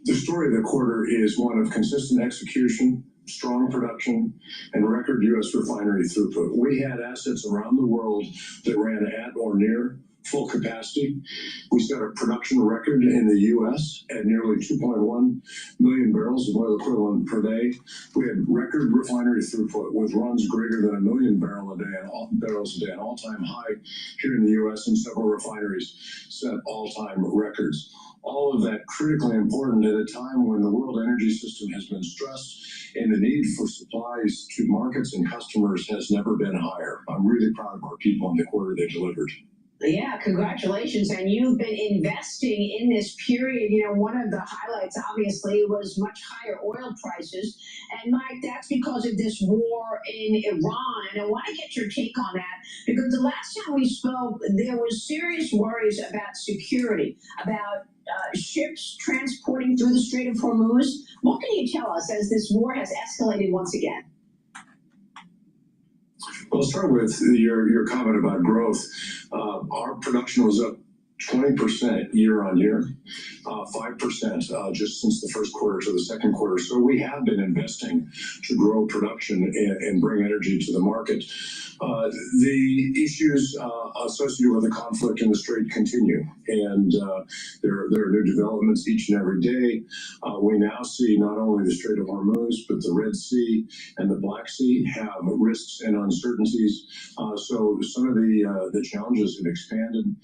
The story of the quarter is one of consistent execution, strong production, and record U.S. refinery throughput. We had assets around the world that ran at or near full capacity. We set a production record in the U.S. at nearly 2.1 million barrels of oil equivalent per day. We had record refinery throughput with runs greater than 1 million barrels a day, an all-time high here in the U.S., and several refineries set all-time records. All of that critically important at a time when the world energy system has been stressed and the need for supplies to markets and customers has never been higher. I'm really proud of our people in the quarter they delivered. Yeah, congratulations. And you've been investing in this period. You know, one of the highlights, obviously, was much higher oil prices. And Mike, that's because of this war in Iran. And I want to get your take on that, because the last time we spoke, there was serious worries about security, about ships transporting through the Strait of Hormuz. What can you tell us as this war has escalated once again? Well, I'll start with your comment about growth. Our production was up 20% year on year, 5% just since the first quarter to the second quarter. So we have been investing to grow production and bring energy to the market. The issues associated with the conflict in the Strait continue, and there are new developments each and every day. We now see not only the Strait of Hormuz, but the Red Sea and the Black Sea have risks and uncertainties. So some of the challenges have expanded,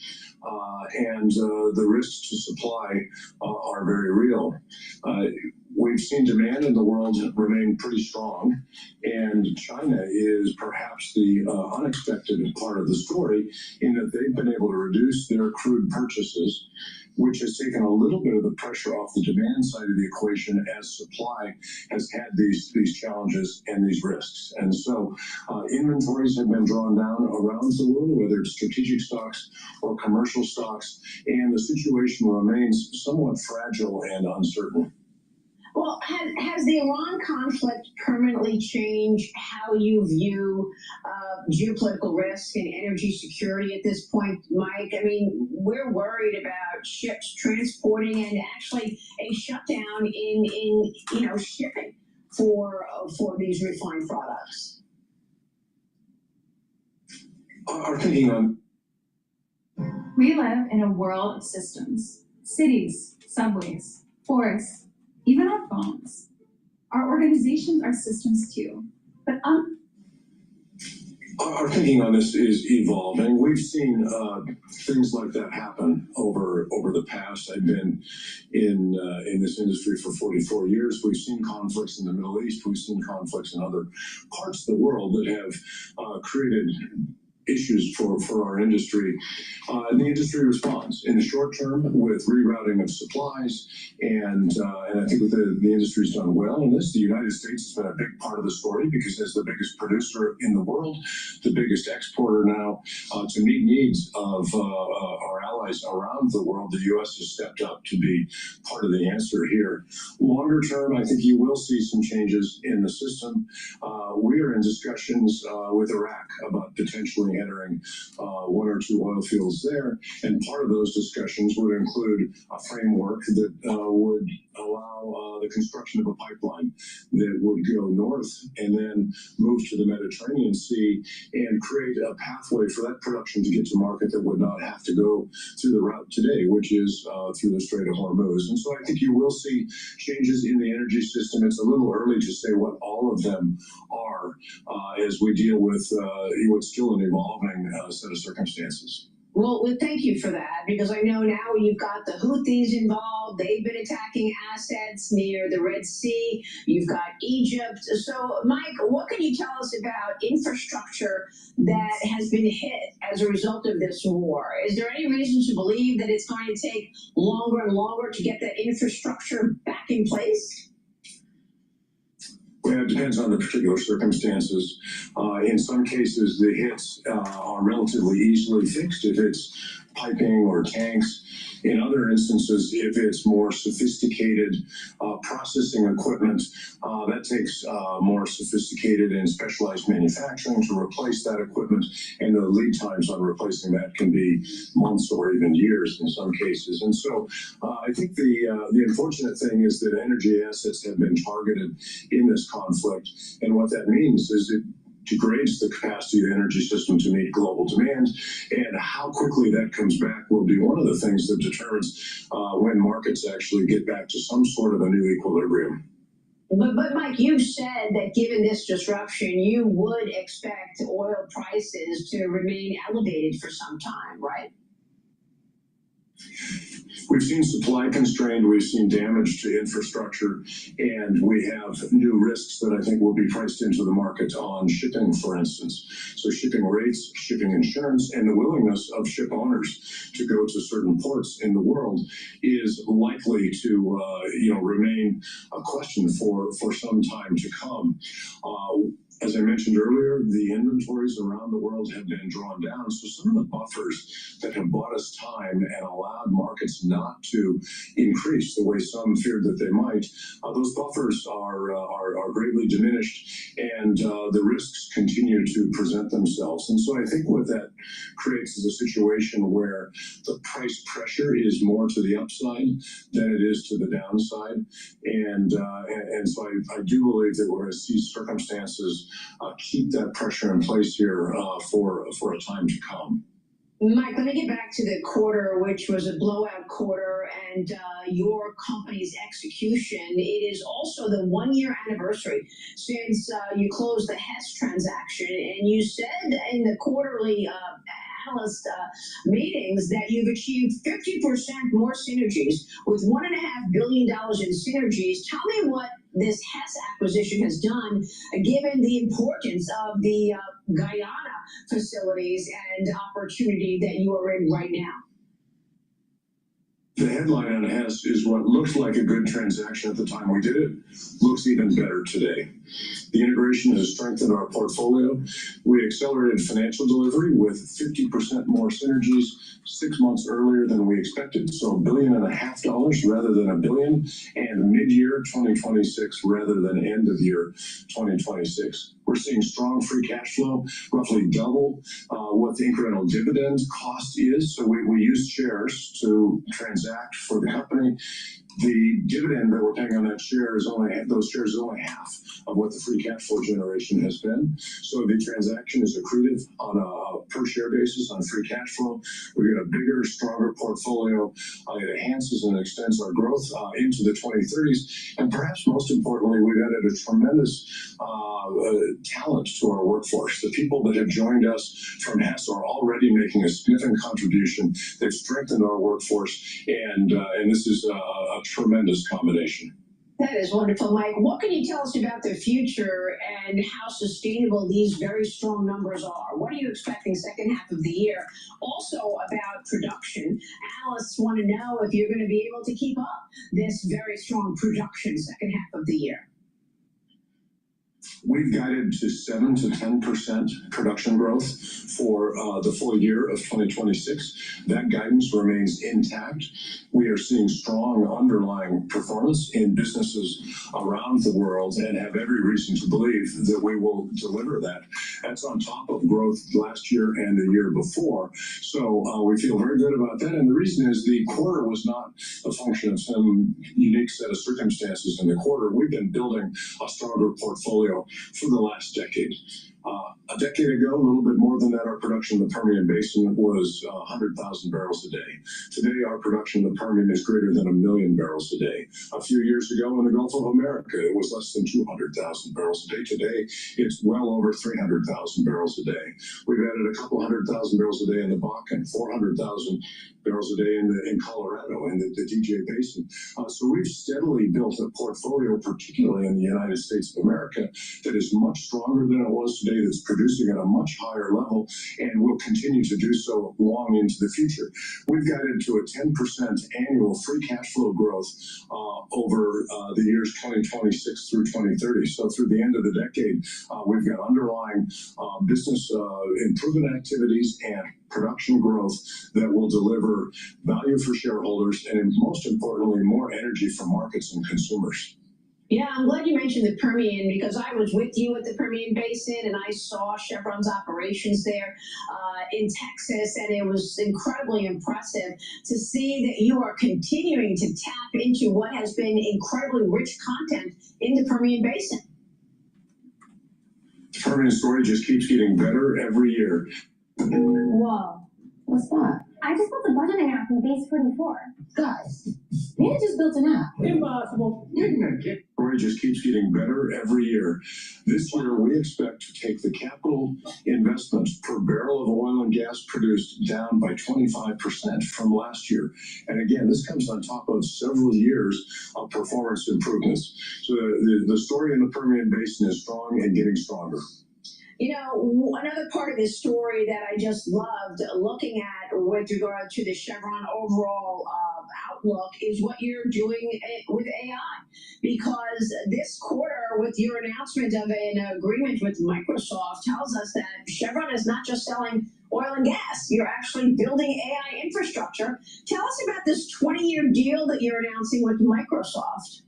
and the risks to supply are very real. We've seen demand in the world remain pretty strong, and China is perhaps the unexpected part of the story in that they've been able to reduce their crude purchases, which has taken a little bit of the pressure off the demand side of the equation as supply has had these challenges and these risks. And so inventories have been drawn down around the world, whether it's strategic stocks or commercial stocks, and the situation remains somewhat fragile and uncertain. Well, has the Iran conflict permanently changed how you view geopolitical risk and energy security at this point, Mike? I mean, we're worried about ships transporting and actually a shutdown in shipping for these refined products. Our thinking on. We live in a world of systems, cities, subways, forests, even our phones. Our organizations are systems too, but Our thinking on this is evolving. We've seen things like that happen over the past. I've been in this industry for 44 years. We've seen conflicts in the Middle East. We've seen conflicts in other parts of the world that have created issues for our industry. The industry responds in the short term with rerouting of supplies, and I think the industry's done well in this. The United States has been a big part of the story because as the biggest producer in the world, the biggest exporter now, to meet needs of our allies around the world, the U.S. has stepped up to be part of the answer here. Longer term, I think you will see some changes in the system. We are in discussions with Iraq about potentially entering one or two oil fields there. And part of those discussions would include a framework that would allow the construction of a pipeline that would go north and then move to the Mediterranean Sea and create a pathway for that production to get to market that would not have to go through the route today, which is through the Strait of Hormuz. And so I think you will see changes in the energy system. It's a little early to say what all of them are as we deal with what's still an evolving set of circumstances. Well, thank you for that, because I know now you've got the Houthis involved. They've been attacking assets near the Red Sea. You've got Egypt. So, Mike, what can you tell us about infrastructure that has been hit as a result of this war? Is there any reason to believe that it's going to take longer and longer to get that infrastructure back in place? Well, it depends on the particular circumstances. In some cases, the hits are relatively easily fixed if it's piping or tanks. In other instances, if it's more sophisticated processing equipment, that takes more sophisticated and specialized manufacturing to replace that equipment, and the lead times on replacing that can be months or even years in some cases. And so I think the unfortunate thing is that energy assets have been targeted in this conflict, and what that means is it degrades the capacity of the energy system to meet global demand, and how quickly that comes back will be one of the things that determines when markets actually get back to some sort of a new equilibrium. But Mike, you've said that given this disruption, you would expect oil prices to remain elevated for some time, right? We've seen supply constrained, we've seen damage to infrastructure, and we have new risks that I think will be priced into the market on shipping, for instance. So shipping rates, shipping insurance, and the willingness of ship owners to go to certain ports in the world is likely to remain a question for some time to come. As I mentioned earlier, the inventories around the world have been drawn down. So some of the buffers that have bought us time and allowed markets not to increase the way some feared that they might, those buffers are greatly diminished, and the risks continue to present themselves. And so I think what that creates is a situation where the price pressure is more to the upside than it is to the downside. And so I do believe that we're going to see circumstances keep that pressure in place here for a time to come. Mike, let me get back to the quarter, which was a blowout quarter, and your company's execution. It is also the 1-year anniversary since you closed the Hess transaction, and you said in the quarterly analyst meetings that you've achieved 50% more synergies with $1.5 billion in synergies. Tell me what this Hess acquisition has done, given the importance of the Guyana facilities and opportunity that you are in right now. The headline on Hess is what looked like a good transaction at the time we did it, looks even better today. The integration has strengthened our portfolio. We accelerated financial delivery with 50% more synergies 6 months earlier than we expected, so $1.5 billion rather than $1 billion, and mid-year 2026 rather than end of year 2026. We're seeing strong free cash flow, roughly double what the incremental dividend cost is. So we use shares to transact for the company. The dividend that we're paying on that share is those shares is only half of what the free cash flow generation has been. So the transaction is accretive on a per share basis on free cash flow. We get a bigger, stronger portfolio. It enhances and extends our growth into the 2030s. And perhaps most importantly, we've added a tremendous talent to our workforce. The people that have joined us from Hess are already making a significant contribution. They've strengthened our workforce, and this is a tremendous combination. That is wonderful, Mike. What can you tell us about the future and how sustainable these very strong numbers are? What are you expecting second half of the year? Also about production. Analysts want to know if you're going to be able to keep up this very strong production second half of the year. We've guided to 7 to 10% production growth for the full year of 2026. That guidance remains intact. We are seeing strong underlying performance in businesses around the world and have every reason to believe that we will deliver that. That's on top of growth last year and the year before. So we feel very good about that. And the reason is the quarter was not a function of some unique set of circumstances in the quarter. We've been building a stronger portfolio for the last decade. A decade ago, a little bit more than that, our production in the Permian Basin was 100,000 barrels a day. Today, our production in the Permian is greater than 1 million barrels a day. A few years ago in the Gulf of America, it was less than 200,000 barrels a day. Today, it's well over 300,000 barrels a day. We've added a couple 100,000 barrels a day in the Bakken, 400,000 barrels a day in Colorado and the DJ Basin. So we've steadily built a portfolio, particularly in the United States of America, that is much stronger than it was today, that's producing at a much higher level, and will continue to do so long into the future. We've guided to a 10% annual free cash flow growth over the years 2026 through 2030. So through the end of the decade, we've got underlying business improvement activities and production growth that will deliver value for shareholders and, most importantly, more energy for markets and consumers. Yeah, I'm glad you mentioned the Permian because I was with you at the Permian Basin and I saw Chevron's operations there in Texas, and it was incredibly impressive to see that you are continuing to tap into what has been incredibly rich content in the Permian Basin. The Permian story just keeps getting better every year. Whoa, what's that? I just built a budgeting app in Base 44. Guys, Nina just built an app. Impossible. Story just keeps getting better every year. This year, we expect to take the capital investments per barrel of oil and gas produced down by 25% from last year. And again, this comes on top of several years of performance improvements. So the story in the Permian Basin is strong and getting stronger. You know, another part of this story that I just loved looking at with regard to the Chevron overall outlook is what you're doing with AI. Because this quarter, with your announcement of an agreement with Microsoft, tells us that Chevron is not just selling oil and gas. You're actually building AI infrastructure. Tell us about this 20-year deal that you're announcing with Microsoft.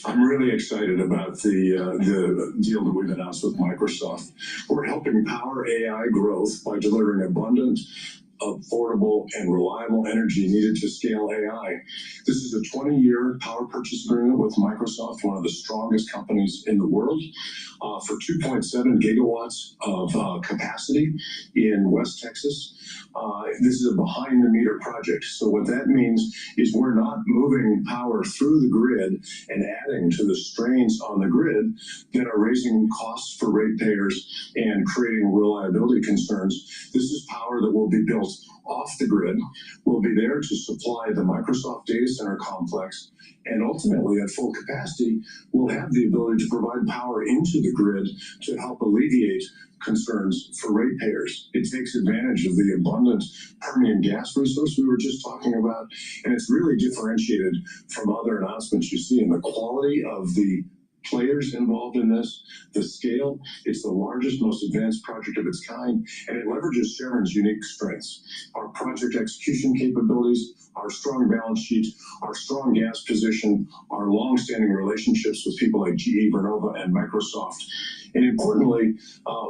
I'm really excited about the deal that we've announced with Microsoft. We're helping power AI growth by delivering abundant, affordable, and reliable energy needed to scale AI. This is a 20-year power purchase agreement with Microsoft, one of the strongest companies in the world, for 2.7 gigawatts of capacity in West Texas. This is a behind-the-meter project. So what that means is we're not moving power through the grid and adding to the strains on the grid that are raising costs for ratepayers and creating reliability concerns. This is power that will be built off the grid, will be there to supply the Microsoft data center complex, and ultimately at full capacity, we'll have the ability to provide power into the grid to help alleviate concerns for ratepayers. It takes advantage of the abundant Permian gas resource we were just talking about, and it's really differentiated from other announcements you see in the quality of the players involved in this, the scale. It's the largest, most advanced project of its kind, and it leverages Chevron's unique strengths. Our project execution capabilities, our strong balance sheet, our strong gas position, our long-standing relationships with people like GE, Vernova, and Microsoft. And importantly,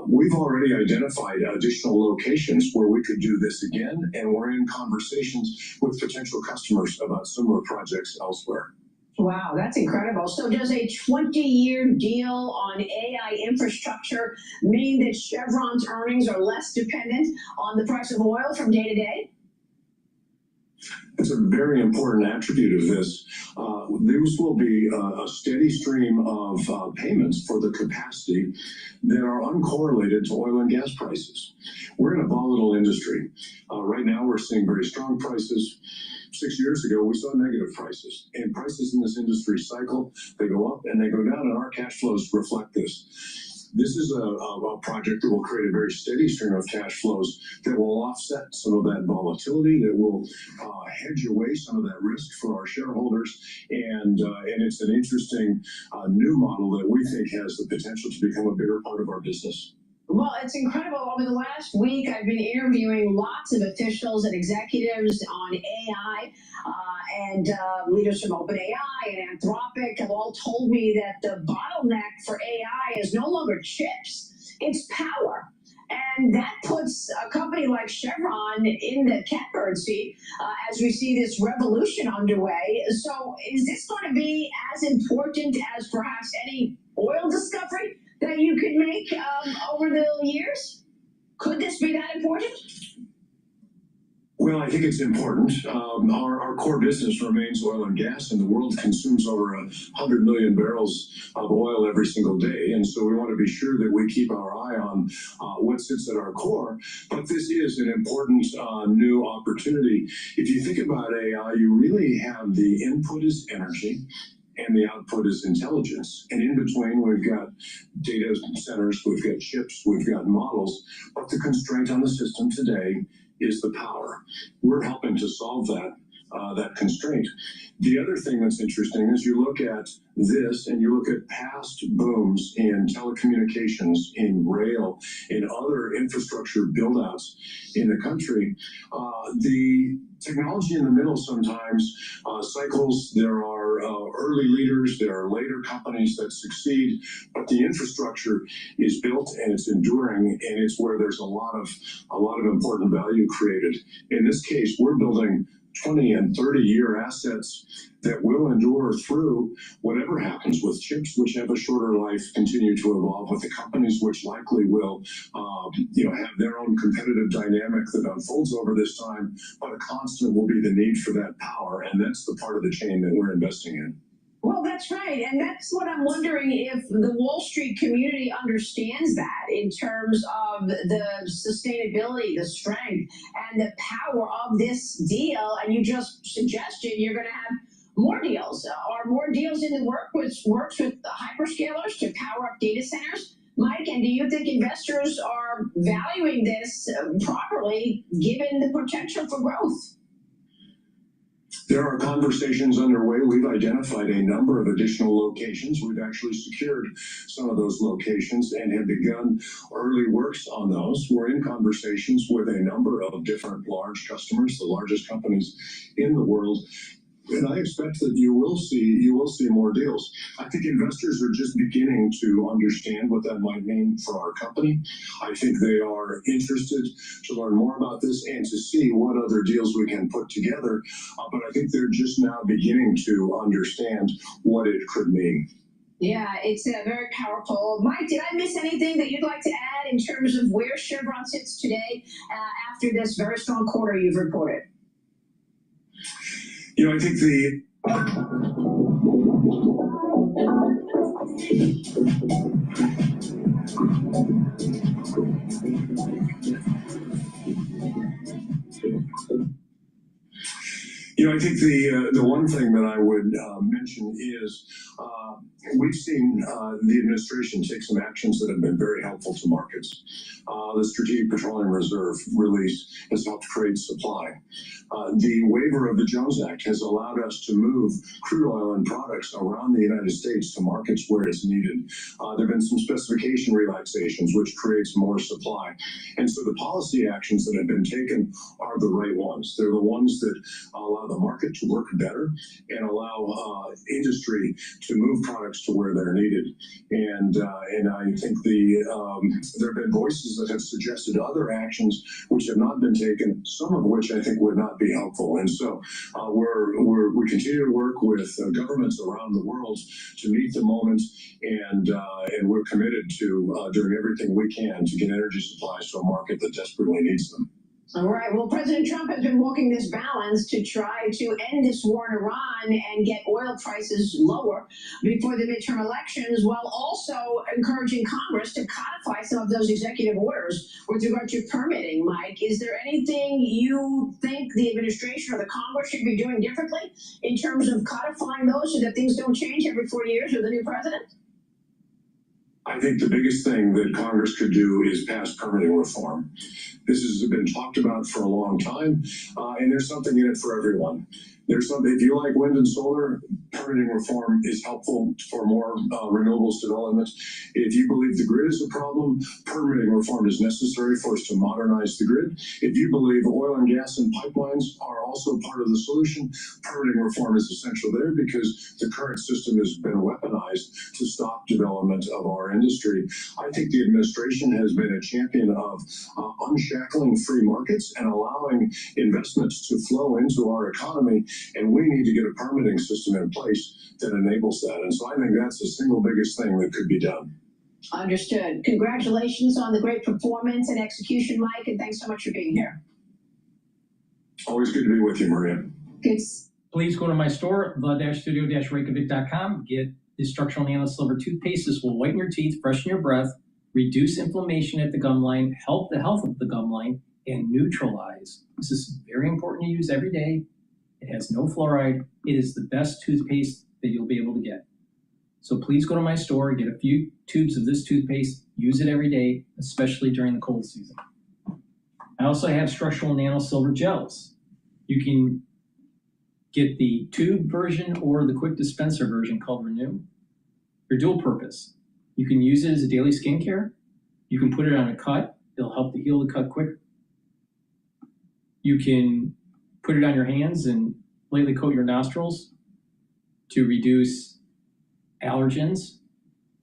we've already identified additional locations where we could do this again, and we're in conversations with potential customers about similar projects elsewhere. Wow, that's incredible. So does a 20-year deal on AI infrastructure mean that Chevron's earnings are less dependent on the price of oil from day to day? It's a very important attribute of this. This will be a steady stream of payments for the capacity that are uncorrelated to oil and gas prices. We're in a volatile industry. Right now, we're seeing very strong prices. 6 years ago, we saw negative prices. And prices in this industry cycle, they go up and they go down, and our cash flows reflect this. This is a project that will create a very steady stream of cash flows that will offset some of that volatility, that will hedge away some of that risk for our shareholders, and it's an interesting new model that we think has the potential to become a bigger part of our business. Well, it's incredible. Over the last week, I've been interviewing lots of officials and executives on AI, and leaders from OpenAI and Anthropic have all told me that the bottleneck for AI is no longer chips, it's power. And that puts a company like Chevron in the catbird seat as we see this revolution underway. So is this going to be as important as perhaps any oil discovery that you could make over the years? Could this be that important? Well, I think it's important. Our core business remains oil and gas, and the world consumes over 100 million barrels of oil every single day. And so we want to be sure that we keep our eye on what sits at our core. But this is an important new opportunity. If you think about AI, you really have the input is energy, and the output is intelligence. And in between, we've got data centers, we've got chips, we've got models. But the constraint on the system today is the power. We're helping to solve that constraint. The other thing that's interesting is you look at this and you look at past booms in telecommunications, in rail, in other infrastructure build-outs in the country. The technology in the middle sometimes cycles. There are early leaders, there are later companies that succeed, but the infrastructure is built and it's enduring, and it's where there's a lot of important value created. In this case, we're building 20 and 30-year assets that will endure through whatever happens with chips, which have a shorter life, continue to evolve with the companies, which likely will have their own competitive dynamic that unfolds over this time. But a constant will be the need for that power, and that's the part of the chain that we're investing in. Well, that's right. And that's what I'm wondering if the Wall Street community understands that in terms of the sustainability, the strength, and the power of this deal. And you just suggested you're going to have more deals. Are more deals in the works with the hyperscalers to power up data centers? Mike, and do you think investors are valuing this properly given the potential for growth? There are conversations underway. We've identified a number of additional locations. We've actually secured some of those locations and have begun early works on those. We're in conversations with a number of different large customers, the largest companies in the world. And I expect that you will see more deals. I think investors are just beginning to understand what that might mean for our company. I think they are interested to learn more about this and to see what other deals we can put together. But I think they're just now beginning to understand what it could mean. Yeah, it's very powerful. Mike, did I miss anything that you'd like to add in terms of where Chevron sits today after this very strong quarter you've reported? I think the one thing that I would mention is we've seen the administration take some actions that have been very helpful to markets. The Strategic Petroleum Reserve release has helped create supply. The waiver of the Jones Act has allowed us to move crude oil and products around the United States to markets where it's needed. There have been some specification relaxations, which creates more supply. And so the policy actions that have been taken are the right ones. They're the ones that allow the market to work better and allow industry to move products to where they're needed. And I think there have been voices that have suggested other actions which have not been taken, some of which I think would not be helpful. And so we continue to work with governments around the world to meet the moment, and we're committed to doing everything we can to get energy supplies to a market that desperately needs them. All right. Well, President Trump has been walking this balance to try to end this war in Iran and get oil prices lower before the midterm elections, while also encouraging Congress to codify some of those executive orders with regard to permitting. Mike, is there anything you think the administration or the Congress should be doing differently in terms of codifying those so that things don't change every 4 years with the new president? I think the biggest thing that Congress could do is pass permitting reform. This has been talked about for a long time, and there's something in it for everyone. There's something, if you like wind and solar, permitting reform is helpful for more renewables development. If you believe the grid is a problem, permitting reform is necessary for us to modernize the grid. If you believe oil and gas and pipelines are also part of the solution, permitting reform is essential there because the current system has been weaponized to stop development of our industry. I think the administration has been a champion of unshackling free markets and allowing investments to flow into our economy. And we need to get a permitting system in place that enables that. And so I think that's the single biggest thing that could be done. Understood. Congratulations on the great performance and execution, Mike, and thanks so much for being here. Always good to be with you, Maria. Good. Please go to my store, the-studio-reykjavik.com. Get the structural nano silver toothpaste. This will whiten your teeth, freshen your breath, reduce inflammation at the gum line, help the health of the gum line, and neutralize. This is very important to use every day. It has no fluoride. It is the best toothpaste that you'll be able to get. So please go to my store, get a few tubes of this toothpaste, use it every day, especially during the cold season. I also have structural nano silver gels. You can get the tube version or the quick dispenser version called Renew. They're dual purpose. You can use it as a daily skincare. You can put it on a cut. It'll help to heal the cut quicker. You can put it on your hands and lightly coat your nostrils to reduce allergens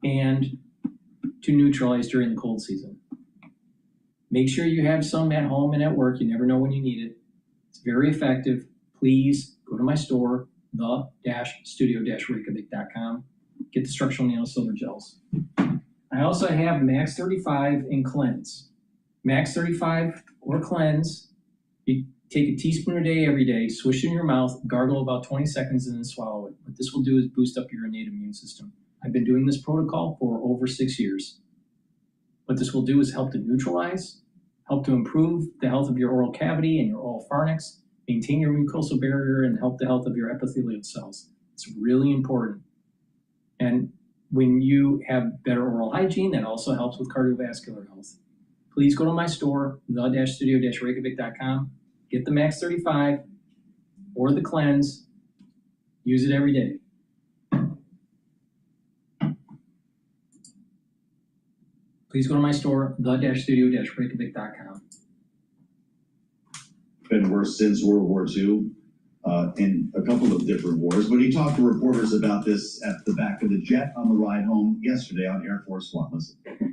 and to neutralize during the cold season. Make sure you have some at home and at work. You never know when you need it. It's very effective. Please go to my store, the-studio-reykjavik.com. Get the structural nano silver gels. I also have Max 35 and Cleanse. Max 35 or Cleanse, you take a teaspoon a day every day, swish it in your mouth, gargle about 20 seconds, and then swallow it. What this will do is boost up your innate immune system. I've been doing this protocol for over 6 years. What this will do is help to neutralize, help to improve the health of your oral cavity and your oral pharynx, maintain your mucosal barrier, and help the health of your epithelial cells. It's really important. And when you have better oral hygiene, that also helps with cardiovascular health. Please go to my store, the-studio-reykjavik.com. Get the Max 35 or the Cleanse. Use it every day. Please go to my store, the-studio-reykjavik.com. Been worse since World War II in a couple of different wars. But he talked to reporters about this at the back of the jet on the ride home yesterday on Air Force One. Listen. If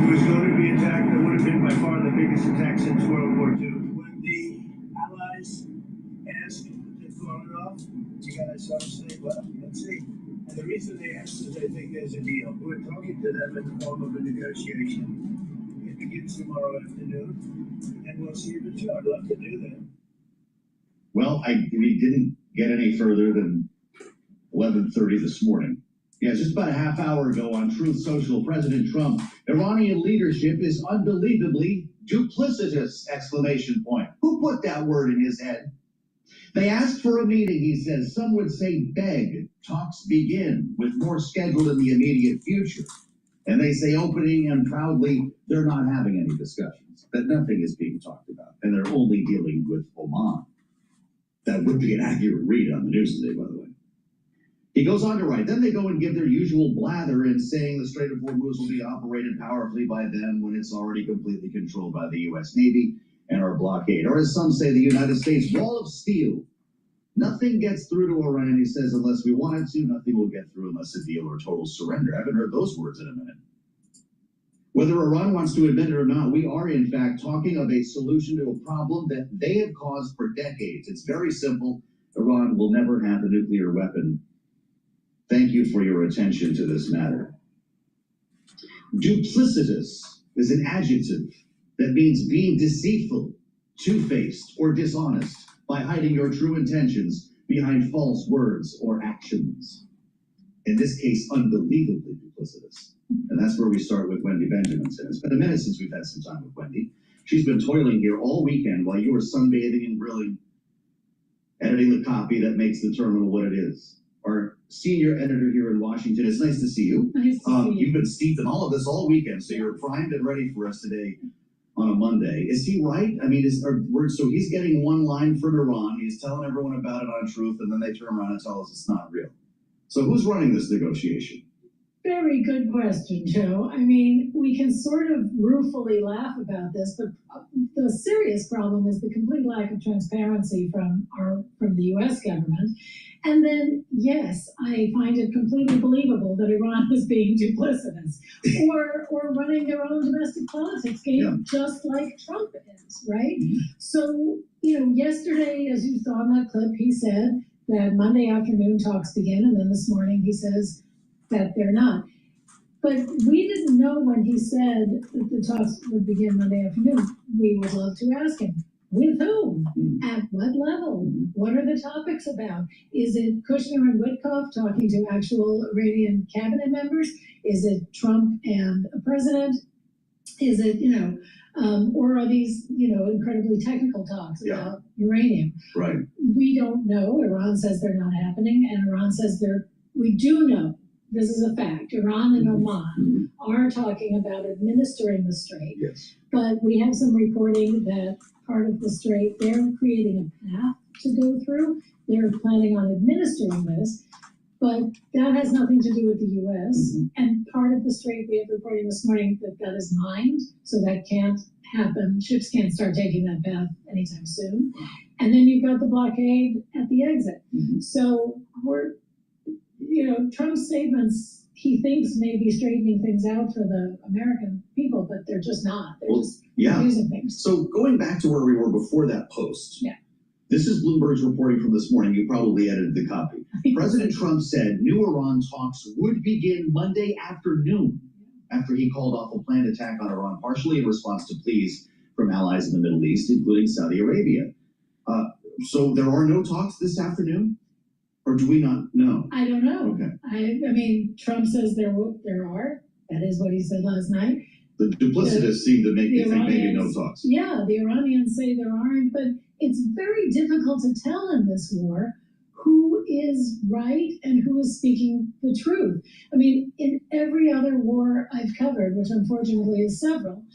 it was going to be attacked, it would have been by far the biggest attack since World War II. When the Allies asked to throw it off, you got to say, well, let's see. And the reason they asked is they think there's a deal. We're talking to them in the form of a negotiation. It begins tomorrow afternoon, and we'll see if it's true. I'd love to do that. Well, we didn't get any further than 11:30 this morning. Yeah, just about a half hour ago on Truth Social, President Trump, Iranian leadership is unbelievably duplicitous, exclamation point. Who put that word in his head? They asked for a meeting, he says. Some would say beg. Talks begin with more scheduled in the immediate future. And they say opening and proudly, they're not having any discussions, that nothing is being talked about, and they're only dealing with Oman. That would be an accurate read on the news today, by the way. He goes on to write, then they go and give their usual blather in saying the Strait of Hormuz will be operated powerfully by them when it's already completely controlled by the U.S. Navy and our blockade. Or as some say, the United States wall of steel. Nothing gets through to Iran, he says, unless we want it to. Nothing will get through unless a deal or total surrender. I haven't heard those words in a minute. Whether Iran wants to admit it or not, we are, in fact, talking of a solution to a problem that they have caused for decades. It's very simple. Iran will never have a nuclear weapon. Thank you for your attention to this matter. Duplicitous is an adjective that means being deceitful, two-faced, or dishonest by hiding your true intentions behind false words or actions. In this case, unbelievably duplicitous. And that's where we start with Wendy Benjaminson. It's been a minute since we've had some time with Wendy. She's been toiling here all weekend while you were sunbathing and grilling, editing the copy that makes the terminal what it is. Our senior editor here in Washington. It's nice to see you. Nice to see you. You've been steeped in all of this all weekend, so you're primed and ready for us today on a Monday. Is he right? I mean, so he's getting one line from Iran. He's telling everyone about it on Truth, and then they turn around and tell us it's not real. So who's running this negotiation? Very good question, Joe. I mean, we can sort of ruefully laugh about this, but the serious problem is the complete lack of transparency from the U.S. government. And then, yes, I find it completely believable that Iran is being duplicitous or running their own domestic politics game, just like Trump is, right? So, yesterday, as you saw in that clip, he said that Monday afternoon talks begin, and then this morning he says that they're not. But we didn't know when he said that the talks would begin Monday afternoon. We would love to ask him, with whom? At what level? What are the topics about? Is it Kushner and Witkoff talking to actual Iranian cabinet members? Is it Trump and a president? Is it, or are these, incredibly technical talks about uranium? Right. We don't know. Iran says they're not happening, and Iran says we do know. This is a fact. Iran and Oman are talking about administering the strait. Yes. But we have some reporting that part of the strait, they're creating a path to go through. They're planning on administering this, but that has nothing to do with the U.S. And part of the strait, we have reporting this morning that is mined, so that can't happen. Ships can't start taking that path anytime soon. And then you've got the blockade at the exit. So Trump's statements, he thinks may be straightening things out for the American people, but they're just not. They're just confusing things. So going back to where we were before that post, this is Bloomberg's reporting from this morning. You probably edited the copy. President Trump said new Iran talks would begin Monday afternoon after he called off a planned attack on Iran, partially in response to pleas from allies in the Middle East, including Saudi Arabia. So there are no talks this afternoon? Or do we not know? I don't know. Okay. I mean, Trump says there are. That is what he said last night. The duplicities seem to make me think maybe no talks. Yeah, the Iranians say there aren't, but it's very difficult to tell in this war who is right and who is speaking the truth. I mean, in every other war I've covered, which unfortunately is several,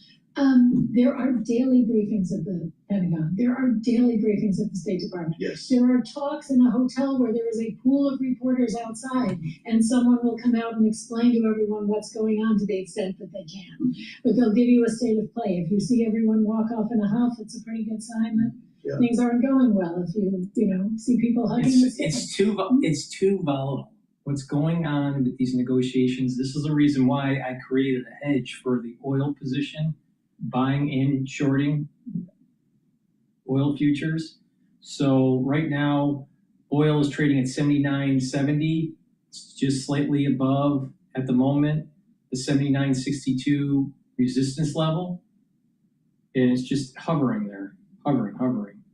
there are daily briefings at the Pentagon. There are daily briefings at the State Department. Yes. There are talks in a hotel where there is a pool of reporters outside, and someone will come out and explain to everyone what's going on to the extent that they can. But they'll give you a state of play. If you see everyone walk off in a huff, it's a pretty good sign that things aren't going well. If you see people hugging, it's too volatile. What's going on with these negotiations? This is the reason why I created a hedge for the oil position. Buying and shorting oil futures. So right now, oil is trading at 79.70. It's just slightly above at the moment the 79.62 resistance level, and it's just hovering there, hovering.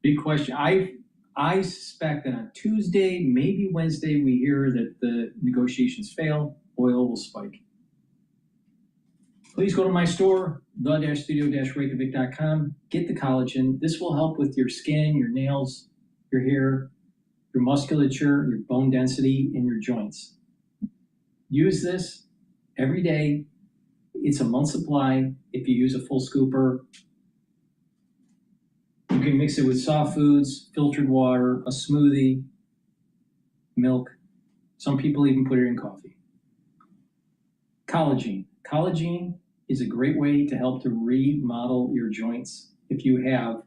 Big question. I suspect that on Tuesday, maybe Wednesday, we hear that the negotiations fail. Oil will spike. Please go to my store, the-studio-reykjavik.com. Get the collagen. This will help with your skin, your nails, your hair, your musculature, your bone density, and your joints. Use this every day. It's a month supply if you use a full scooper. You can mix it with soft foods, filtered water, a smoothie, milk. Some people even put it in coffee. Collagen. Collagen is a great way to help to remodel your joints if you have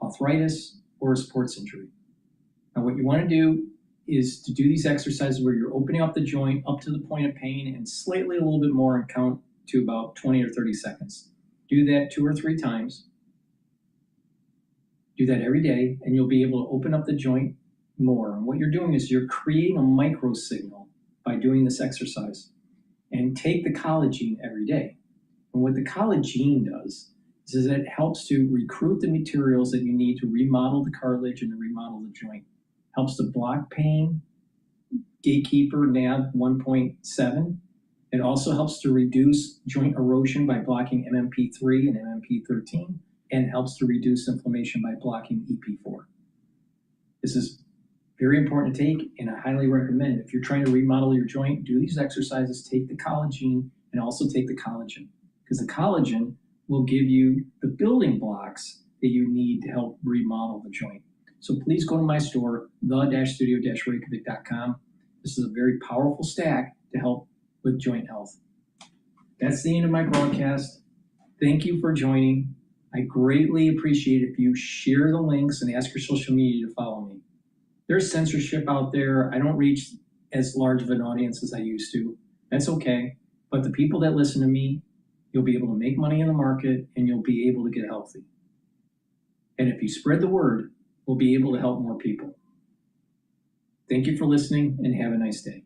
arthritis or a sports injury. Now, what you want to do is to do these exercises where you're opening up the joint up to the point of pain and slightly a little bit more and count to about 20 or 30 seconds. Do that 2 or 3 times. Do that every day, and you'll be able to open up the joint more. And what you're doing is you're creating a micro signal by doing this exercise. And take the collagen every day. And what the collagen does is that it helps to recruit the materials that you need to remodel the cartilage and to remodel the joint. Helps to block pain, gatekeeper NAV 1.7. It also helps to reduce joint erosion by blocking MMP3 and MMP13, and helps to reduce inflammation by blocking EP4. This is Very important to take, and I highly recommend if you're trying to remodel your joint, do these exercises, take the collagen and also take the collagen, because the collagen will give you the building blocks that you need to help remodel the joint. So please go to my store, the-studio-reykjavik.com. This is a very powerful stack to help with joint health. That's the end of my broadcast. Thank you for joining. I greatly appreciate if you share the links and ask your social media to follow me. There's censorship out there. I don't reach as large of an audience as I used to. That's okay. But the people that listen to me, you'll be able to make money in the market and you'll be able to get healthy. And if you spread the word, we'll be able to help more people. Thank you for listening and have a nice day.